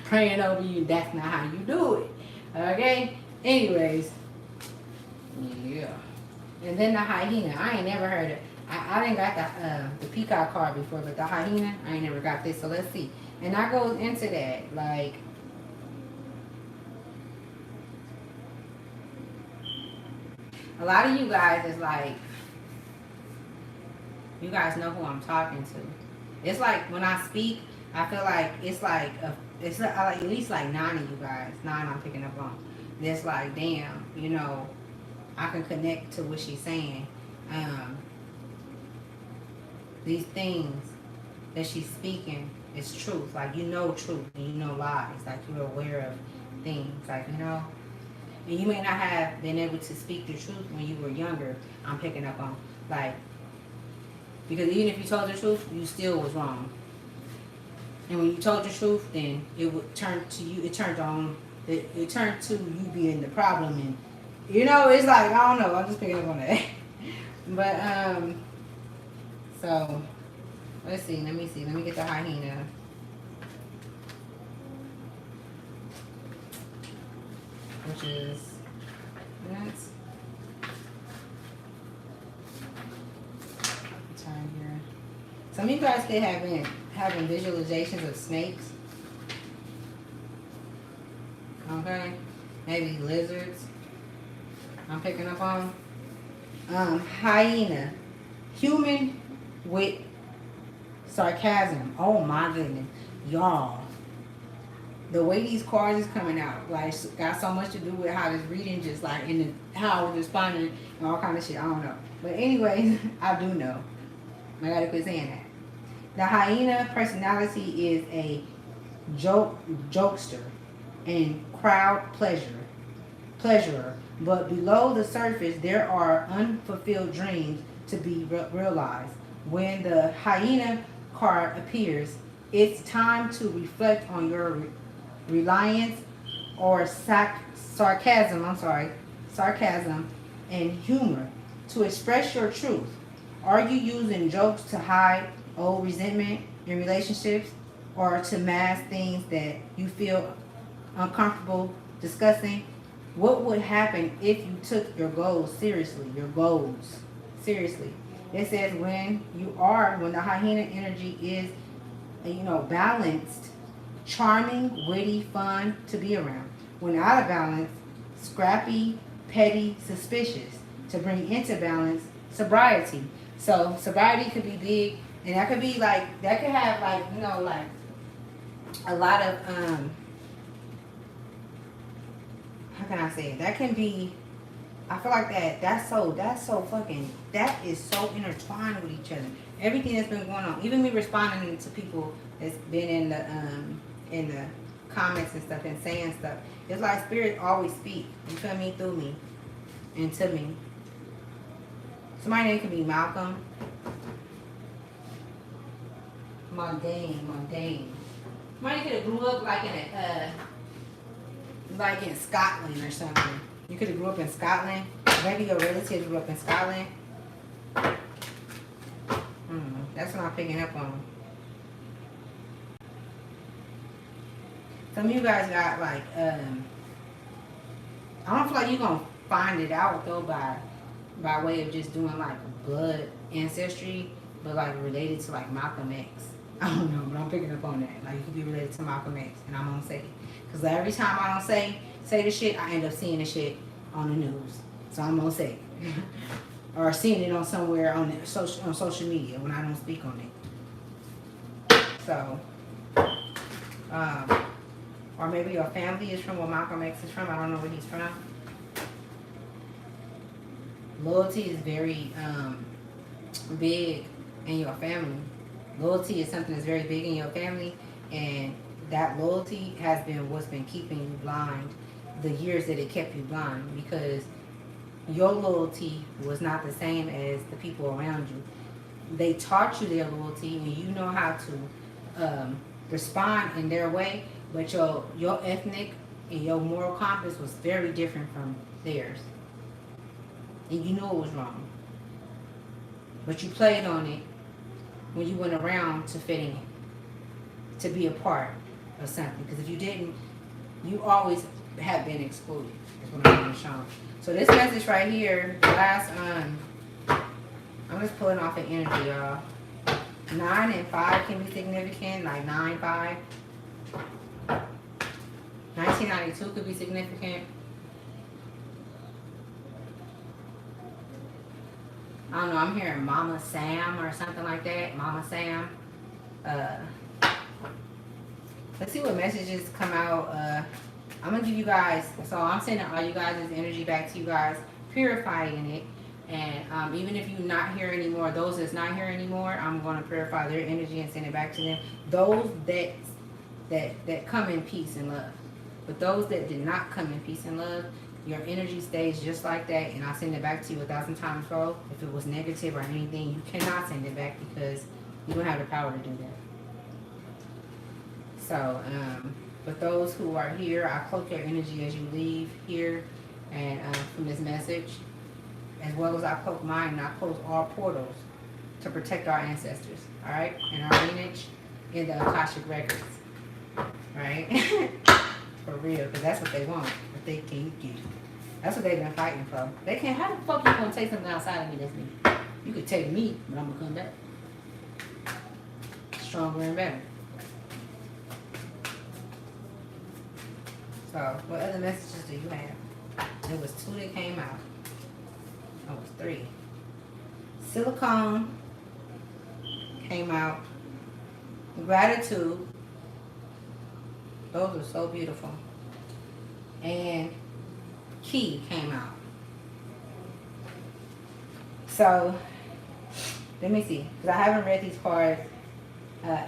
Praying over you. That's not how you do it. Okay? Anyways. Yeah. And then the hyena. I ain't never heard it. I didn't got the peacock card before, but the hyena, I ain't never got this. So let's see. And I goes into that. Like, a lot of you guys is like, you guys know who I'm talking to. It's like when I speak, I feel like it's like at least like 9 of you guys. 9 I'm picking up on. It's like, damn, you know, I can connect to what she's saying. These things that she's speaking is truth. Like, you know truth and you know lies. Like, you're aware of things. Like, you know. And you may not have been able to speak the truth when you were younger. I'm picking up on. Like, because even if you told the truth, you still was wrong. And when you told the truth, then it would turn to you. It turned to you being the problem. And, you know, it's like, I don't know. I'm just picking up on that. But, so, let's see. Let me see. Let me get the hyena. Which is, that's, turn here. Some of you guys could have been having visualizations of snakes. Okay? Maybe lizards. I'm picking up on. Hyena. Human with sarcasm. Oh my goodness. Y'all. The way these cards is coming out, like, got so much to do with how this reading just like, and how I was responding and all kind of shit. I don't know. But anyways, I do know. I gotta quit saying that. The hyena personality is a jokester and crowd pleasurer. But below the surface, there are unfulfilled dreams to be realized. When the hyena card appears, it's time to reflect on your reliance or sarcasm and humor to express your truth. Are you using jokes to hide old resentment in relationships or to mask things that you feel uncomfortable discussing? What would happen if you took your goals seriously? It says when the hyena energy is, balanced, charming, witty, fun to be around. When out of balance, scrappy, petty, suspicious. To bring into balance, sobriety. So sobriety could be big, and that could be like, that could have like, like a lot of, how can I say it? That can be, I feel like that is so intertwined with each other. Everything that's been going on, even me responding to people that's been in the comments and stuff and saying stuff. It's like spirit always speak. You feel me? Through me and to me. Somebody's name could be Malcolm. Mundane. Somebody could have grew up like in Scotland or something. You could have grew up in Scotland. Maybe your relatives grew up in Scotland. That's what I'm picking up on. Some of you guys got like, I don't feel like you're going to find it out though by way of just doing like blood ancestry, but like related to like Malcolm X. I don't know, but I'm picking up on that. Like, you could be related to Malcolm X, and I'm going to say it. Because every time I don't say the shit, I end up seeing the shit on the news. So I'm gonna say it. Or seeing it on somewhere on social media when I don't speak on it. So, or maybe your family is from where Malcolm X is from. I don't know where he's from. Loyalty is very big in your family. Loyalty is something that's very big in your family, and that loyalty has been what's been keeping you blind the years that it kept you blind, because your loyalty was not the same as the people around you. They taught you their loyalty, and you know how to respond in their way, but your ethnic and your moral compass was very different from theirs. And you know it was wrong. But you played on it when you went around to fit in, to be a part of something. Because if you didn't, you always have been excluded. That's what I'm going to show. So this message right here, the last, I'm just pulling off the energy, y'all. 9 and 5 can be significant, like 9-5. 1992 could be significant. I don't know, I'm hearing Mama Sam or something like that. Mama Sam. Let's see what messages come out. I'm going to give you guys, so I'm sending all you guys' energy back to you guys, purifying it. And even if you're not here anymore, those that's not here anymore, I'm going to purify their energy and send it back to them. Those that come in peace and love. But those that did not come in peace and love, your energy stays just like that, and I'll send it back to you 1,000 times fold. If it was negative or anything, you cannot send it back because you don't have the power to do that. So, but those who are here, I cloak your energy as you leave here and from this message, as well as I cloak mine, and I close all portals to protect our ancestors, all right, and our lineage in the Akashic records, right? For real, because that's what they want, but they can't get it. That's what they've been fighting for. They can't. How the fuck you gonna take something outside of me that's me? You could take me, but I'm gonna come back stronger and better. So, what other messages do you have? There was 2 that came out. Oh, it was 3. Silicone came out. Gratitude. Those are so beautiful. And Key came out. So, let me see. Because I haven't read these cards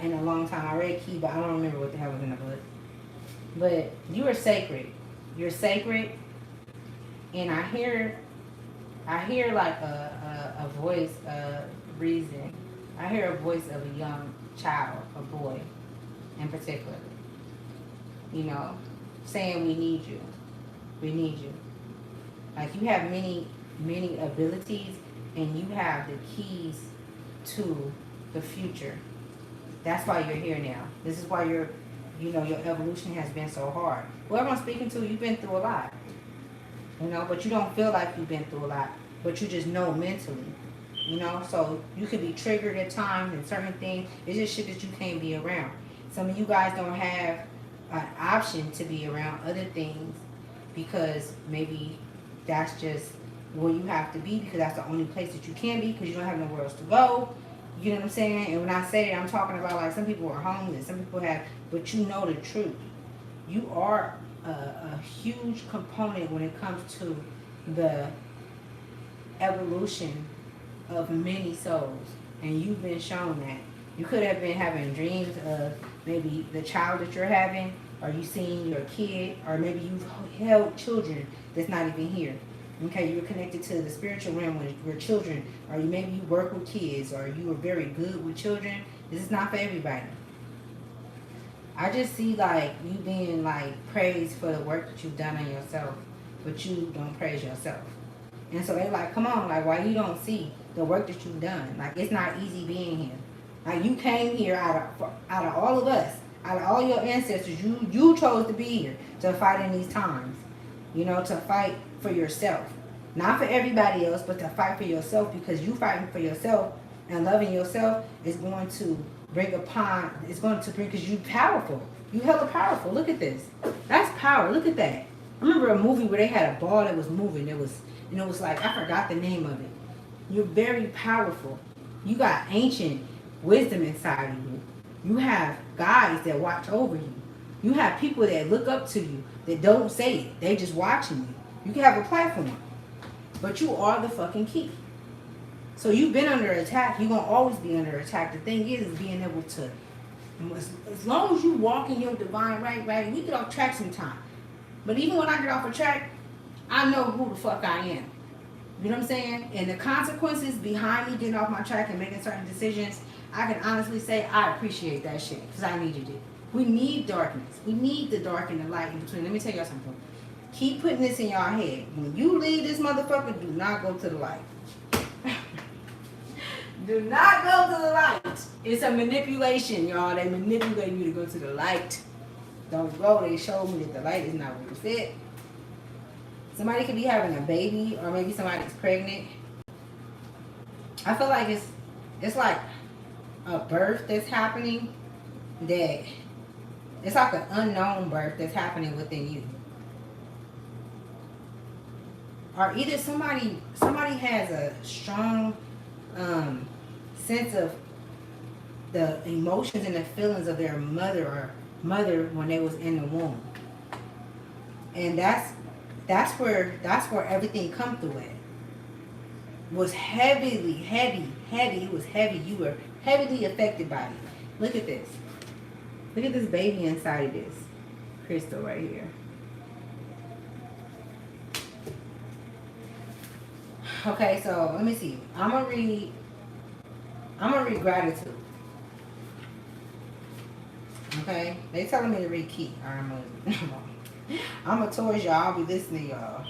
in a long time. I read Key, but I don't remember what the hell was in the book. But you are sacred. You're sacred. And I hear like a voice of reason. I hear a voice of a young child, a boy in particular. You know, saying we need you. We need you. Like you have many, many abilities, and you have the keys to the future. That's why you're here now. This is why your evolution has been so hard. Whoever I'm speaking to, you've been through a lot. You know, but you don't feel like you've been through a lot. But you just know mentally. You know, so you could be triggered at times and certain things. It's just shit that you can't be around. Some of you guys don't have an option to be around other things because maybe that's just where you have to be, because that's the only place that you can be, because you don't have nowhere else to go. You know what I'm saying? And when I say that, I'm talking about like some people are homeless, some people have, but you know the truth. You are a huge component when it comes to the evolution of many souls, and you've been shown that. You could have been having dreams of maybe the child that you're having, or you seen your kid, or maybe you've held children that's not even here. Okay, you're connected to the spiritual realm where children, or maybe you work with kids, or you are very good with children. This is not for everybody. I just see like you being like praised for the work that you've done on yourself, but you don't praise yourself. And so they like, come on, like why you don't see the work that you've done? Like it's not easy being here. Like you came here out of all of us, out of all your ancestors, you chose to be here to fight in these times. You know, to fight for yourself. Not for everybody else, but to fight for yourself, because you fighting for yourself and loving yourself is going to bring, because you're powerful. You hella powerful. Look at this. That's power. Look at that. I remember a movie where they had a ball that was moving. It was like, I forgot the name of it. You're very powerful. You got ancient wisdom inside of you. You have guys that watch over you. You have people that look up to you that don't say it. They just watching you. You can have a platform. But you are the fucking key. So you've been under attack. You're going to always be under attack. The thing is being able to, as long as you walk in your divine right, we get off track sometime. But even when I get off a track, I know who the fuck I am. You know what I'm saying? And the consequences behind me getting off my track and making certain decisions, I can honestly say I appreciate that shit because I needed it. We need darkness. We need the dark and the light in between. Let me tell y'all something. Keep putting this in y'all head. When you leave this motherfucker, do not go to the light. Do not go to the light. It's a manipulation, y'all. They manipulate you to go to the light. Don't go. They showed me that the light is not where it's at. Somebody could be having a baby, or maybe somebody's pregnant. I feel like it's like a birth that's happening that it's like an unknown birth that's happening within you. Or either somebody has a strong sense of the emotions and the feelings of their mother when they was in the womb. And that's where everything come through it. Was heavy. It was heavy. You were heavily affected by it. Look at this. Look at this baby inside of this crystal right here. Okay, so let me see. I'm gonna read gratitude. Okay, they telling me to read key. I'm a Taurus, y'all. I'll be listening, y'all.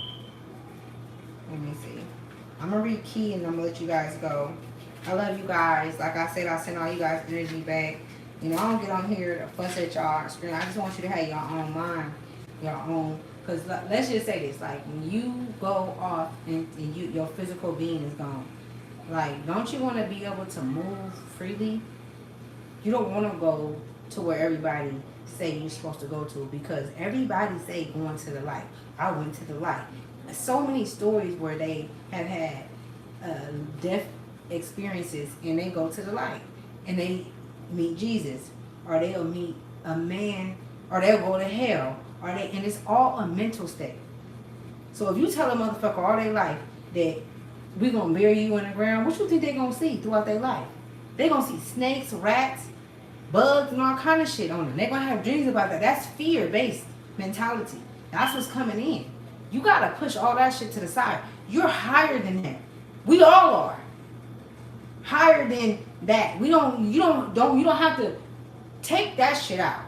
Let me see. I'm gonna read key and I'm gonna let you guys go. I love you guys. Like I said, I send all you guys energy back. You know, I don't get on here to fuss at y'all and scream. I just want you to have your own mind, your own. Because let's just say this, like when you go off and your physical being is gone, like don't you want to be able to move freely? You don't want to go to where everybody say you're supposed to go to, because everybody say going to the light. I went to the light. So many stories where they have had death experiences and they go to the light and they meet Jesus, or they'll meet a man, or they'll go to hell. And it's all a mental state. So if you tell a motherfucker all their life that we're going to bury you in the ground, what you think they're going to see throughout their life? They're going to see snakes, rats, bugs, and all kind of shit on them. They're going to have dreams about that. That's fear-based mentality. That's what's coming in. You got to push all that shit to the side. You're higher than that. We all are. Higher than that. You don't have to take that shit out.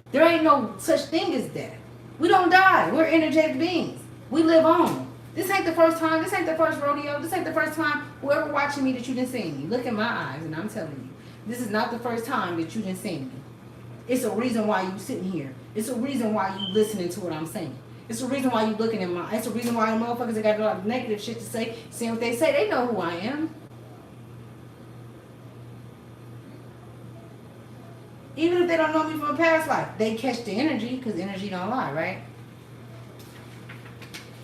There ain't no such thing as death. We don't die. We're energetic beings. We live on. This ain't the first time. This ain't the first rodeo. This ain't the first time whoever watching me that you didn't see me. Look in my eyes and I'm telling you. This is not the first time that you didn't see me. It's a reason why you sitting here. It's a reason why you listening to what I'm saying. It's a reason why you looking at my... It's a reason why the motherfuckers that got a lot of negative shit to say, saying what they say, they know who I am. Even if they don't know me from a past life, they catch the energy, because energy don't lie, right?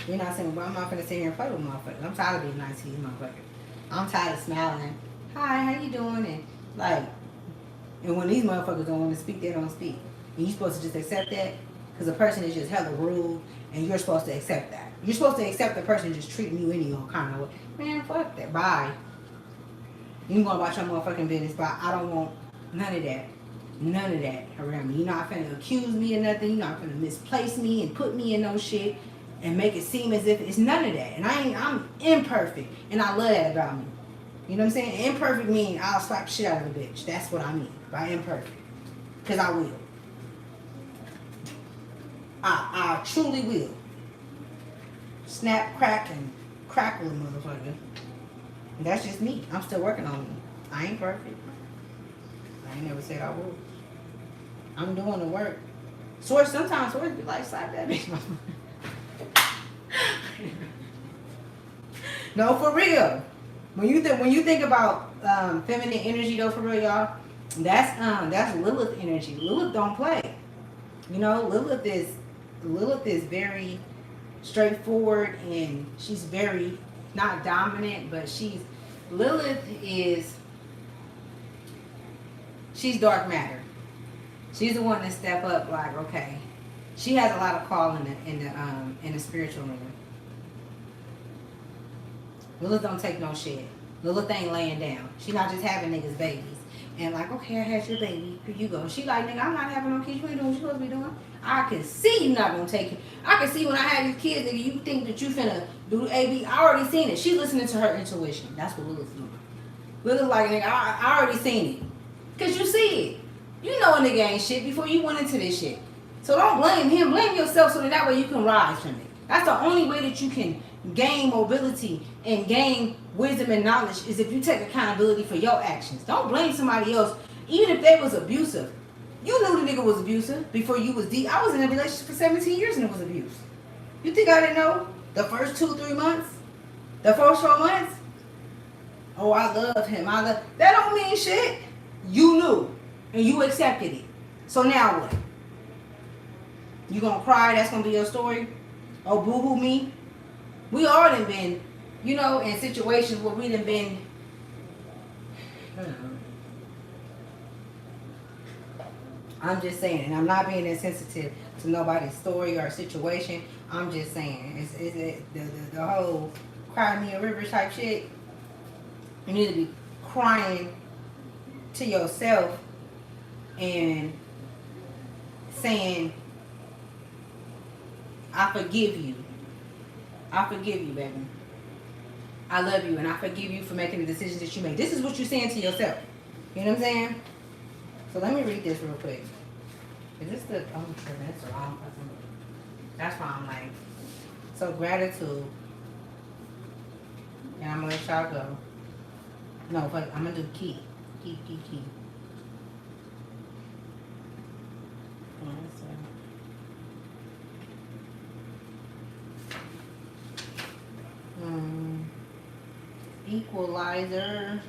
You're not saying, well, I'm not going to sit here and play with motherfuckers. I'm tired of being nice to these motherfuckers. I'm tired of smiling. Hi, how you doing? And like, and when these motherfuckers don't want to speak, they don't speak. And you're supposed to just accept that, because the person is just hella rude, and you're supposed to accept that. You're supposed to accept the person just treating you any old kind of way. Man, fuck that. Bye. You can go about your motherfucking business, but I don't want none of that. None of that around me. You're not finna accuse me of nothing. You're not finna misplace me and put me in no shit and make it seem as if it's none of that. And I'm imperfect, and I love that about me. You know what I'm saying? Imperfect means I'll slap shit out of a bitch. That's what I mean by imperfect. Because I will. I truly will. Snap, crack, and crackle a motherfucker. And that's just me. I'm still working on me. I ain't perfect. I ain't never said I would. I'm doing the work. Sometimes Source be like, slap that bitch. No, for real. When you think about feminine energy, though, for real, y'all, that's Lilith energy. Lilith don't play. You know, Lilith is very straightforward, and she's very not dominant, but Lilith is she's dark matter. She's the one that step up like, okay. She has a lot of call in the spiritual realm. Lilith don't take no shit. Lilith ain't laying down. She not just having niggas babies. And like, okay, I had your baby. Here you go. She like, nigga, I'm not having no kids. You ain't doing what you supposed to be doing. I can see you not gonna take it. I can see when I have these kids, nigga, you think that you finna do AB. I already seen it. She listening to her intuition. That's what Lilith's doing. Lilith's like, nigga, I already seen it. Cause you see it. You know a nigga ain't shit before you went into this shit. So don't blame him. Blame yourself so that way you can rise from it. That's the only way that you can gain mobility and gain wisdom and knowledge is if you take accountability for your actions. Don't blame somebody else, even if they was abusive. You knew the nigga was abusive before you was deep. I was in a relationship for 17 years and it was abuse. You think I didn't know? The first 2-3 months? The first 4 months? Oh, I love him. That don't mean shit. You knew. And you accepted it. So now what? You gonna cry? That's gonna be your story? Oh, boo-hoo me? We all done been, you know, in situations where we done been, I'm just saying, and I'm not being insensitive to nobody's story or situation. I'm just saying, the whole cry me a river type shit. You need to be crying to yourself and saying, I forgive you. I forgive you, baby. I love you, and I forgive you for making the decisions that you make. This is what you're saying to yourself. You know what I'm saying? So let me read this real quick. Is this the... Oh, that's the wrong person. That's why I'm like... So gratitude. And I'm going to let y'all go. No, but I'm going to do key. Key. Equalizer.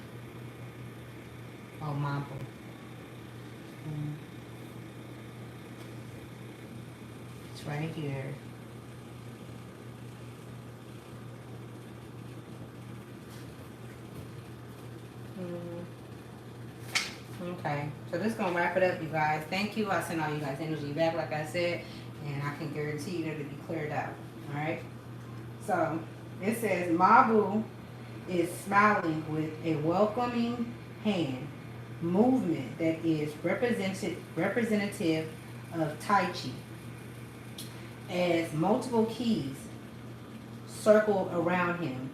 Oh, Marble. It's right here. Okay, so this is gonna wrap it up, you guys. Thank you. I send all you guys energy back, like I said, and I can guarantee you that it'll be cleared out. All right. So it says Mabu is smiling with a welcoming hand movement that is representative of Tai Chi. As multiple keys circle around him.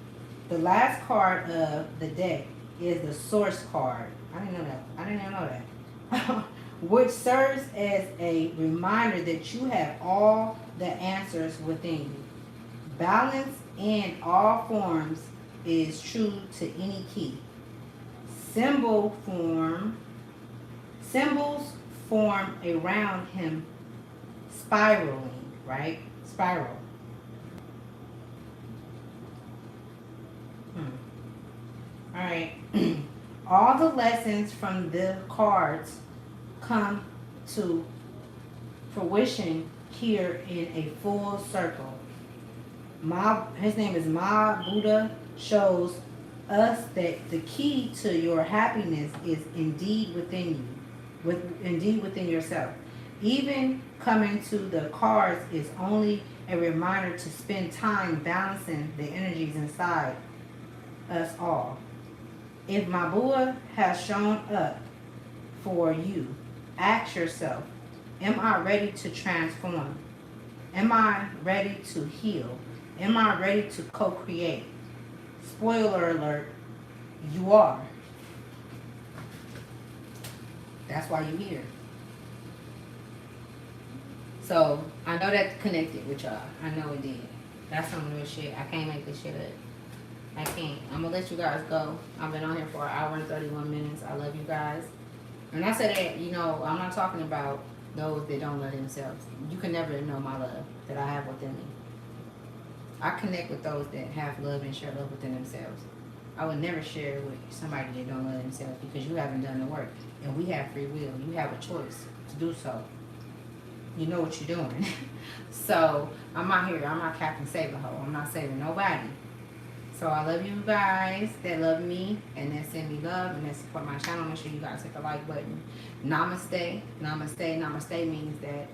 The last card of the deck is the source card. I didn't know that. I didn't even know that. Which serves as a reminder that you have all the answers within you. Balance in all forms is true to any key. Symbols form around him, spiraling, right? Spiral. All right. All the lessons from the cards come to fruition here in a full circle. His name is Ma Buddha, shows us that the key to your happiness is indeed within you, indeed within yourself. Even coming to the cards is only a reminder to spend time balancing the energies inside us all. If Mabua has shown up for you, ask yourself, am I ready to transform? Am I ready to heal? Am I ready to co-create? Spoiler alert, you are. That's why you're here. So, I know that connected with y'all. I know it did. That's some real shit. I can't make this shit up. I can't. I'm going to let you guys go. I've been on here for 1 hour and 31 minutes. I love you guys. And I said that, you know, I'm not talking about those that don't love themselves. You can never know my love that I have within me. I connect with those that have love and share love within themselves. I would never share with somebody that don't love themselves because you haven't done the work. And we have free will. You have a choice to do so. You know what you're doing. So I'm out here. I'm not Captain Save a Hoe. I'm not saving nobody. So I love you guys that love me and that send me love and that support my channel. Make sure you guys hit the like button. Namaste. Namaste. Namaste means that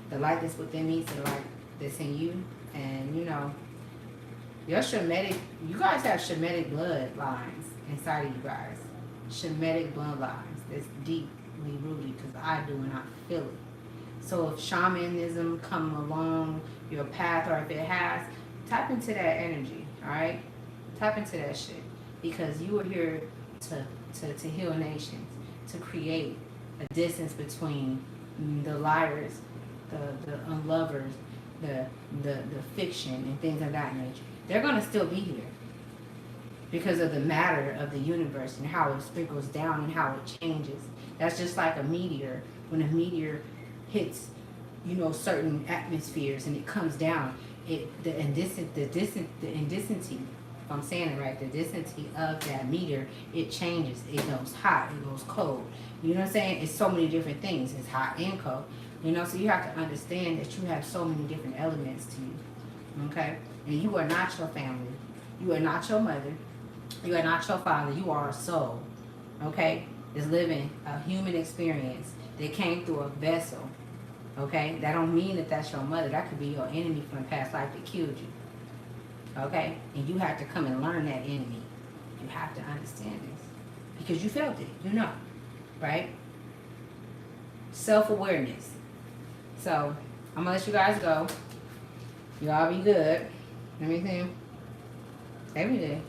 the light that's within me to the light that's in you. And you know, your Shemitic, you guys have Shemitic bloodlines inside of you guys. Shemitic bloodlines that's deeply rooted because I do and I feel it. So if shamanism come along your path, or if it has, tap into that energy, all right? Tap into that shit, because you are here to heal nations, to create a distance between the liars, the unlovers, the fiction and things of that nature. They're gonna still be here because of the matter of the universe and how it sprinkles down and how it changes. That's just like a meteor. When a meteor hits, you know, certain atmospheres and it comes down, the indensity, if I'm saying it right, the density of that meteor, it changes. It goes hot, it goes cold. You know what I'm saying? It's so many different things. It's hot and cold. You know, so you have to understand that you have so many different elements to you. Okay? And you are not your family. You are not your mother. You are not your father. You are a soul. Okay? It's living a human experience that came through a vessel. Okay? That don't mean that that's your mother. That could be your enemy from a past life that killed you. Okay? And you have to come and learn that enemy. You have to understand this. Because you felt it. You know. Right? Self-awareness. So, I'm going to let you guys go. Y'all be good. Let me see. Every day.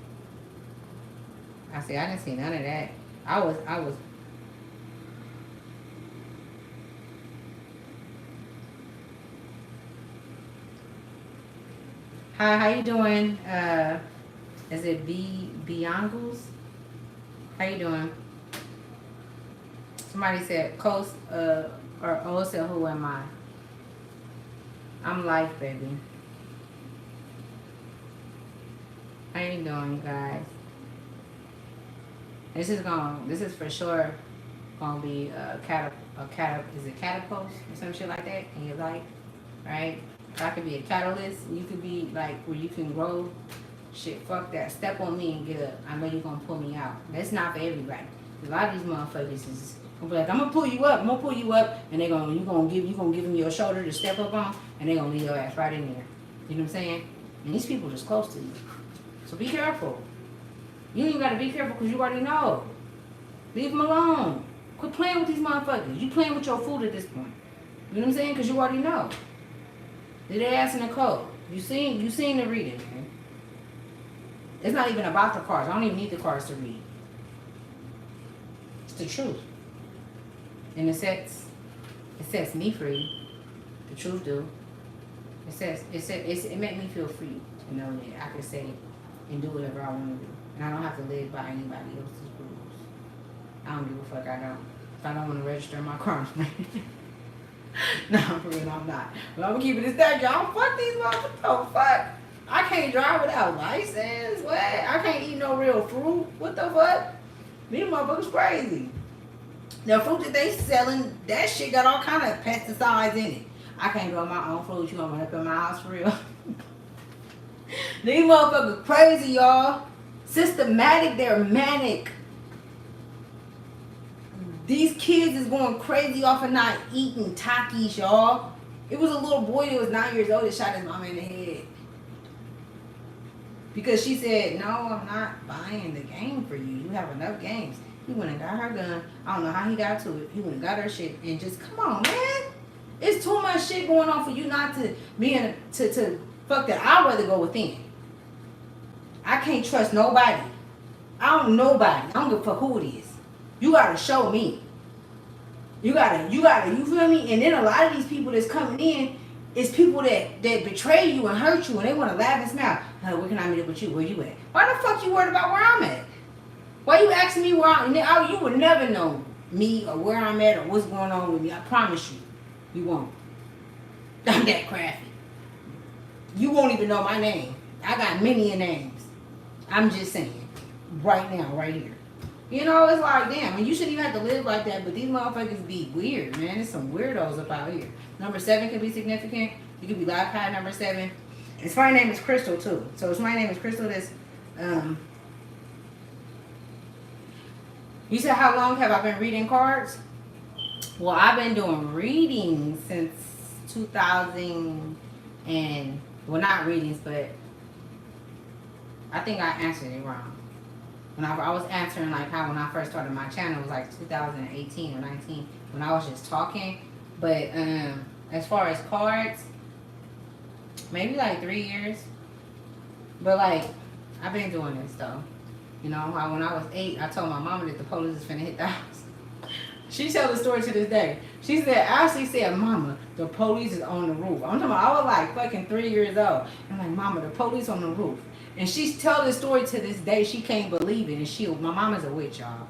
I see, I didn't see none of that. I was. Hi, how you doing? Is it Biangles? How you doing? Somebody said, Coast, or O said, who am I? I'm life, baby. How you doing, guys? This is for sure gonna be a catapult or some shit like that in your life, right? That could be a catalyst. You could be like where you can grow. Shit, fuck that. Step on me and get up. I know you're gonna pull me out. That's not for everybody. A lot of these motherfuckers is gonna be like, I'm gonna pull you up. And you gonna give them your shoulder to step up on, and they gonna leave your ass right in there. You know what I'm saying? And these people just close to you, so be careful. You ain't gotta be careful because you already know. Leave them alone. Quit playing with these motherfuckers. You playing with your food at this point. You know what I'm saying? Because you already know. Leave their ass in the code. You seen the reading, man. It's not even about the cards. I don't even need the cards to read. It's the truth. And it sets me free. The truth do. It made me feel free to know that I can say and do whatever I want to do. And I don't have to live by anybody else's rules. I don't give a fuck, I don't. If I don't want to register my car, no, for real, I'm not. But I'm gonna keep it a stack, y'all. Fuck these motherfuckers. Oh, fuck. I can't drive without license. What? I can't eat no real fruit. What the fuck? These motherfuckers crazy. The fruit that they selling, that shit got all kind of pesticides in it. I can't grow my own fruit. You gonna run up in my house for real? These motherfuckers crazy, y'all. Systematic, they're manic. These kids is going crazy off of not eating Takis, y'all. It was a little boy that was 9 years old that shot his mama in the head. Because she said, no, I'm not buying the game for you. You have enough games. He went and got her gun. I don't know how he got to it. He went and got her shit and just, come on, man. It's too much shit going on for you not to be in to fuck that. I'd rather go within. I can't trust nobody. I don't know nobody. I don't give a fuck who it is. You gotta show me. You gotta, you feel me? And then a lot of these people that's coming in is people that betray you and hurt you and they wanna laugh and smile. Hey, where can I meet up with you? Where you at? Why the fuck you worried about where I'm at? Why you asking me where I'm at? You would never know me or where I'm at or what's going on with me. I promise you. You won't. I'm that crafty. You won't even know my name. I got many names. I'm just saying. Right now, right here. You know, it's like, damn, and you shouldn't even have to live like that, but these motherfuckers be weird, man. There's some weirdos up out here. Number 7 can be significant. You could be life high number 7. It's my name is Crystal too. So it's my name is Crystal. This you said how long have I been reading cards? Well, I've been doing readings since 2000 and well, not readings, but I think I answered it wrong. When I was answering like how when I first started my channel, it was like 2018 or 19 when I was just talking. But as far as cards, maybe like 3 years. But like, I've been doing this though. You know, when I was 8, I told my mama that the police is finna hit the house. She tells the story to this day. She said, Ashley said, Mama, the police is on the roof. I'm talking about, I was like fucking 3 years old. I'm like, Mama, the police on the roof. And she tells the story to this day. She can't believe it. And my mama's a witch, y'all.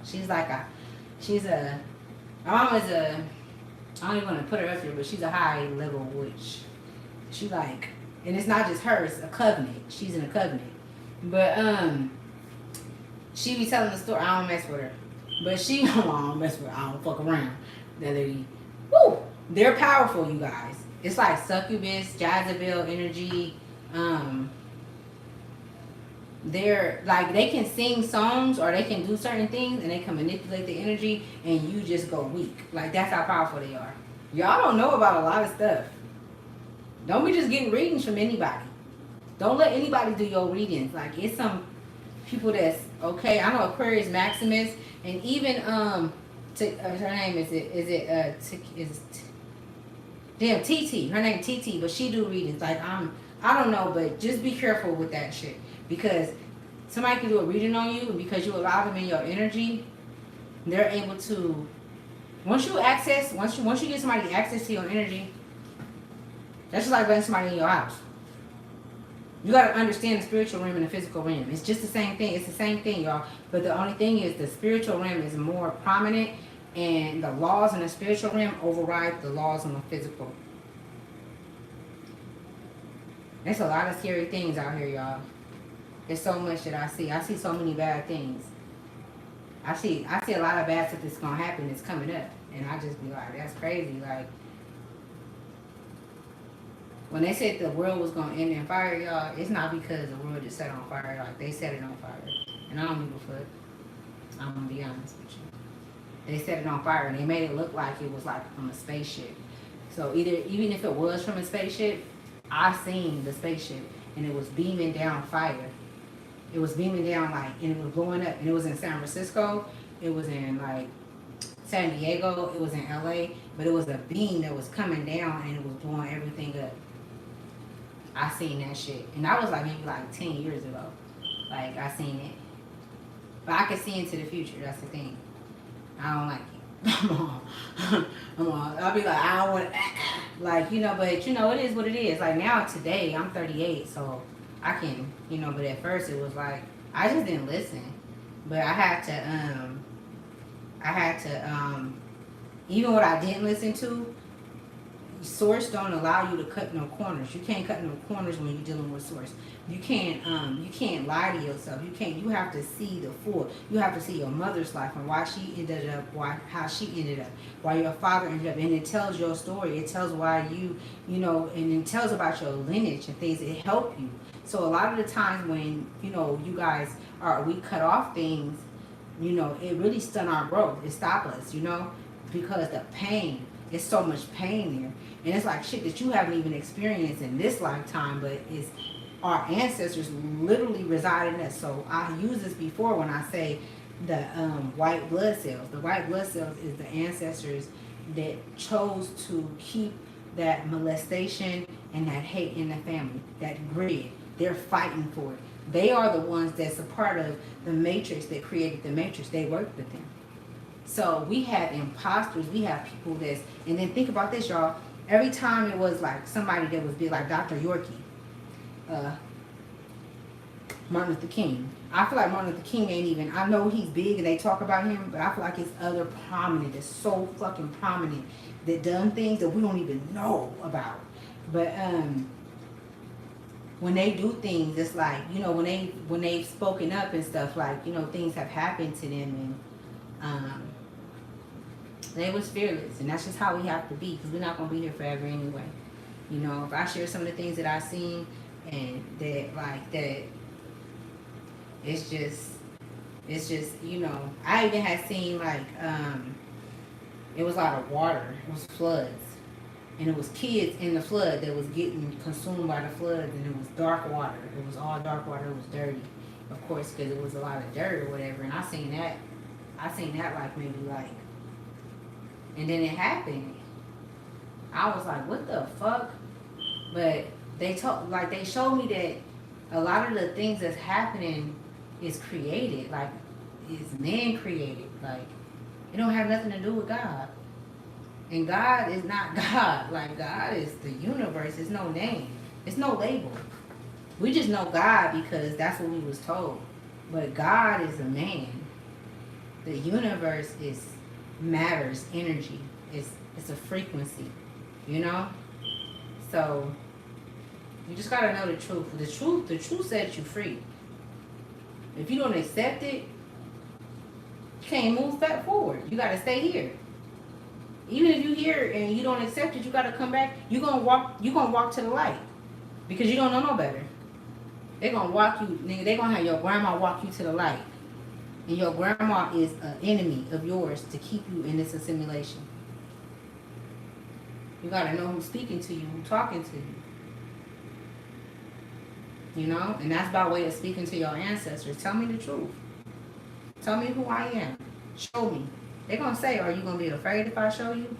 My mama's I don't even want to put her up here, but she's a high level witch. She like, and it's not just her, it's a covenant. She's in a covenant. But, she be telling the story. I don't mess with her. But I don't mess with her. I don't fuck around. They're powerful, you guys. It's like succubus, Jezebel energy. They're like, they can sing songs or they can do certain things and they can manipulate the energy and you just go weak. Like, that's how powerful they are. Y'all don't know about a lot of stuff. Don't be just getting readings from anybody. Don't let anybody do your readings. Like, it's some people that's okay. I know Aquarius Maximus and even her name TT. Her name TT, but she do readings. Like, I don't know, but just be careful with that shit. Because somebody can do a reading on you, and because you allow them in your energy, they're able to. Once you get somebody access to your energy, that's just like letting somebody in your house. You gotta understand the spiritual realm and the physical realm. It's just the same thing. It's the same thing, y'all. But the only thing is the spiritual realm is more prominent, and the laws in the spiritual realm override the laws in the physical. There's a lot of scary things out here, y'all. There's so much that I see. I see so many bad things. I see a lot of bad stuff that's gonna happen that's coming up. And I just be like, that's crazy. Like, when they said the world was gonna end in fire, y'all, it's not because the world just set on fire. Like, they set it on fire. And I don't give a fuck. I'm gonna be honest with you. They set it on fire and they made it look like it was like from a spaceship. So even if it was from a spaceship, I seen the spaceship and it was beaming down fire. It was beaming down like, and it was blowing up. And it was in San Francisco. It was in like San Diego. It was in LA. But it was a beam that was coming down and it was blowing everything up. I seen that shit. And that was like maybe like 10 years ago. Like, I seen it. But I can see into the future. That's the thing. I don't like it. I'm on. I'll be like, I don't want like, you know, but you know, it is what it is. Like, now today, I'm 38, so I can, you know, but at first it was like, I just didn't listen. But I had to, even what I didn't listen to, Source don't allow you to cut no corners. You can't cut no corners when you're dealing with Source. You can't lie to yourself. You have to see the full. You have to see your mother's life and why she ended up, how she ended up, why your father ended up, and it tells your story. It tells why you know, and it tells about your lineage and things. It help you. So a lot of the times when, you know, you guys we cut off things, you know, it really stun our growth. It stop us, you know, because the pain. It's so much pain there. And it's like shit that you haven't even experienced in this lifetime, but it's our ancestors literally reside in us. So I use this before when I say the white blood cells. The white blood cells is the ancestors that chose to keep that molestation and that hate in the family, that grid. They're fighting for it. They are the ones that's a part of the matrix that created the matrix. They worked with them. So we have imposters, we have people that's, and then think about this, y'all. Every time it was like somebody that was big, like Dr. Yorkie, Martin Luther King. I feel like Martin Luther King ain't even, I know he's big and they talk about him, but I feel like it's other prominent, that's so fucking prominent, that done things that we don't even know about. But when they do things, it's like, you know, when they've spoken up and stuff, like, you know, things have happened to them, and They was fearless, and that's just how we have to be, because we're not gonna be here forever anyway. You know, if I share some of the things that I seen, and that like that, it's just you know, I even had seen like it was a lot of water, it was floods, and it was kids in the flood that was getting consumed by the floods, and it was dark water. It was all dark water. It was dirty, of course, because it was a lot of dirt or whatever. And I seen that like maybe like. And then it happened. I was like, what the fuck? But they showed me that a lot of the things that's happening is created. Like, is man created. Like, it don't have nothing to do with God. And God is not God. Like, God is the universe. It's no name. It's no label. We just know God because that's what we was told. But God is a man. The universe is matters, energy. It's a frequency, you know. So you just gotta know the truth. The truth sets you free. If you don't accept it, you can't move back forward. You gotta stay here. Even if you hear it and you don't accept it, you gotta come back. You're gonna walk to the light because you don't know no better. They're gonna walk you, nigga. They're gonna have your grandma walk you to the light. And your grandma is an enemy of yours to keep you in this assimilation. You gotta know who's speaking to you, who's talking to you. You know? And that's by way of speaking to your ancestors. Tell me the truth. Tell me who I am. Show me. They're gonna say, are you gonna be afraid if I show you?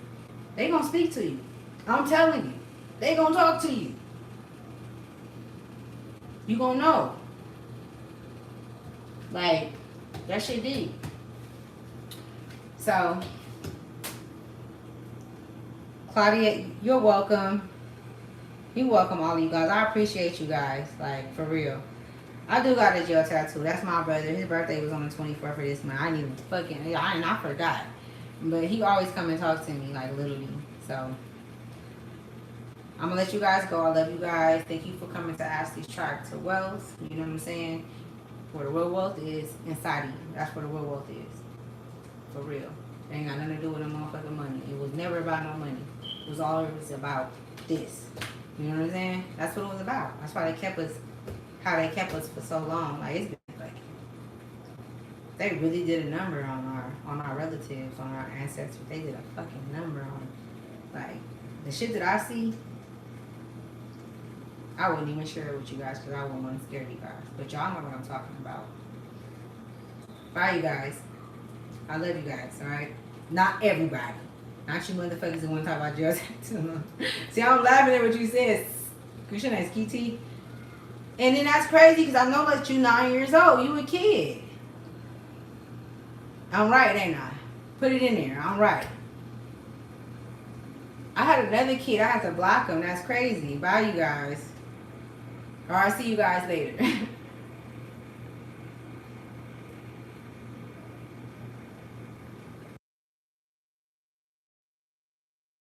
They're gonna speak to you. I'm telling you. They're gonna talk to you. You gonna know. Like, that shit deep. So, Claudia, you're welcome. You're welcome, all of you guys. I appreciate you guys, like, for real. I do got a jail tattoo. That's my brother. His birthday was on the 24th of this month. I didn't even fucking, I forgot. But he always come and talk to me, like, literally. So, I'm gonna let you guys go. I love you guys. Thank you for coming to Ashley's Track to Wealth. You know what I'm saying? Where the real wealth is inside of you. That's where the real wealth is. For real. It ain't got nothing to do with the motherfucking money. It was never about no money. It was always about this. You know what I'm saying? That's what it was about. That's why they kept us, how they kept us for so long. Like, it's been like, they really did a number on our relatives, on our ancestors. They did a fucking number on, like, the shit that I see. I wouldn't even share it with you guys because I wouldn't want to scare you guys. But y'all know what I'm talking about. Bye, you guys. I love you guys, alright? Not everybody. Not you motherfuckers that want to talk about jail tattoo. See, I'm laughing at what you said. Because your name's KT. And then that's crazy because I know that you 9 years old. You a kid. I'm right, ain't I? Put it in there. I'm right. I had another kid. I had to block him. That's crazy. Bye, you guys. Or I'll see you guys later.